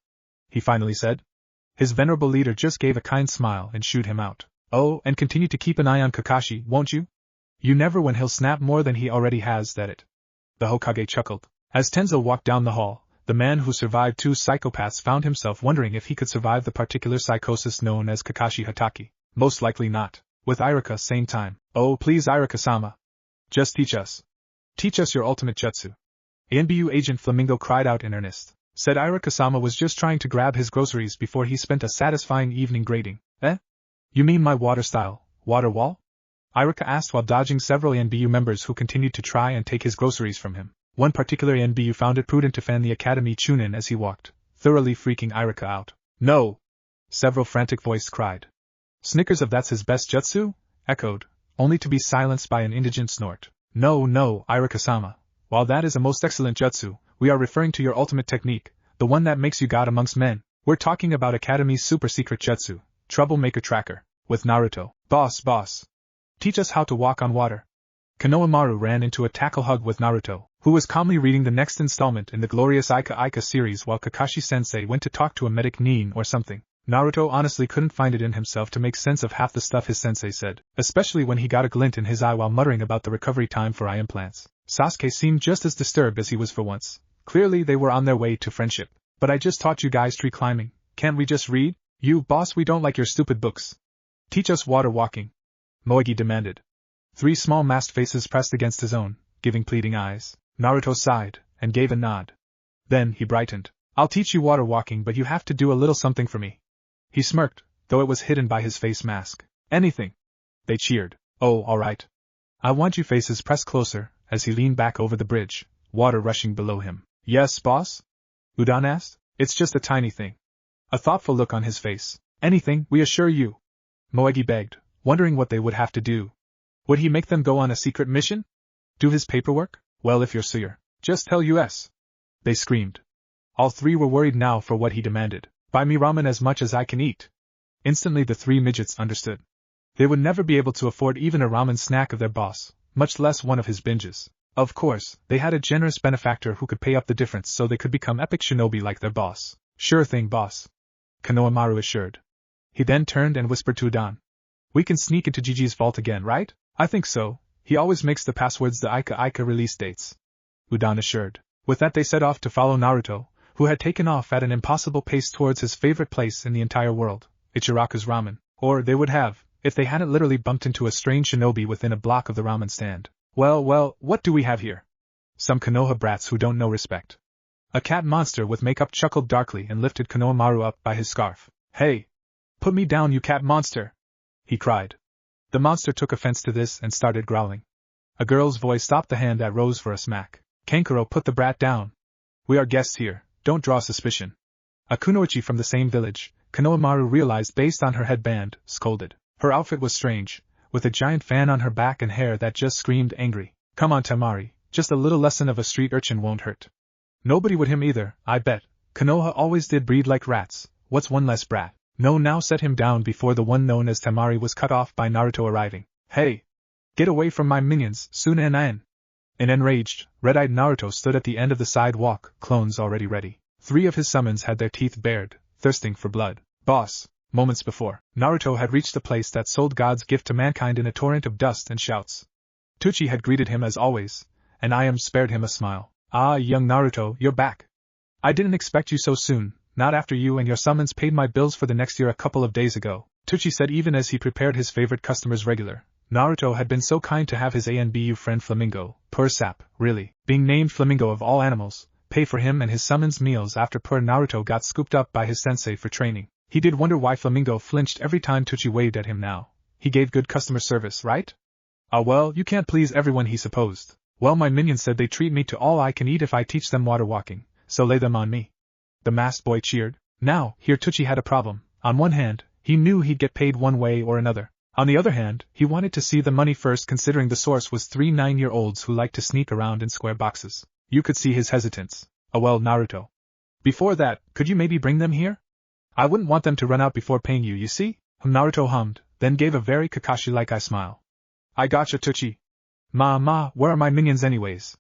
He finally said. His venerable leader just gave a kind smile and shooed him out. Oh, and continue to keep an eye on Kakashi, won't you? You never when he'll snap more than he already has, that it. The Hokage chuckled. As Tenzo walked down the hall, the man who survived 2 psychopaths found himself wondering if he could survive the particular psychosis known as Kakashi Hatake. Most likely not. With Irika, same time. Oh, please, Irika-sama. Just teach us. Teach us your ultimate jutsu. ANBU agent Flamingo cried out in earnest. Said Irika-sama was just trying to grab his groceries before he spent a satisfying evening grading. Eh? You mean my water style, water wall? Irika asked while dodging several ANBU members who continued to try and take his groceries from him. One particular ANBU found it prudent to fan the academy Chunin as he walked, thoroughly freaking Irika out. No! Several frantic voices cried. Snickers of that's his best jutsu? Echoed, only to be silenced by an indigent snort. No, Irika-sama. While that is a most excellent jutsu, we are referring to your ultimate technique, the one that makes you god amongst men. We're talking about Academy's super secret jutsu, Troublemaker Tracker, with Naruto. Boss. Teach us how to walk on water. Konohamaru ran into a tackle hug with Naruto, who was calmly reading the next installment in the glorious Ika series while Kakashi-sensei went to talk to a medic Nin or something. Naruto honestly couldn't find it in himself to make sense of half the stuff his sensei said, especially when he got a glint in his eye while muttering about the recovery time for eye implants. Sasuke seemed just as disturbed as he was for once. Clearly they were on their way to friendship. But I just taught you guys tree climbing, can't we just read? You, boss, we don't like your stupid books. Teach us water walking. Moegi demanded. 3 small masked faces pressed against his own, giving pleading eyes. Naruto sighed, and gave a nod. Then he brightened. I'll teach you water walking, but you have to do a little something for me. He smirked, though it was hidden by his face mask. Anything. They cheered. Oh, all right. I want you faces pressed closer, as he leaned back over the bridge, water rushing below him. Yes, boss? Udan asked. It's just a tiny thing. A thoughtful look on his face. Anything, we assure you. Moegi begged, wondering what they would have to do. Would he make them go on a secret mission? Do his paperwork? Well, if you're sure, just tell us. They screamed. All 3 were worried now for what he demanded. Buy me ramen as much as I can eat. Instantly the 3 midgets understood. They would never be able to afford even a ramen snack of their boss, much less one of his binges. Of course, they had a generous benefactor who could pay up the difference so they could become epic shinobi like their boss. Sure thing, boss. Konohamaru assured. He then turned and whispered to Udan. We can sneak into Gigi's vault again, right? I think so. He always makes the passwords the Ika release dates. Udan assured. With that they set off to follow Naruto, who had taken off at an impossible pace towards his favorite place in the entire world, Ichiraku's ramen. Or they would have, if they hadn't literally bumped into a strange shinobi within a block of the ramen stand. Well, what do we have here? Some Konoha brats who don't know respect. A cat monster with makeup chuckled darkly and lifted Konohamaru up by his scarf. Hey! Put me down, you cat monster! He cried. The monster took offense to this and started growling. A girl's voice stopped the hand that rose for a smack. Kankuro, put the brat down. We are guests here, don't draw suspicion. A kunoichi from the same village, Konohamaru realized based on her headband, scolded. Her outfit was strange, with a giant fan on her back and hair that just screamed angry. Come on, Temari, just a little lesson of a street urchin won't hurt. Nobody would him either, I bet. Konoha always did breed like rats, what's one less brat? No, now set him down before the one known as Temari was cut off by Naruto arriving. Hey! Get away from my minions, Suna and Ain! An enraged, red-eyed Naruto stood at the end of the sidewalk, clones already ready. 3 of his summons had their teeth bared, thirsting for blood. Boss! Moments before, Naruto had reached the place that sold God's gift to mankind in a torrent of dust and shouts. Tucci had greeted him as always, and I spared him a smile. Ah, young Naruto, you're back. I didn't expect you so soon, not after you and your summons paid my bills for the next year a couple of days ago, Tucci said even as he prepared his favorite customers regular. Naruto had been so kind to have his ANBU friend Flamingo, poor sap, really, being named Flamingo of all animals, pay for him and his summons meals after poor Naruto got scooped up by his sensei for training. He did wonder why Flamingo flinched every time Tucci waved at him now. He gave good customer service, right? Ah well, you can't please everyone, he supposed. Well, my minions said they treat me to all I can eat if I teach them water walking, so lay them on me. The masked boy cheered. Now, here Tucci had a problem. On one hand, he knew he'd get paid one way or another. On the other hand, he wanted to see the money first, considering the source was 3 9-year-olds who liked to sneak around in square boxes. You could see his hesitance. Oh well, Naruto. Before that, could you maybe bring them here? I wouldn't want them to run out before paying you, you see? Naruto hummed, then gave a very Kakashi-like eye smile. I gotcha, Tucci. Ma, where are my minions anyways?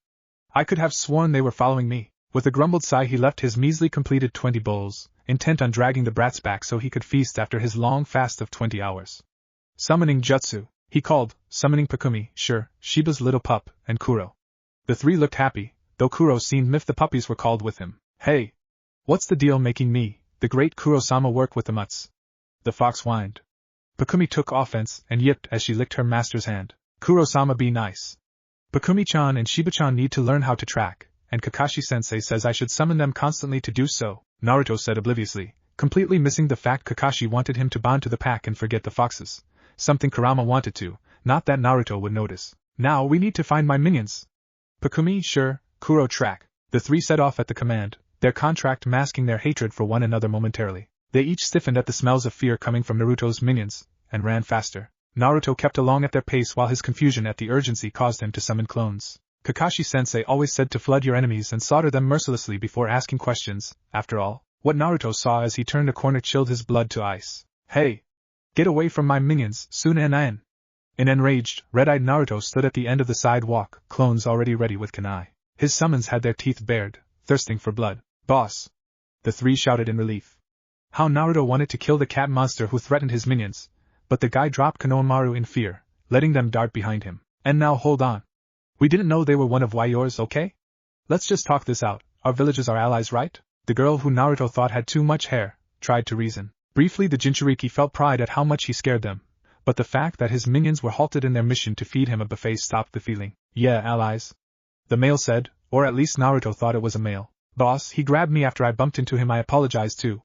I could have sworn they were following me. With a grumbled sigh he left his measly completed 20 bowls, intent on dragging the brats back so he could feast after his long fast of 20 hours. Summoning jutsu, he called, summoning Pakumi, sure, Shiba's little pup, and Kuro. The 3 looked happy, though Kuro seemed miffed the puppies were called with him. Hey! What's the deal making me, the great Kuro-sama, work with the mutts? The fox whined. Pakumi took offense and yipped as she licked her master's hand. Kuro-sama, be nice. Pakumi-chan and Shiba-chan need to learn how to track, and Kakashi-sensei says I should summon them constantly to do so, Naruto said obliviously, completely missing the fact Kakashi wanted him to bond to the pack and forget the foxes. Something Kurama wanted to, not that Naruto would notice. Now we need to find my minions. Pakumi, sure, Kuro, track. The 3 set off at the command, their contract masking their hatred for one another momentarily. They each stiffened at the smells of fear coming from Naruto's minions, and ran faster. Naruto kept along at their pace while his confusion at the urgency caused him to summon clones. Kakashi-sensei always said to flood your enemies and slaughter them mercilessly before asking questions. After all, what Naruto saw as he turned a corner chilled his blood to ice. Hey! Get away from my minions, Sunan! In enraged, red-eyed Naruto stood at the end of the sidewalk, clones already ready with kunai. His summons had their teeth bared, thirsting for blood. Boss! The three shouted in relief. How Naruto wanted to kill the cat monster who threatened his minions, but the guy dropped Konohamaru in fear, letting them dart behind him. And now hold on. We didn't know they were one of yours, okay? Let's just talk this out. Our villagers are allies, right? The girl who Naruto thought had too much hair tried to reason. Briefly the Jinchuriki felt pride at how much he scared them, but the fact that his minions were halted in their mission to feed him a buffet stopped the feeling. Yeah, allies. The male said, or at least Naruto thought it was a male. Boss, he grabbed me after I bumped into him. I apologize too.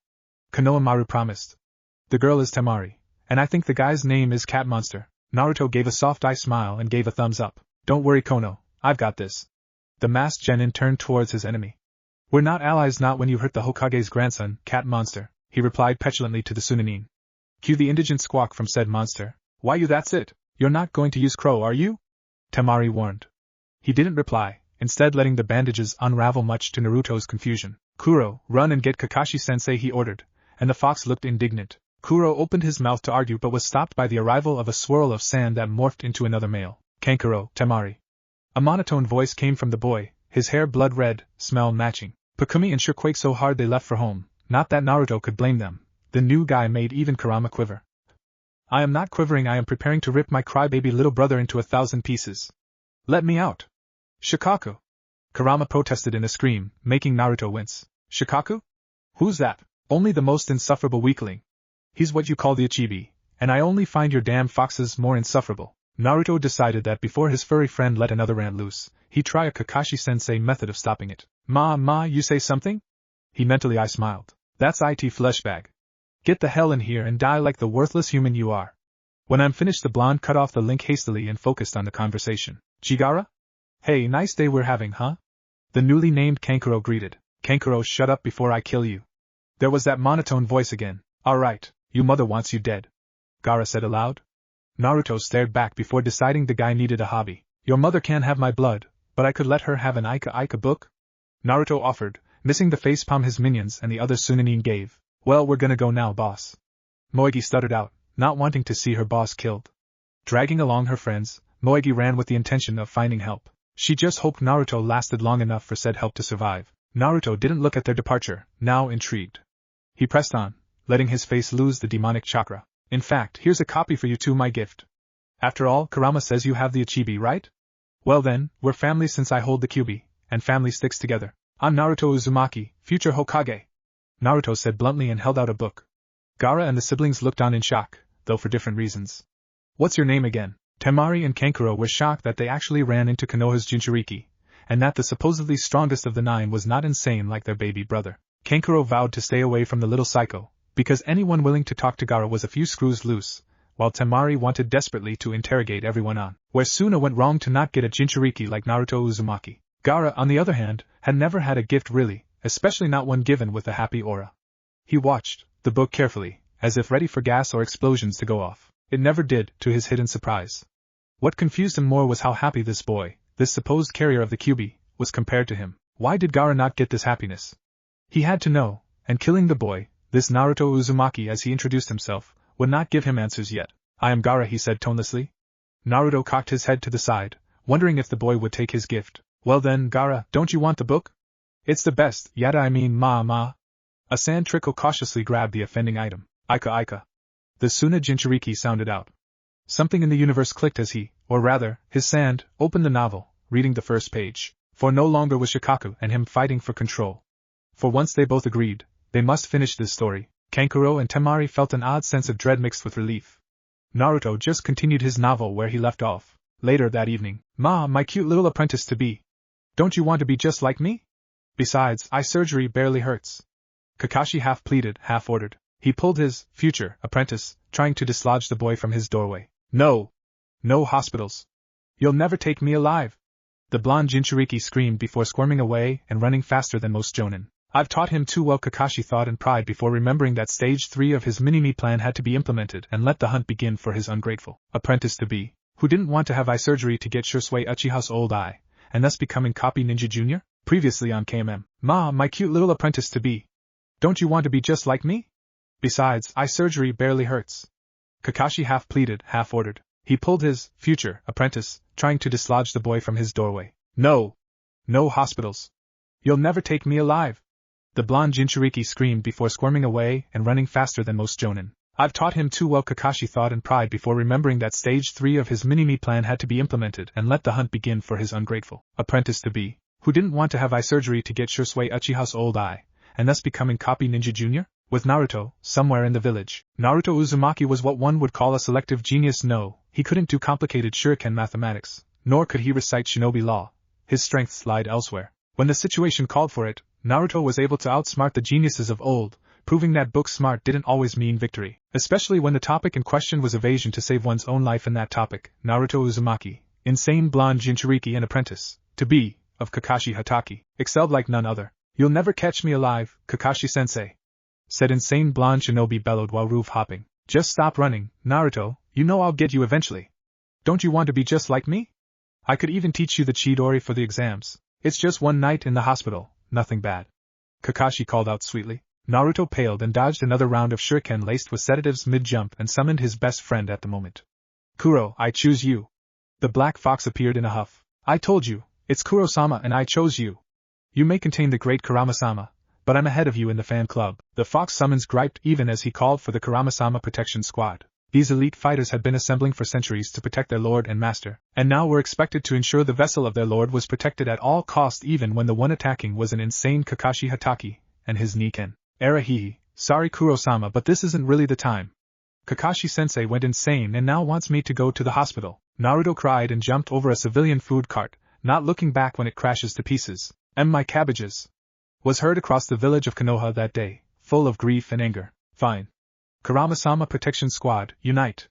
Konohamaru promised. The girl is Temari, and I think the guy's name is Cat Monster. Naruto gave a soft eye smile and gave a thumbs up. Don't worry, Kono, I've got this. The masked genin turned towards his enemy. We're not allies, not when you hurt the Hokage's grandson, Cat Monster, he replied petulantly to the Sunanin. Cue the indigent squawk from said monster. Why you, that's it? You're not going to use crow, are you? Temari warned. He didn't reply, instead letting the bandages unravel, much to Naruto's confusion. Kuro, run and get Kakashi-sensei, he ordered, and the fox looked indignant. Kuro opened his mouth to argue but was stopped by the arrival of a swirl of sand that morphed into another male. Kankuro, Temari. A monotone voice came from the boy, his hair blood red, smell matching. Pakumi and Sure quaked so hard they left for home, not that Naruto could blame them. The new guy made even Kurama quiver. I am not quivering, I am preparing to rip my crybaby little brother into 1,000 pieces. Let me out. Shikaku! Kurama protested in a scream, making Naruto wince. Shikaku? Who's that? Only the most insufferable weakling. He's what you call the Ichibi, and I only find your damn foxes more insufferable. Naruto decided that before his furry friend let another rant loose, he'd try a Kakashi-sensei method of stopping it. Ma, you say something? He mentally smiled. That's it, fleshbag. Get the hell in here and die like the worthless human you are. When I'm finished, the blonde cut off the link hastily and focused on the conversation. Chigara? Hey, nice day we're having, huh? The newly named Kankuro greeted. Kankuro, shut up before I kill you. There was that monotone voice again. Alright, your mother wants you dead. Gaara said aloud. Naruto stared back before deciding the guy needed a hobby. Your mother can't have my blood, but I could let her have an Ika book? Naruto offered, missing the facepalm his minions and the other Sunanin gave. Well, we're gonna go now, boss. Moegi stuttered out, not wanting to see her boss killed. Dragging along her friends, Moegi ran with the intention of finding help. She just hoped Naruto lasted long enough for said help to survive. Naruto didn't look at their departure, now intrigued. He pressed on, letting his face lose the demonic chakra. In fact, here's a copy for you too, my gift. After all, Kurama says you have the Ichibi, right? Well then, we're family since I hold the Kyubi, and family sticks together. I'm Naruto Uzumaki, future Hokage. Naruto said bluntly and held out a book. Gaara and the siblings looked on in shock, though for different reasons. What's your name again? Temari and Kankuro were shocked that they actually ran into Konoha's Jinchuriki, and that the supposedly strongest of the 9 was not insane like their baby brother. Kankuro vowed to stay away from the little psycho, because anyone willing to talk to Gaara was a few screws loose, while Temari wanted desperately to interrogate everyone on where Suna went wrong to not get a Jinchuriki like Naruto Uzumaki. Gaara, on the other hand, had never had a gift really, especially not one given with a happy aura. He watched the book carefully, as if ready for gas or explosions to go off. It never did, to his hidden surprise. What confused him more was how happy this boy, this supposed carrier of the Kyubi, was compared to him. Why did Gaara not get this happiness? He had to know, and killing the boy, this Naruto Uzumaki as he introduced himself, would not give him answers yet. I am Gaara, he said tonelessly. Naruto cocked his head to the side, wondering if the boy would take his gift. Well then, Gaara, don't you want the book? It's the best, yada I mean ma. A sand trickle cautiously grabbed the offending item. Ika. The Suna Jinchuriki sounded out. Something in the universe clicked as he, or rather, his sand, opened the novel, reading the first page. For no longer was Shikaku and him fighting for control. For once they both agreed, they must finish this story. Kankuro and Temari felt an odd sense of dread mixed with relief. Naruto just continued his novel where he left off. Later that evening, Ma, my cute little apprentice-to-be. Don't you want to be just like me? Besides, eye surgery barely hurts. Kakashi half pleaded, half ordered. He pulled his future apprentice, trying to dislodge the boy from his doorway. No hospitals. You'll never take me alive. The blonde Jinchuriki screamed before squirming away and running faster than most jonin. I've taught him too well, Kakashi thought in pride before remembering that stage 3 of his mini-me plan had to be implemented and let the hunt begin for his ungrateful apprentice-to-be, who didn't want to have eye surgery to get Shursui Uchiha's old eye, and thus becoming Copy Ninja Jr.? Previously on KMM. Ma, my cute little apprentice-to-be. Don't you want to be just like me? Besides, eye surgery barely hurts. Kakashi half pleaded, half ordered. He pulled his future apprentice, trying to dislodge the boy from his doorway. No! No hospitals. You'll never take me alive! The blonde Jinchuriki screamed before squirming away and running faster than most jonin. I've taught him too well, Kakashi thought in pride before remembering that stage 3 of his mini-me plan had to be implemented and let the hunt begin for his ungrateful apprentice-to-be, who didn't want to have eye surgery to get Shursui Uchiha's old eye, and thus becoming Copy Ninja Jr.? With Naruto, somewhere in the village. Naruto Uzumaki was what one would call a selective genius. No, he couldn't do complicated shuriken mathematics, nor could he recite shinobi law. His strengths lied elsewhere. When the situation called for it, Naruto was able to outsmart the geniuses of old, proving that book smart didn't always mean victory, especially when the topic in question was evasion to save one's own life. In that topic, Naruto Uzumaki, insane blonde Jinchuriki and apprentice-to-be, of Kakashi Hatake, excelled like none other. You'll never catch me alive, Kakashi-sensei, said insane blonde shinobi bellowed while roof hopping. Just stop running, Naruto, you know I'll get you eventually. Don't you want to be just like me? I could even teach you the Chidori for the exams. It's just one night in the hospital, nothing bad. Kakashi called out sweetly. Naruto paled and dodged another round of shuriken laced with sedatives mid-jump and summoned his best friend at the moment. Kuro, I choose you. The black fox appeared in a huff. I told you, it's Kuro-sama and I chose you. You may contain the great Kurama-sama, but I'm ahead of you in the fan club. The fox summons griped even as he called for the Kurama-sama protection squad. These elite fighters had been assembling for centuries to protect their lord and master, and now were expected to ensure the vessel of their lord was protected at all costs, even when the one attacking was an insane Kakashi Hatake and his Niken. Arahihi, sorry Kuro-sama, but this isn't really the time. Kakashi-sensei went insane and now wants me to go to the hospital. Naruto cried and jumped over a civilian food cart, not looking back when it crashes to pieces. My cabbages! Was heard across the village of Konoha that day, full of grief and anger. Fine. Kurama-sama Protection Squad, unite!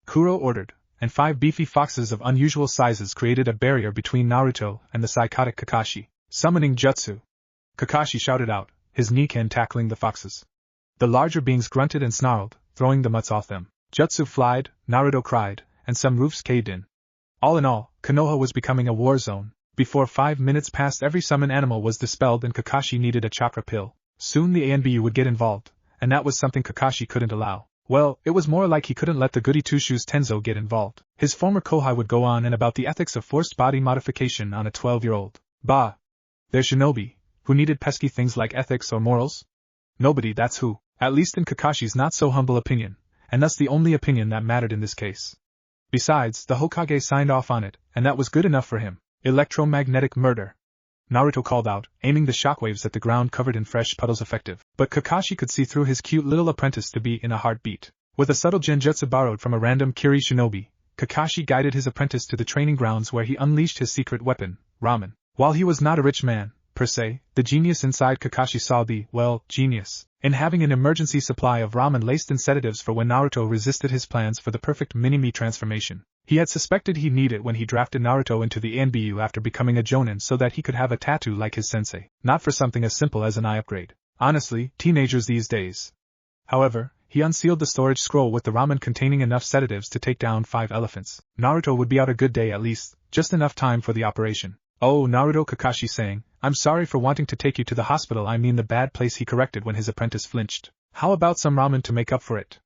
Kuro ordered, and 5 beefy foxes of unusual sizes created a barrier between Naruto and the psychotic Kakashi. Summoning jutsu! Kakashi shouted out, his Niken tackling the foxes. The larger beings grunted and snarled, throwing the mutts off them. Jutsu flied, Naruto cried, and some roofs caved in. All in all, Konoha was becoming a war zone. Before 5 minutes passed, every summon animal was dispelled and Kakashi needed a chakra pill. Soon the ANBU would get involved, and that was something Kakashi couldn't allow. Well, it was more like he couldn't let the goody two-shoes Tenzo get involved. His former kohai would go on and about the ethics of forced body modification on a 12-year-old. Bah! They're shinobi, who needed pesky things like ethics or morals? Nobody, that's who, at least in Kakashi's not-so-humble opinion, and thus the only opinion that mattered in this case. Besides, the Hokage signed off on it, and that was good enough for him. Electromagnetic murder. Naruto called out, aiming the shockwaves at the ground covered in fresh puddles. Effective. But Kakashi could see through his cute little apprentice-to-be in a heartbeat. With a subtle genjutsu borrowed from a random Kiri shinobi, Kakashi guided his apprentice to the training grounds where he unleashed his secret weapon, ramen. While he was not a rich man, per se, the genius inside Kakashi saw the, genius in having an emergency supply of ramen laced in sedatives for when Naruto resisted his plans for the perfect mini-me transformation. He had suspected he'd need it when he drafted Naruto into the ANBU after becoming a jonin so that he could have a tattoo like his sensei, not for something as simple as an eye upgrade. Honestly, teenagers these days. However, he unsealed the storage scroll with the ramen containing enough sedatives to take down 5 elephants. Naruto would be out a good day at least, just enough time for the operation. Oh, Naruto, Kakashi saying, I'm sorry for wanting to take you to the hospital, I mean the bad place, he corrected when his apprentice flinched. How about some ramen to make up for it?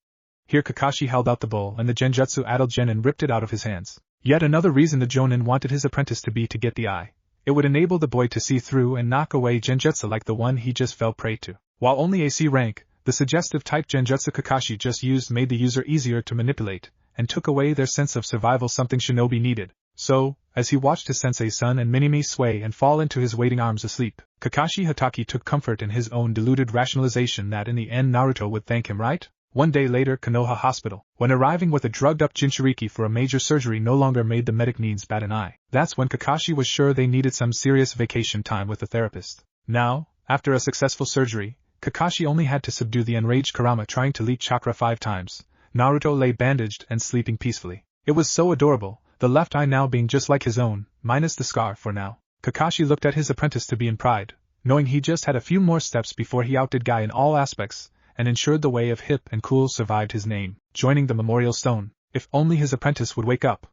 Here Kakashi held out the bowl and the genjutsu addled genin ripped it out of his hands. Yet another reason the jonin wanted his apprentice to be to get the eye. It would enable the boy to see through and knock away genjutsu like the one he just fell prey to. While only AC rank, the suggestive type genjutsu Kakashi just used made the user easier to manipulate, and took away their sense of survival, something shinobi needed. So, as he watched his sensei's son and mini-me sway and fall into his waiting arms asleep, Kakashi Hatake took comfort in his own deluded rationalization that in the end Naruto would thank him, right? One day later, Konoha Hospital. When arriving with a drugged-up Jinchuriki for a major surgery no longer made the medic needs bat an eye. That's when Kakashi was sure they needed some serious vacation time with the therapist. Now, after a successful surgery, Kakashi only had to subdue the enraged Kurama trying to leak chakra 5 times. Naruto lay bandaged and sleeping peacefully. It was so adorable, the left eye now being just like his own, minus the scar for now. Kakashi looked at his apprentice to be in pride, knowing he just had a few more steps before he outdid Guy in all aspects, and ensured the way of hip and cool survived his name, joining the memorial stone. If only his apprentice would wake up.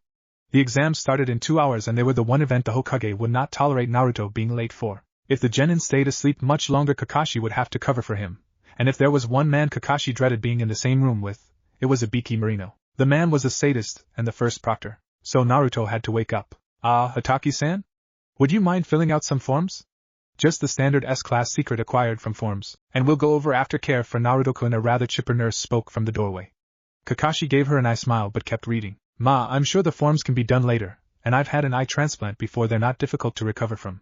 The exams started in 2 hours and they were the one event the Hokage would not tolerate Naruto being late for. If the genin stayed asleep much longer, Kakashi would have to cover for him. And if there was one man Kakashi dreaded being in the same room with, it was Ibiki Marino. The man was a sadist and the first proctor. So Naruto had to wake up. Hataki-san? Would you mind filling out some forms? Just the standard S-class secret acquired from forms, and we'll go over aftercare for Naruto-kun. A rather chipper nurse spoke from the doorway. Kakashi gave her an eye smile but kept reading. Ma, I'm sure the forms can be done later, and I've had an eye transplant before, they're not difficult to recover from.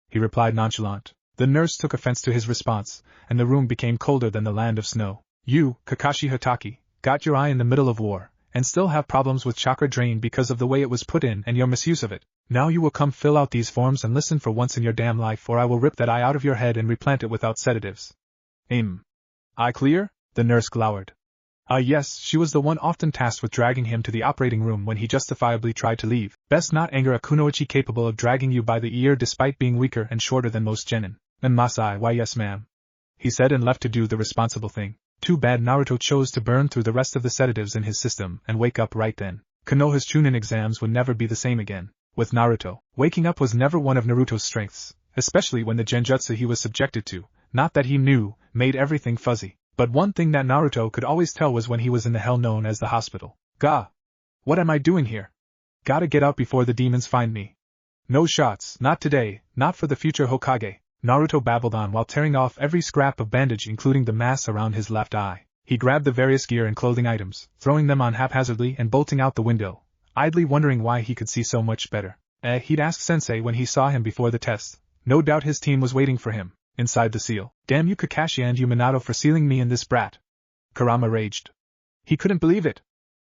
He replied nonchalant. The nurse took offense to his response, and the room became colder than the land of snow. You, Kakashi Hataki, got your eye in the middle of war, and still have problems with chakra drain because of the way it was put in and your misuse of it. Now you will come fill out these forms and listen for once in your damn life, or I will rip that eye out of your head and replant it without sedatives. Eye clear? The nurse glowered. Yes, she was the one often tasked with dragging him to the operating room when he justifiably tried to leave. Best not anger a kunoichi capable of dragging you by the ear despite being weaker and shorter than most genin. And Masai, why yes ma'am, he said and left to do the responsible thing. Too bad Naruto chose to burn through the rest of the sedatives in his system and wake up right then. Konoha's Chunin exams would never be the same again. With Naruto, waking up was never one of Naruto's strengths, especially when the genjutsu he was subjected to, not that he knew, made everything fuzzy. But one thing that Naruto could always tell was when he was in the hell known as the hospital. Gah! What am I doing here? Gotta get out before the demons find me. No shots, not today, not for the future Hokage. Naruto babbled on while tearing off every scrap of bandage including the mass around his left eye. He grabbed the various gear and clothing items, throwing them on haphazardly and bolting out the window, idly wondering why he could see so much better. He'd asked Sensei when he saw him before the test. No doubt his team was waiting for him. Inside the seal. Damn you Kakashi and you Minato for sealing me in this brat. Kurama raged. He couldn't believe it.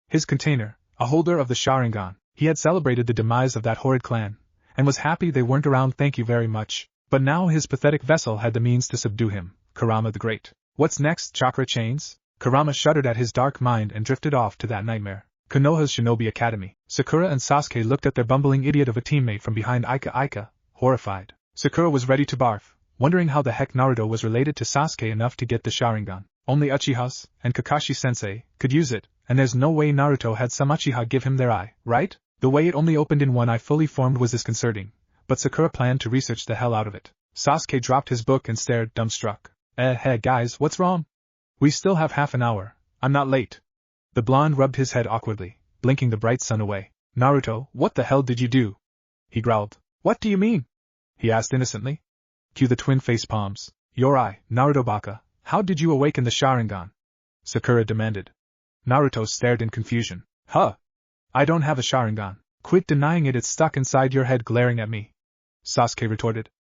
His container, a holder of the Sharingan, he had celebrated the demise of that horrid clan, and was happy they weren't around, thank you very much. But now his pathetic vessel had the means to subdue him, Kurama the Great. What's next, chakra chains? Kurama shuddered at his dark mind and drifted off to that nightmare. Konoha's Shinobi Academy. Sakura and Sasuke looked at their bumbling idiot of a teammate from behind Ika, horrified. Sakura was ready to barf, wondering how the heck Naruto was related to Sasuke enough to get the Sharingan. Only Uchihas and Kakashi-sensei could use it, and there's no way Naruto had some Uchiha give him their eye, right? The way it only opened in one eye fully formed was disconcerting, but Sakura planned to research the hell out of it. Sasuke dropped his book and stared dumbstruck. Hey guys, what's wrong? We still have half an hour, I'm not late. The blonde rubbed his head awkwardly, blinking the bright sun away. Naruto, what the hell did you do? He growled. What do you mean? He asked innocently. Cue the twin face palms. Your eye, Naruto Baka, how did you awaken the Sharingan? Sakura demanded. Naruto stared in confusion. Huh? I don't have a Sharingan. Quit denying it, it's stuck inside your head glaring at me. Sasuke retorted.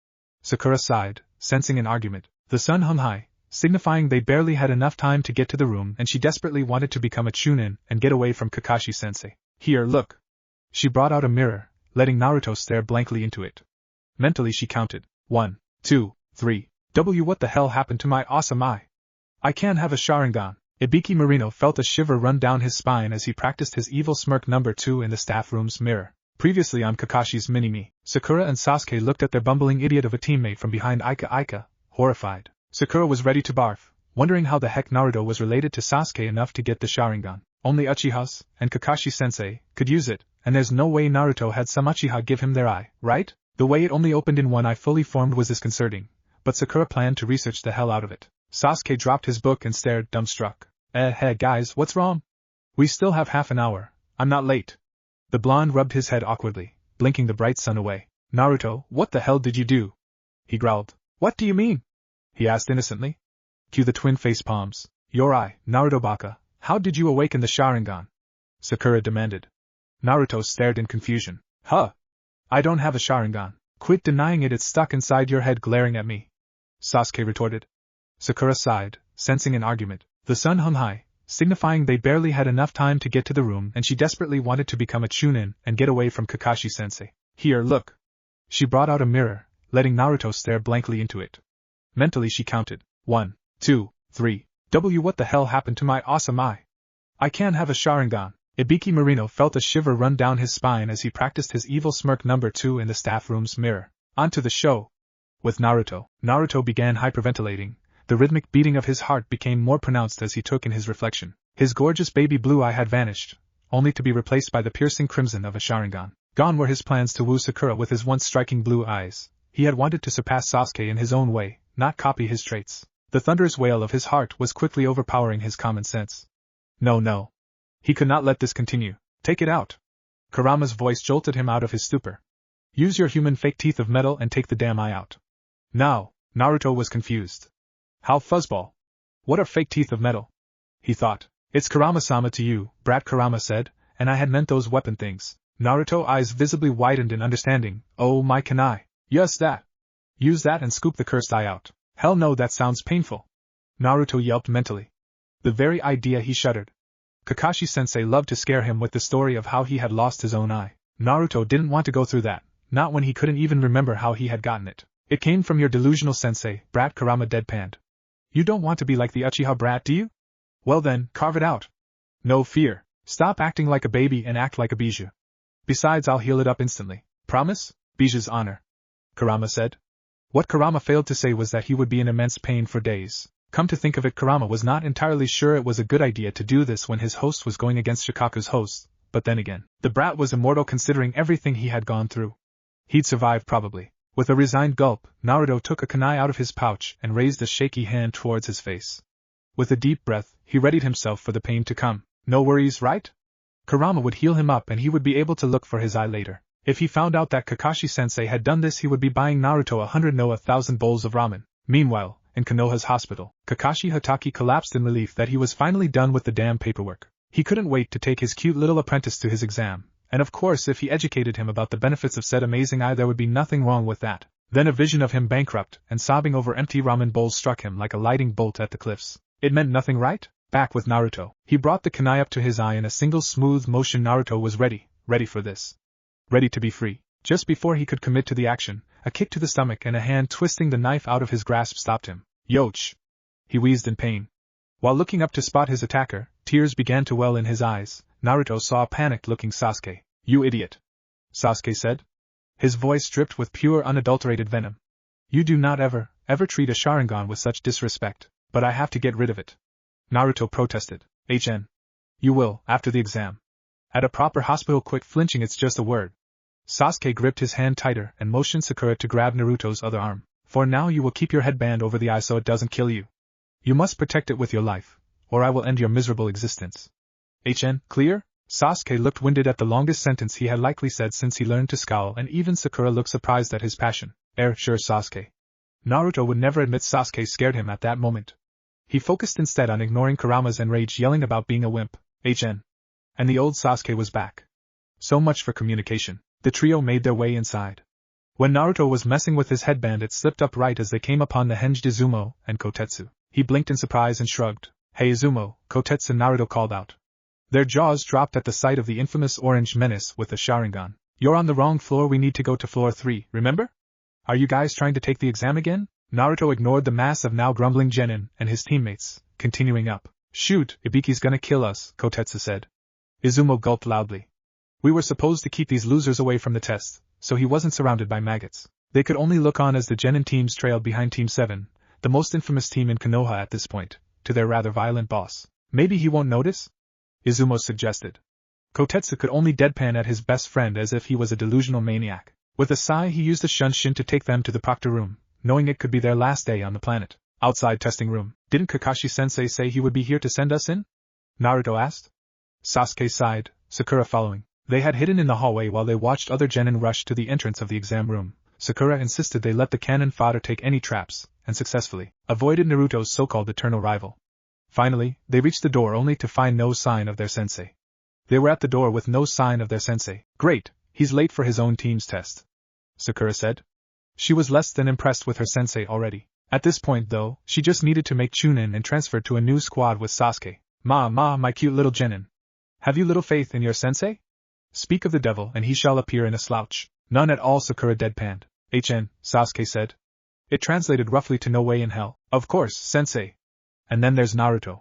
Sakura sighed, sensing an argument. The sun hung high, signifying they barely had enough time to get to the room, and she desperately wanted to become a Chunin and get away from Kakashi-sensei. Here, look. She brought out a mirror, letting Naruto stare blankly into it. Mentally she counted. 1, 2, 3. What the hell happened to my awesome eye? I can't have a Sharingan. Ibiki Marino felt a shiver run down his spine as he practiced his evil smirk number 2 in the staff room's mirror. Previously on Kakashi's mini-me, Sakura and Sasuke looked at their bumbling idiot of a teammate from behind Ika, horrified. Sakura was ready to barf, wondering how the heck Naruto was related to Sasuke enough to get the Sharingan. Only Uchihas and Kakashi-sensei could use it, and there's no way Naruto had some Uchiha give him their eye, right? The way it only opened in one eye fully formed was disconcerting, but Sakura planned to research the hell out of it. Sasuke dropped his book and stared dumbstruck. Hey guys, what's wrong? We still have half an hour, I'm not late. The blonde rubbed his head awkwardly, blinking the bright sun away. Naruto, what the hell did you do? He growled. What do you mean? He asked innocently. Cue the twin face palms. Your eye, Naruto Baka, how did you awaken the Sharingan? Sakura demanded. Naruto stared in confusion. Huh? I don't have a Sharingan. Quit denying it, it's stuck inside your head glaring at me. Sasuke retorted. Sakura sighed, sensing an argument. The sun hung high, signifying they barely had enough time to get to the room, and she desperately wanted to become a Chunin and get away from Kakashi-sensei. Here, look. She brought out a mirror, letting Naruto stare blankly into it. Mentally she counted. 1, 2, 3. What the hell happened to my awesome eye? I can't have a Sharingan. Ibiki Marino felt a shiver run down his spine as he practiced his evil smirk number 2 in the staff room's mirror. On to the show. With Naruto. Naruto began hyperventilating. The rhythmic beating of his heart became more pronounced as he took in his reflection. His gorgeous baby blue eye had vanished, only to be replaced by the piercing crimson of a Sharingan. Gone were his plans to woo Sakura with his once striking blue eyes. He had wanted to surpass Sasuke in his own way, not copy his traits. The thunderous wail of his heart was quickly overpowering his common sense. No, no. He could not let this continue. Take it out. Kurama's voice jolted him out of his stupor. Use your human fake teeth of metal and take the damn eye out. Now, Naruto was confused. How fuzzball? What are fake teeth of metal? He thought. It's Kurama-sama to you, brat, Kurama said, and I had meant those weapon things. Naruto's eyes visibly widened in understanding. Oh my, can I? Yes, that. Use that and scoop the cursed eye out. Hell no, that sounds painful. Naruto yelped mentally. The very idea, he shuddered. Kakashi-sensei loved to scare him with the story of how he had lost his own eye. Naruto didn't want to go through that, not when he couldn't even remember how he had gotten it. It came from your delusional sensei, brat, Kurama deadpanned. You don't want to be like the Uchiha brat, do you? Well then, carve it out. No fear. Stop acting like a baby and act like a bijou. Besides, I'll heal it up instantly. Promise? Bijou's honor. Kurama said. What Kurama failed to say was that he would be in immense pain for days. Come to think of it, Kurama was not entirely sure it was a good idea to do this when his host was going against Shikaku's host, but then again, the brat was immortal considering everything he had gone through. He'd survive probably. With a resigned gulp, Naruto took a kunai out of his pouch and raised a shaky hand towards his face. With a deep breath, he readied himself for the pain to come. No worries, right? Kurama would heal him up and he would be able to look for his eye later. If he found out that Kakashi-sensei had done this, he would be buying Naruto 1,000 bowls of ramen. Meanwhile, in Konoha's hospital, Kakashi Hatake collapsed in relief that he was finally done with the damn paperwork. He couldn't wait to take his cute little apprentice to his exam, and of course if he educated him about the benefits of said amazing eye, there would be nothing wrong with that. Then a vision of him bankrupt and sobbing over empty ramen bowls struck him like a lightning bolt at the cliffs. It meant nothing, right? Back with Naruto. He brought the kunai up to his eye in a single smooth motion. Naruto was ready for this. Ready to be free. Just before he could commit to the action, a kick to the stomach and a hand twisting the knife out of his grasp stopped him. Yoch! He wheezed in pain. While looking up to spot his attacker, tears began to well in his eyes. Naruto saw a panicked-looking Sasuke. You idiot! Sasuke said. His voice dripped with pure unadulterated venom. You do not ever treat a Sharingan with such disrespect, but I have to get rid of it. Naruto protested. You will, after the exam. At a proper hospital, quit flinching, it's just a word. Sasuke gripped his hand tighter and motioned Sakura to grab Naruto's other arm. For now you will keep your headband over the eye so it doesn't kill you. You must protect it with your life, or I will end your miserable existence. Clear? Sasuke looked winded at the longest sentence he had likely said since he learned to scowl, and even Sakura looked surprised at his passion. Sure, Sasuke. Naruto would never admit Sasuke scared him at that moment. He focused instead on ignoring Kurama's enraged yelling about being a wimp. And the old Sasuke was back. So much for communication. The trio made their way inside. When Naruto was messing with his headband, it slipped up right as they came upon the henged Izumo and Kotetsu. He blinked in surprise and shrugged. Hey Izumo, Kotetsu, Naruto called out. Their jaws dropped at the sight of the infamous orange menace with the Sharingan. You're on the wrong floor, we need to go to floor 3, remember? Are you guys trying to take the exam again? Naruto ignored the mass of now grumbling genin and his teammates, continuing up. Shoot, Ibiki's gonna kill us, Kotetsu said. Izumo gulped loudly. We were supposed to keep these losers away from the test, so he wasn't surrounded by maggots. They could only look on as the genin teams trailed behind Team 7, the most infamous team in Konoha at this point, to their rather violent boss. Maybe he won't notice? Izumo suggested. Kotetsu could only deadpan at his best friend as if he was a delusional maniac. With a sigh, he used a shunshin to take them to the proctor room, knowing it could be their last day on the planet. Outside testing room. Didn't Kakashi-sensei say he would be here to send us in? Naruto asked. Sasuke sighed, Sakura following. They had hidden in the hallway while they watched other genin rush to the entrance of the exam room. Sakura insisted they let the cannon fodder take any traps, and successfully avoided Naruto's so-called eternal rival. Finally, they reached the door only to find no sign of their sensei. They were at the door with no sign of their sensei. Great, he's late for his own team's test, Sakura said. She was less than impressed with her sensei already. At this point, though, she just needed to make Chunin and transfer to a new squad with Sasuke. My cute little genin. Have you little faith in your sensei? Speak of the devil and he shall appear in a slouch. None at all, Sakura deadpanned. Sasuke said. It translated roughly to no way in hell. Of course, sensei. And then there's Naruto.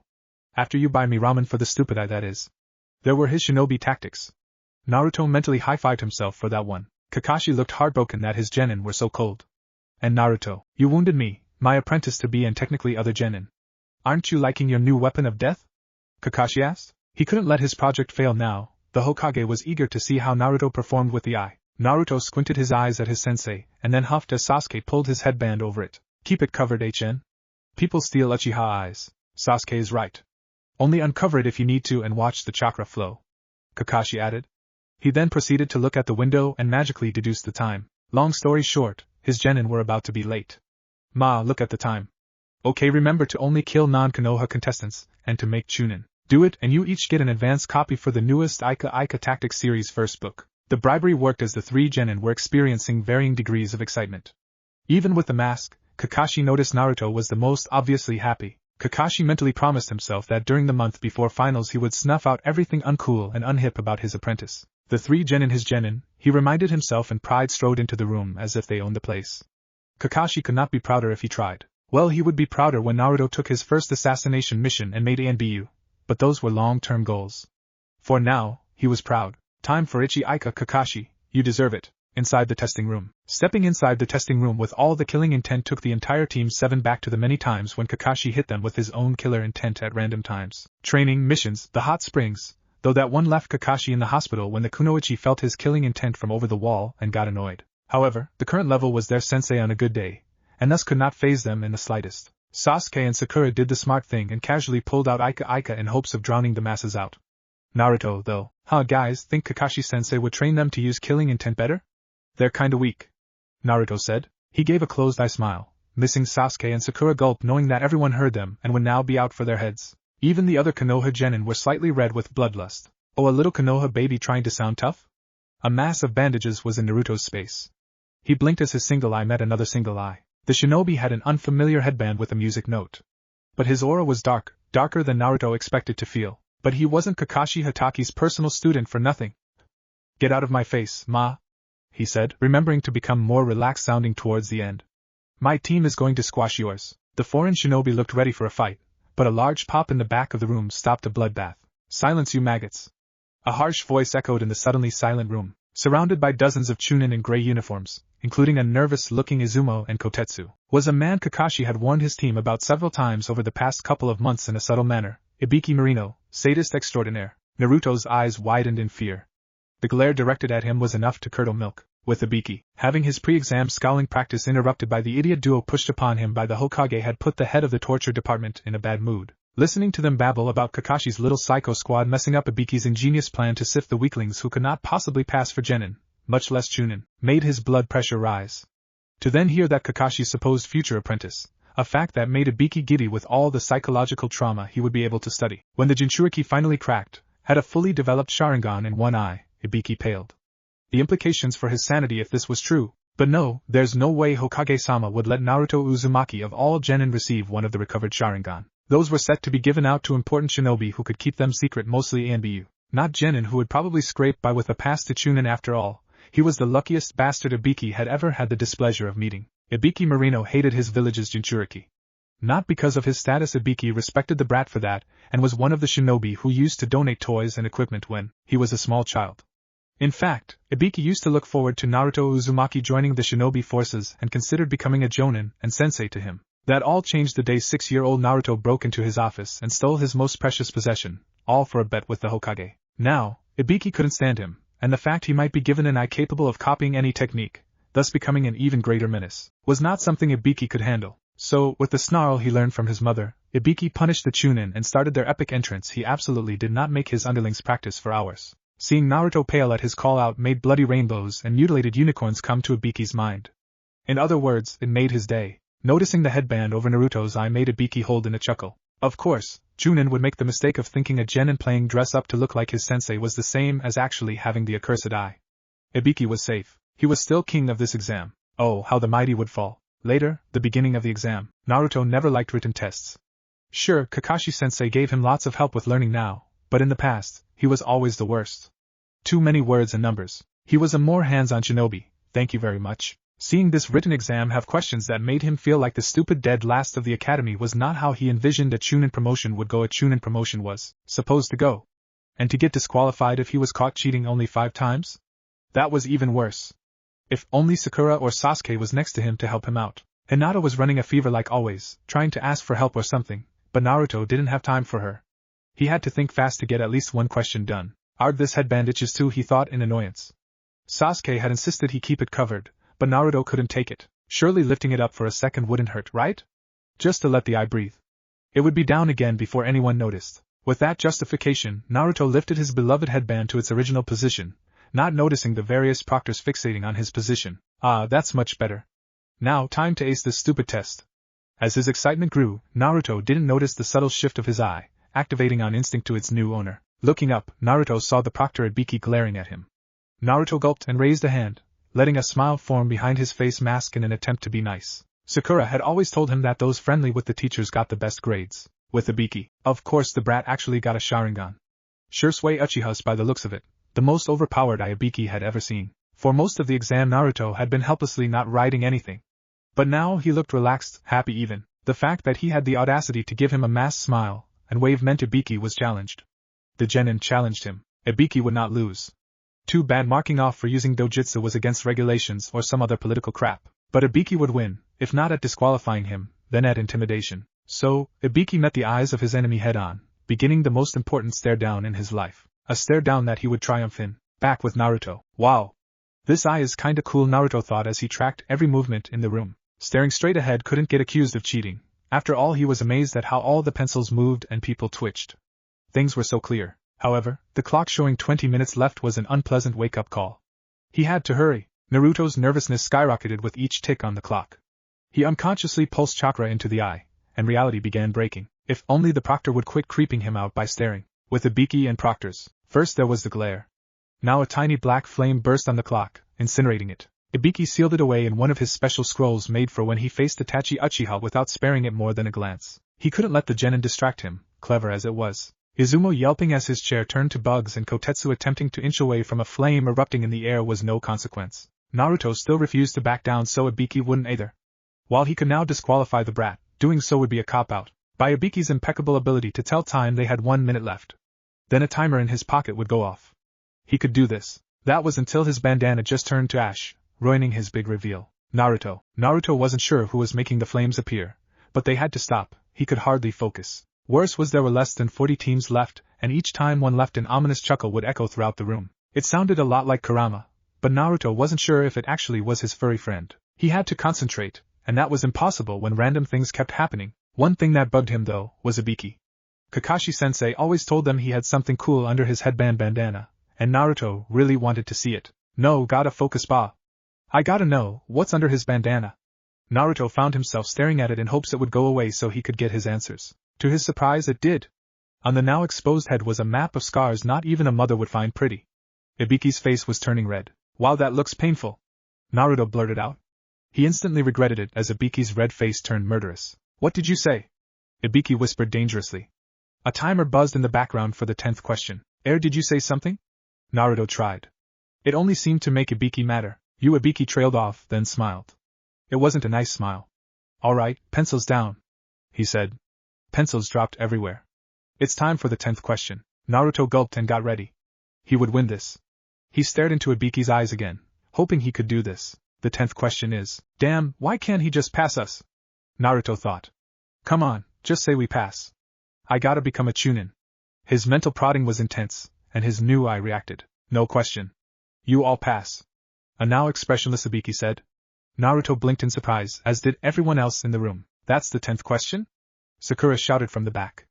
After you buy me ramen for the stupid eye, that is. There were his shinobi tactics. Naruto mentally high-fived himself for that one. Kakashi looked heartbroken that his genin were so cold. And Naruto, you wounded me, my apprentice-to-be and technically other genin. Aren't you liking your new weapon of death? Kakashi asked. He couldn't let his project fail now, The Hokage was eager to see how Naruto performed with the eye. Naruto squinted his eyes at his sensei, and then huffed as Sasuke pulled his headband over it. Keep it covered, HN. People steal Uchiha eyes. Sasuke is right. Only uncover it if you need to and watch the chakra flow. Kakashi added. He then proceeded to look at the window and magically deduced the time. Long story short, his genin were about to be late. Ma, look at the time. Okay, remember to only kill non-Konoha contestants, and to make Chunin. Do it and you each get an advance copy for the newest Ika Tactics series first book. The bribery worked as the three genin were experiencing varying degrees of excitement. Even with the mask, Kakashi noticed Naruto was the most obviously happy. Kakashi mentally promised himself that during the month before finals he would snuff out everything uncool and unhip about his apprentice. The three genin his genin, he reminded himself, and pride strode into the room as if they owned the place. Kakashi could not be prouder if he tried. Well, he would be prouder when Naruto took his first assassination mission and made ANBU, but those were long-term goals. For now, he was proud. Time for Ichi Ika. Kakashi, you deserve it. Inside the testing room. Stepping inside the testing room with all the killing intent took the entire Team 7 back to the many times when Kakashi hit them with his own killer intent at random times. Training, missions, the hot springs, though that one left Kakashi in the hospital when the kunoichi felt his killing intent from over the wall and got annoyed. However, the current level was their sensei on a good day, and thus could not faze them in the slightest. Sasuke and Sakura did the smart thing and casually pulled out Ika in hopes of drowning the masses out. Naruto, though, guys, think Kakashi-sensei would train them to use killing intent better? They're kinda weak, Naruto said. He gave a closed-eye smile, missing Sasuke and Sakura gulp knowing that everyone heard them and would now be out for their heads. Even the other Konoha genin were slightly red with bloodlust. Oh, a little Konoha baby trying to sound tough? A mass of bandages was in Naruto's space. He blinked as his single eye met another single eye. The shinobi had an unfamiliar headband with a music note. But his aura was darker than Naruto expected to feel. But he wasn't Kakashi Hataki's personal student for nothing. Get out of my face, Ma, he said, remembering to become more relaxed sounding towards the end. My team is going to squash yours. The foreign shinobi looked ready for a fight, but a large pop in the back of the room stopped a bloodbath. Silence, you maggots. A harsh voice echoed in the suddenly silent room, surrounded by dozens of chunin in gray uniforms, including a nervous-looking Izumo and Kotetsu, was a man Kakashi had warned his team about several times over the past couple of months in a subtle manner. Ibiki Marino, sadist extraordinaire. Naruto's eyes widened in fear. The glare directed at him was enough to curdle milk. With Ibiki, having his pre-exam scowling practice interrupted by the idiot duo pushed upon him by the Hokage, had put the head of the torture department in a bad mood. Listening to them babble about Kakashi's little psycho squad messing up Ibiki's ingenious plan to sift the weaklings who could not possibly pass for genin, much less chunin, made his blood pressure rise. To then hear that Kakashi's supposed future apprentice, a fact that made Ibiki giddy with all the psychological trauma he would be able to study. When the Jinchuriki finally cracked, had a fully developed Sharingan in one eye, Ibiki paled. The implications for his sanity if this was true, but no, there's no way Hokage-sama would let Naruto Uzumaki of all genin receive one of the recovered Sharingan. Those were set to be given out to important shinobi who could keep them secret, mostly ANBU. Not genin who would probably scrape by with a pass to chunin after all. He was the luckiest bastard Ibiki had ever had the displeasure of meeting. Ibiki Marino hated his village's Jinchuriki. Not because of his status, Ibiki respected the brat for that, and was one of the shinobi who used to donate toys and equipment when he was a small child. In fact, Ibiki used to look forward to Naruto Uzumaki joining the shinobi forces and considered becoming a jonin and sensei to him. That all changed the day 6-year-old Naruto broke into his office and stole his most precious possession, all for a bet with the Hokage. Now, Ibiki couldn't stand him, and the fact he might be given an eye capable of copying any technique, thus becoming an even greater menace, was not something Ibiki could handle. So, with the snarl he learned from his mother, Ibiki punished the chunin and started their epic entrance. He absolutely did not make his underlings practice for hours. Seeing Naruto pale at his call-out made bloody rainbows and mutilated unicorns come to Ibiki's mind. In other words, it made his day. Noticing the headband over Naruto's eye made Ibiki hold in a chuckle. Of course, chunin would make the mistake of thinking a genin playing dress-up to look like his sensei was the same as actually having the accursed eye. Ibiki was safe. He was still king of this exam. Oh, how the mighty would fall. Later, the beginning of the exam. Naruto never liked written tests. Sure, Kakashi-sensei gave him lots of help with learning now, but in the past, he was always the worst. Too many words and numbers. He was a more hands-on shinobi, thank you very much. Seeing this written exam have questions that made him feel like the stupid dead last of the academy was not how he envisioned a chunin promotion would go. A chunin promotion was supposed to go. And to get disqualified if he was caught cheating only 5 times? That was even worse. If only Sakura or Sasuke was next to him to help him out. Hinata was running a fever like always, trying to ask for help or something, but Naruto didn't have time for her. He had to think fast to get at least one question done. This headband itches too, he thought in annoyance. Sasuke had insisted he keep it covered, but Naruto couldn't take it. Surely lifting it up for a second wouldn't hurt, right? Just to let the eye breathe. It would be down again before anyone noticed. With that justification, Naruto lifted his beloved headband to its original position, not noticing the various proctors fixating on his position. That's much better. Now, time to ace this stupid test. As his excitement grew, Naruto didn't notice the subtle shift of his eye, activating on instinct to its new owner. Looking up, Naruto saw the proctor Ibiki glaring at him. Naruto gulped and raised a hand, letting a smile form behind his face mask in an attempt to be nice. Sakura had always told him that those friendly with the teachers got the best grades. With Ibiki, of course the brat actually got a Sharingan. Sure sway Uchiha's by the looks of it, the most overpowered eye Ibiki had ever seen. For most of the exam Naruto had been helplessly not writing anything. But now he looked relaxed, happy even. The fact that he had the audacity to give him a masked smile and wave meant Ibiki was challenged. The genin challenged him. Ibiki would not lose. Too bad marking off for using dojutsu was against regulations or some other political crap. But Ibiki would win, if not at disqualifying him, then at intimidation. So, Ibiki met the eyes of his enemy head-on, beginning the most important stare-down in his life. A stare-down that he would triumph in. Back with Naruto. Wow! This eye is kinda cool, Naruto thought as he tracked every movement in the room. Staring straight ahead couldn't get accused of cheating. After all, he was amazed at how all the pencils moved and people twitched. Things were so clear. However, the clock showing 20 minutes left was an unpleasant wake-up call. He had to hurry. Naruto's nervousness skyrocketed with each tick on the clock. He unconsciously pulsed chakra into the eye, and reality began breaking. If only the proctor would quit creeping him out by staring. With Ibiki and proctors, first there was the glare. Now a tiny black flame burst on the clock, incinerating it. Ibiki sealed it away in one of his special scrolls made for when he faced Itachi Uchiha without sparing it more than a glance. He couldn't let the genin distract him, clever as it was. Izumo yelping as his chair turned to bugs and Kotetsu attempting to inch away from a flame erupting in the air was no consequence. Naruto still refused to back down, so Ibiki wouldn't either. While he could now disqualify the brat, doing so would be a cop-out. By Ibiki's impeccable ability to tell time, they had 1 minute left. Then a timer in his pocket would go off. He could do this. That was until his bandana just turned to ash, ruining his big reveal. Naruto wasn't sure who was making the flames appear, but they had to stop. He could hardly focus. Worse was there were less than 40 teams left, and each time one left an ominous chuckle would echo throughout the room. It sounded a lot like Kurama, but Naruto wasn't sure if it actually was his furry friend. He had to concentrate, and that was impossible when random things kept happening. One thing that bugged him though, was Ibiki. Kakashi-sensei always told them he had something cool under his headband bandana, and Naruto really wanted to see it. No, gotta focus ba. I gotta know, what's under his bandana? Naruto found himself staring at it in hopes it would go away so he could get his answers. To his surprise, it did. On the now exposed head was a map of scars not even a mother would find pretty. Ibiki's face was turning red. Wow, that looks painful. Naruto blurted out. He instantly regretted it as Ibiki's red face turned murderous. What did you say? Ibiki whispered dangerously. A timer buzzed in the background for the 10th question. Did you say something? Naruto tried. It only seemed to make Ibiki madder. Ibiki trailed off, then smiled. It wasn't a nice smile. Alright, pencils down, he said. Pencils dropped everywhere. It's time for the 10th question. Naruto gulped and got ready. He would win this. He stared into Ibiki's eyes again, hoping he could do this. The 10th question is, damn, why can't he just pass us? Naruto thought. Come on, just say we pass. I gotta become a chunin. His mental prodding was intense, and his new eye reacted. No question. You all pass. A now expressionless Ibiki said. Naruto blinked in surprise, as did everyone else in the room. That's the 10th question? Sakura shouted from the back.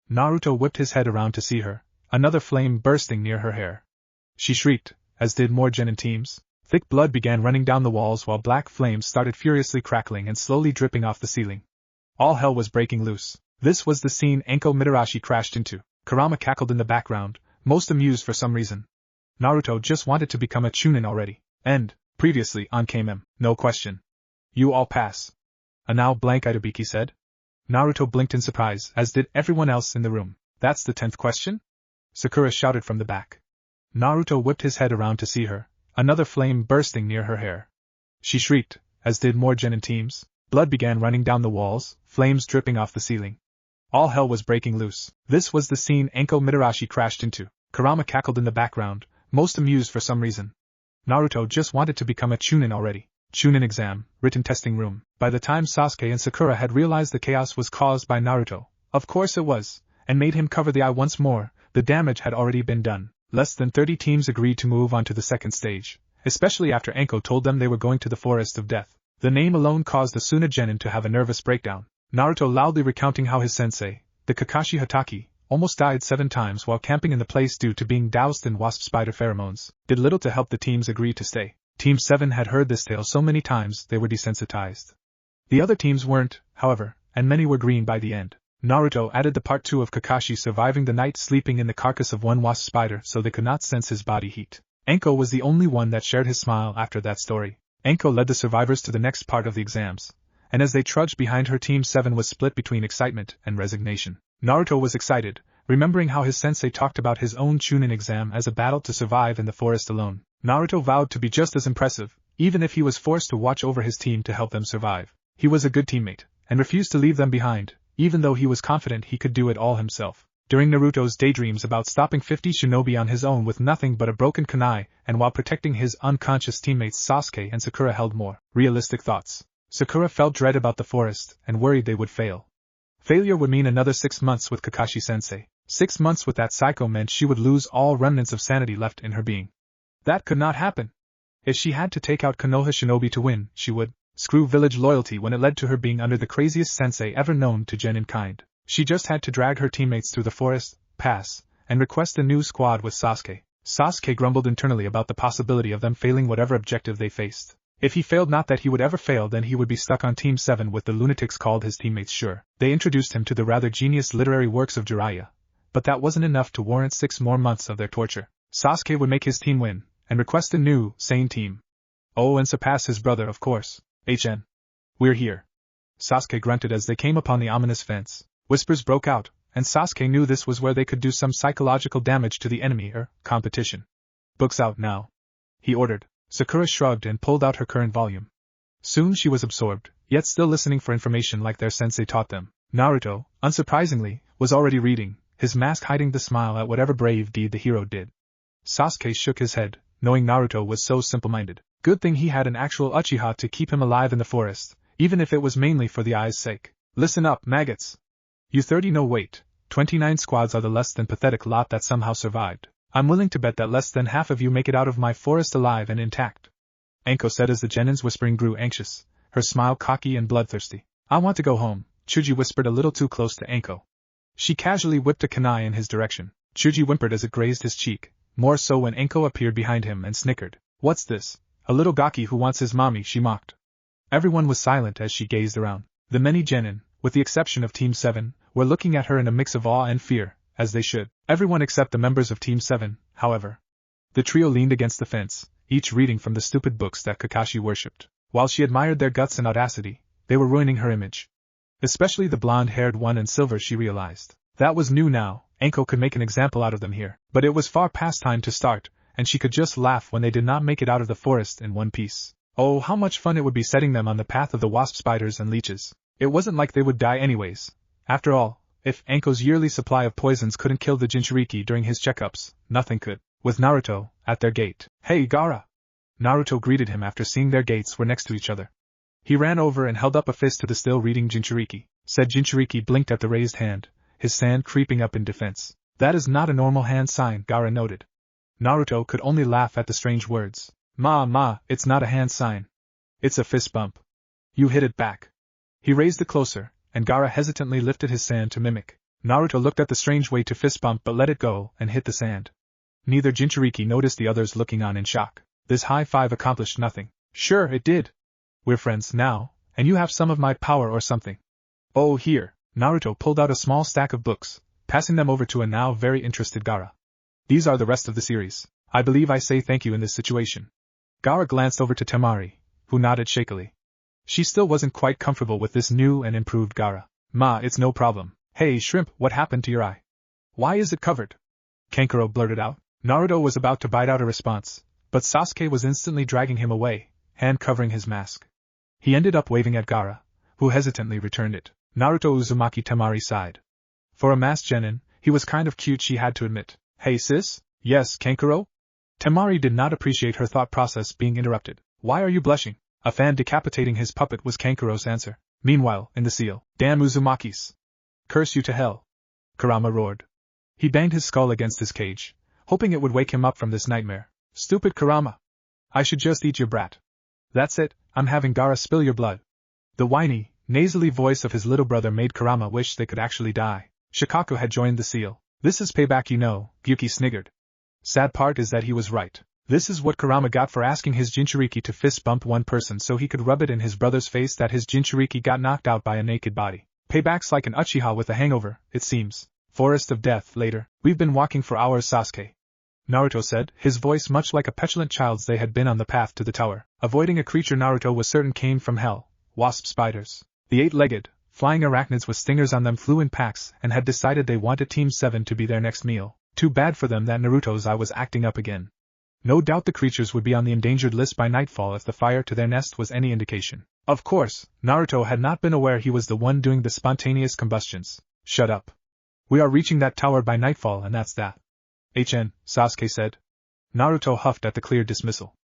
Naruto whipped his head around to see her, another flame bursting near her hair. She shrieked, as did more genin teams. Thick blood began running down the walls while black flames started furiously crackling and slowly dripping off the ceiling. All hell was breaking loose. This was the scene Enko Mitarashi crashed into. Kurama cackled in the background, most amused for some reason. Naruto just wanted to become a chunin already. And, previously, on came him. No question. You all pass. A now blank-eyed Ibiki said. Naruto blinked in surprise, as did everyone else in the room. That's the 10th question? Sakura shouted from the back. Naruto whipped his head around to see her, another flame bursting near her hair. She shrieked, as did more genin teams. Blood began running down the walls, flames dripping off the ceiling. All hell was breaking loose. This was the scene Enko Mitarashi crashed into. Kurama cackled in the background, most amused for some reason. Naruto just wanted to become a chunin already. Chunin exam, written testing room. By the time Sasuke and Sakura had realized the chaos was caused by Naruto, of course it was, and made him cover the eye once more, the damage had already been done. Less than 30 teams agreed to move on to the second stage, especially after Anko told them they were going to the Forest of Death. The name alone caused the Suna genin to have a nervous breakdown, Naruto loudly recounting how his sensei, the Kakashi Hatake, almost died 7 times while camping in the place due to being doused in wasp spider pheromones, did little to help the teams agree to stay. Team 7 had heard this tale so many times they were desensitized. The other teams weren't, however, and many were green by the end. Naruto added the part 2 of Kakashi surviving the night sleeping in the carcass of one wasp spider so they could not sense his body heat. Anko was the only one that shared his smile after that story. Anko led the survivors to the next part of the exams, and as they trudged behind her, Team 7 was split between excitement and resignation. Naruto was excited, remembering how his sensei talked about his own Chunin exam as a battle to survive in the forest alone. Naruto vowed to be just as impressive, even if he was forced to watch over his team to help them survive. He was a good teammate, and refused to leave them behind, even though he was confident he could do it all himself. During Naruto's daydreams about stopping 50 shinobi on his own with nothing but a broken kunai, and while protecting his unconscious teammates Sasuke and Sakura held more realistic thoughts. Sakura felt dread about the forest, and worried they would fail. Failure would mean another 6 months with Kakashi-sensei. 6 months with that psycho meant she would lose all remnants of sanity left in her being. That could not happen. If she had to take out Konoha shinobi to win, she would screw village loyalty when it led to her being under the craziest sensei ever known to genin kind. She just had to drag her teammates through the forest, pass, and request a new squad with Sasuke. Sasuke grumbled internally about the possibility of them failing whatever objective they faced. If he failed, not that he would ever fail, then he would be stuck on Team 7 with the lunatics called his teammates. Sure, they introduced him to the rather genius literary works of Jiraiya, but that wasn't enough to warrant 6 more months of their torture. Sasuke would make his team win, and request a new, sane team. Oh, and surpass his brother, of course. HN. We're here. Sasuke grunted as they came upon the ominous fence. Whispers broke out, and Sasuke knew this was where they could do some psychological damage to the enemy or competition. Books out now, he ordered. Sakura shrugged and pulled out her current volume. Soon she was absorbed, yet still listening for information like their sensei taught them. Naruto, unsurprisingly, was already reading, his mask hiding the smile at whatever brave deed the hero did. Sasuke shook his head, knowing Naruto was so simple-minded. Good thing he had an actual Uchiha to keep him alive in the forest, even if it was mainly for the eye's sake. Listen up, maggots. You 30 no wait, 29 squads are the less than pathetic lot that somehow survived. I'm willing to bet that less than half of you make it out of my forest alive and intact. Anko said as the genin's whispering grew anxious, her smile cocky and bloodthirsty. I want to go home, Chuji whispered a little too close to Anko. She casually whipped a kunai in his direction. Chuji whimpered as it grazed his cheek, more so when Anko appeared behind him and snickered. What's this? A little gaki who wants his mommy, she mocked. Everyone was silent as she gazed around. The many genin, with the exception of Team 7, were looking at her in a mix of awe and fear, as they should. Everyone except the members of Team 7, however. The trio leaned against the fence, each reading from the stupid books that Kakashi worshipped. While she admired their guts and audacity, they were ruining her image. Especially the blonde-haired one in silver, she realized. That was new now, Anko could make an example out of them here. But it was far past time to start, and she could just laugh when they did not make it out of the forest in one piece. Oh, how much fun it would be setting them on the path of the wasp spiders and leeches. It wasn't like they would die anyways. After all, if Anko's yearly supply of poisons couldn't kill the Jinchuriki during his checkups, nothing could. With Naruto at their gate. Hey, Gaara! Naruto greeted him after seeing their gates were next to each other. He ran over and held up a fist to the still reading Jinchuriki. Said Jinchuriki blinked at the raised hand, his hand creeping up in defense. That is not a normal hand sign, Gaara noted. Naruto could only laugh at the strange words. It's not a hand sign. It's a fist bump. You hit it back. He raised it closer, and Gaara hesitantly lifted his sand to mimic. Naruto looked at the strange way to fist bump but let it go and hit the sand. Neither Jinchuriki noticed the others looking on in shock. This high five accomplished nothing. Sure, it did. We're friends now, and you have some of my power or something. Oh, here. Naruto pulled out a small stack of books, passing them over to a now very interested Gaara. These are the rest of the series. I believe I say thank you in this situation. Gaara glanced over to Temari, who nodded shakily. She still wasn't quite comfortable with this new and improved Gaara. It's no problem. Hey, Shrimp, what happened to your eye? Why is it covered? Kankuro blurted out. Naruto was about to bite out a response, but Sasuke was instantly dragging him away, hand covering his mask. He ended up waving at Gaara, who hesitantly returned it. Naruto Uzumaki Temari sighed. For a masked genin, he was kind of cute, she had to admit. Hey sis? Yes, Kankuro? Temari did not appreciate her thought process being interrupted. Why are you blushing? A fan decapitating his puppet was Kankuro's answer. Meanwhile, in the seal. Damn Uzumakis. Curse you to hell. Kurama roared. He banged his skull against his cage, hoping it would wake him up from this nightmare. Stupid Kurama! I should just eat your brat. That's it, I'm having Gaara spill your blood. The whiny, nasally voice of his little brother made Kurama wish they could actually die. Shikaku had joined the seal. This is payback, you know, Gyuki sniggered. Sad part is that he was right. This is what Kurama got for asking his Jinchuriki to fist bump one person so he could rub it in his brother's face that his Jinchuriki got knocked out by a naked body. Payback's like an Uchiha with a hangover, it seems. Forest of Death, later. We've been walking for hours, Sasuke. Naruto said, his voice much like a petulant child's. They had been on the path to the tower, avoiding a creature Naruto was certain came from hell, wasp spiders. The 8-legged, flying arachnids with stingers on them flew in packs and had decided they wanted Team 7 to be their next meal. Too bad for them that Naruto's eye was acting up again. No doubt the creatures would be on the endangered list by nightfall if the fire to their nest was any indication. Of course, Naruto had not been aware he was the one doing the spontaneous combustions. Shut up. We are reaching that tower by nightfall and that's that. Sasuke said. Naruto huffed at the clear dismissal.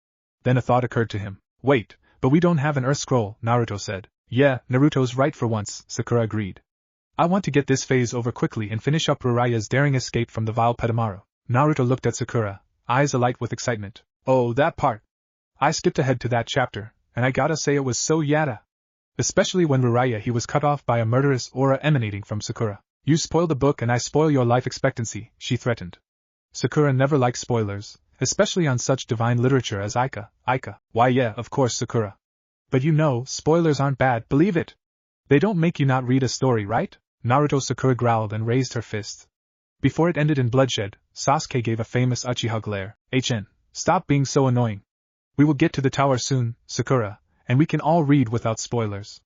Then a thought occurred to him. Wait, but we don't have an Earth Scroll, Naruto said. Yeah, Naruto's right for once, Sakura agreed. I want to get this phase over quickly and finish up Jiraiya's daring escape from the vile Pedamaru. Naruto looked at Sakura, eyes alight with excitement. Oh, that part. I skipped ahead to that chapter, and I gotta say it was so yada. Especially when Jiraiya he was cut off by a murderous aura emanating from Sakura. You spoil the book and I spoil your life expectancy, she threatened. Sakura never liked spoilers, especially on such divine literature as Aika. Why yeah, of course Sakura. But you know, spoilers aren't bad, believe it. They don't make you not read a story, right? Naruto. Sakura growled and raised her fist. Before it ended in bloodshed, Sasuke gave a famous Uchiha glare. Stop being so annoying. We will get to the tower soon, Sakura, and we can all read without spoilers.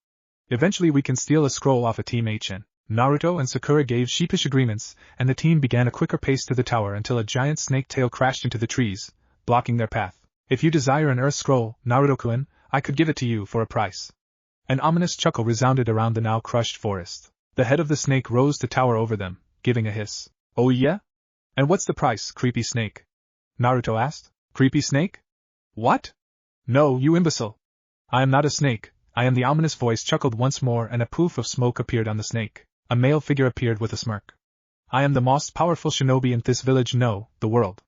Eventually we can steal a scroll off a Team HN. Naruto and Sakura gave sheepish agreements, and the team began a quicker pace to the tower until a giant snake tail crashed into the trees, blocking their path. If you desire an Earth Scroll, Naruto-kun, I could give it to you for a price. An ominous chuckle resounded around the now crushed forest. The head of the snake rose to tower over them, giving a hiss. Oh yeah? And what's the price, creepy snake? Naruto asked. Creepy snake? What? No, you imbecile. I am not a snake, I am the ominous voice chuckled once more and a poof of smoke appeared on the snake. A male figure appeared with a smirk. I am the most powerful shinobi in this village, no, the world.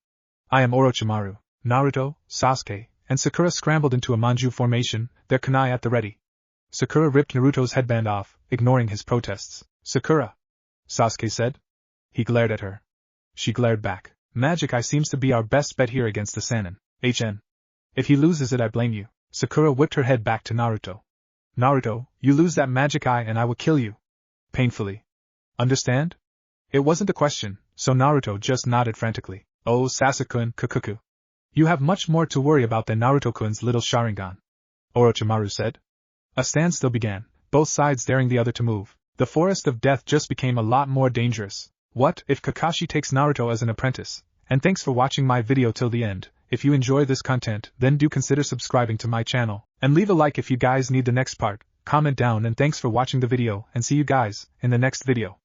I am Orochimaru. Naruto, Sasuke, and Sakura scrambled into a manju formation, their kunai at the ready. Sakura ripped Naruto's headband off, ignoring his protests. Sakura, Sasuke said. He glared at her. She glared back. Magic eye seems to be our best bet here against the Sannin. If he loses it I blame you. Sakura whipped her head back to Naruto. Naruto, you lose that magic eye and I will kill you. Painfully. Understand? It wasn't a question, so Naruto just nodded frantically. Oh Sasuke-kun, Kukuku. You have much more to worry about than Naruto-kun's little Sharingan. Orochimaru said. A standstill began, both sides daring the other to move. The forest of death just became a lot more dangerous. What if Kakashi takes Naruto as an apprentice? And thanks for watching my video till the end. If you enjoy this content, then do consider subscribing to my channel, and leave a like if you guys need the next part. Comment down and thanks for watching the video and see you guys in the next video.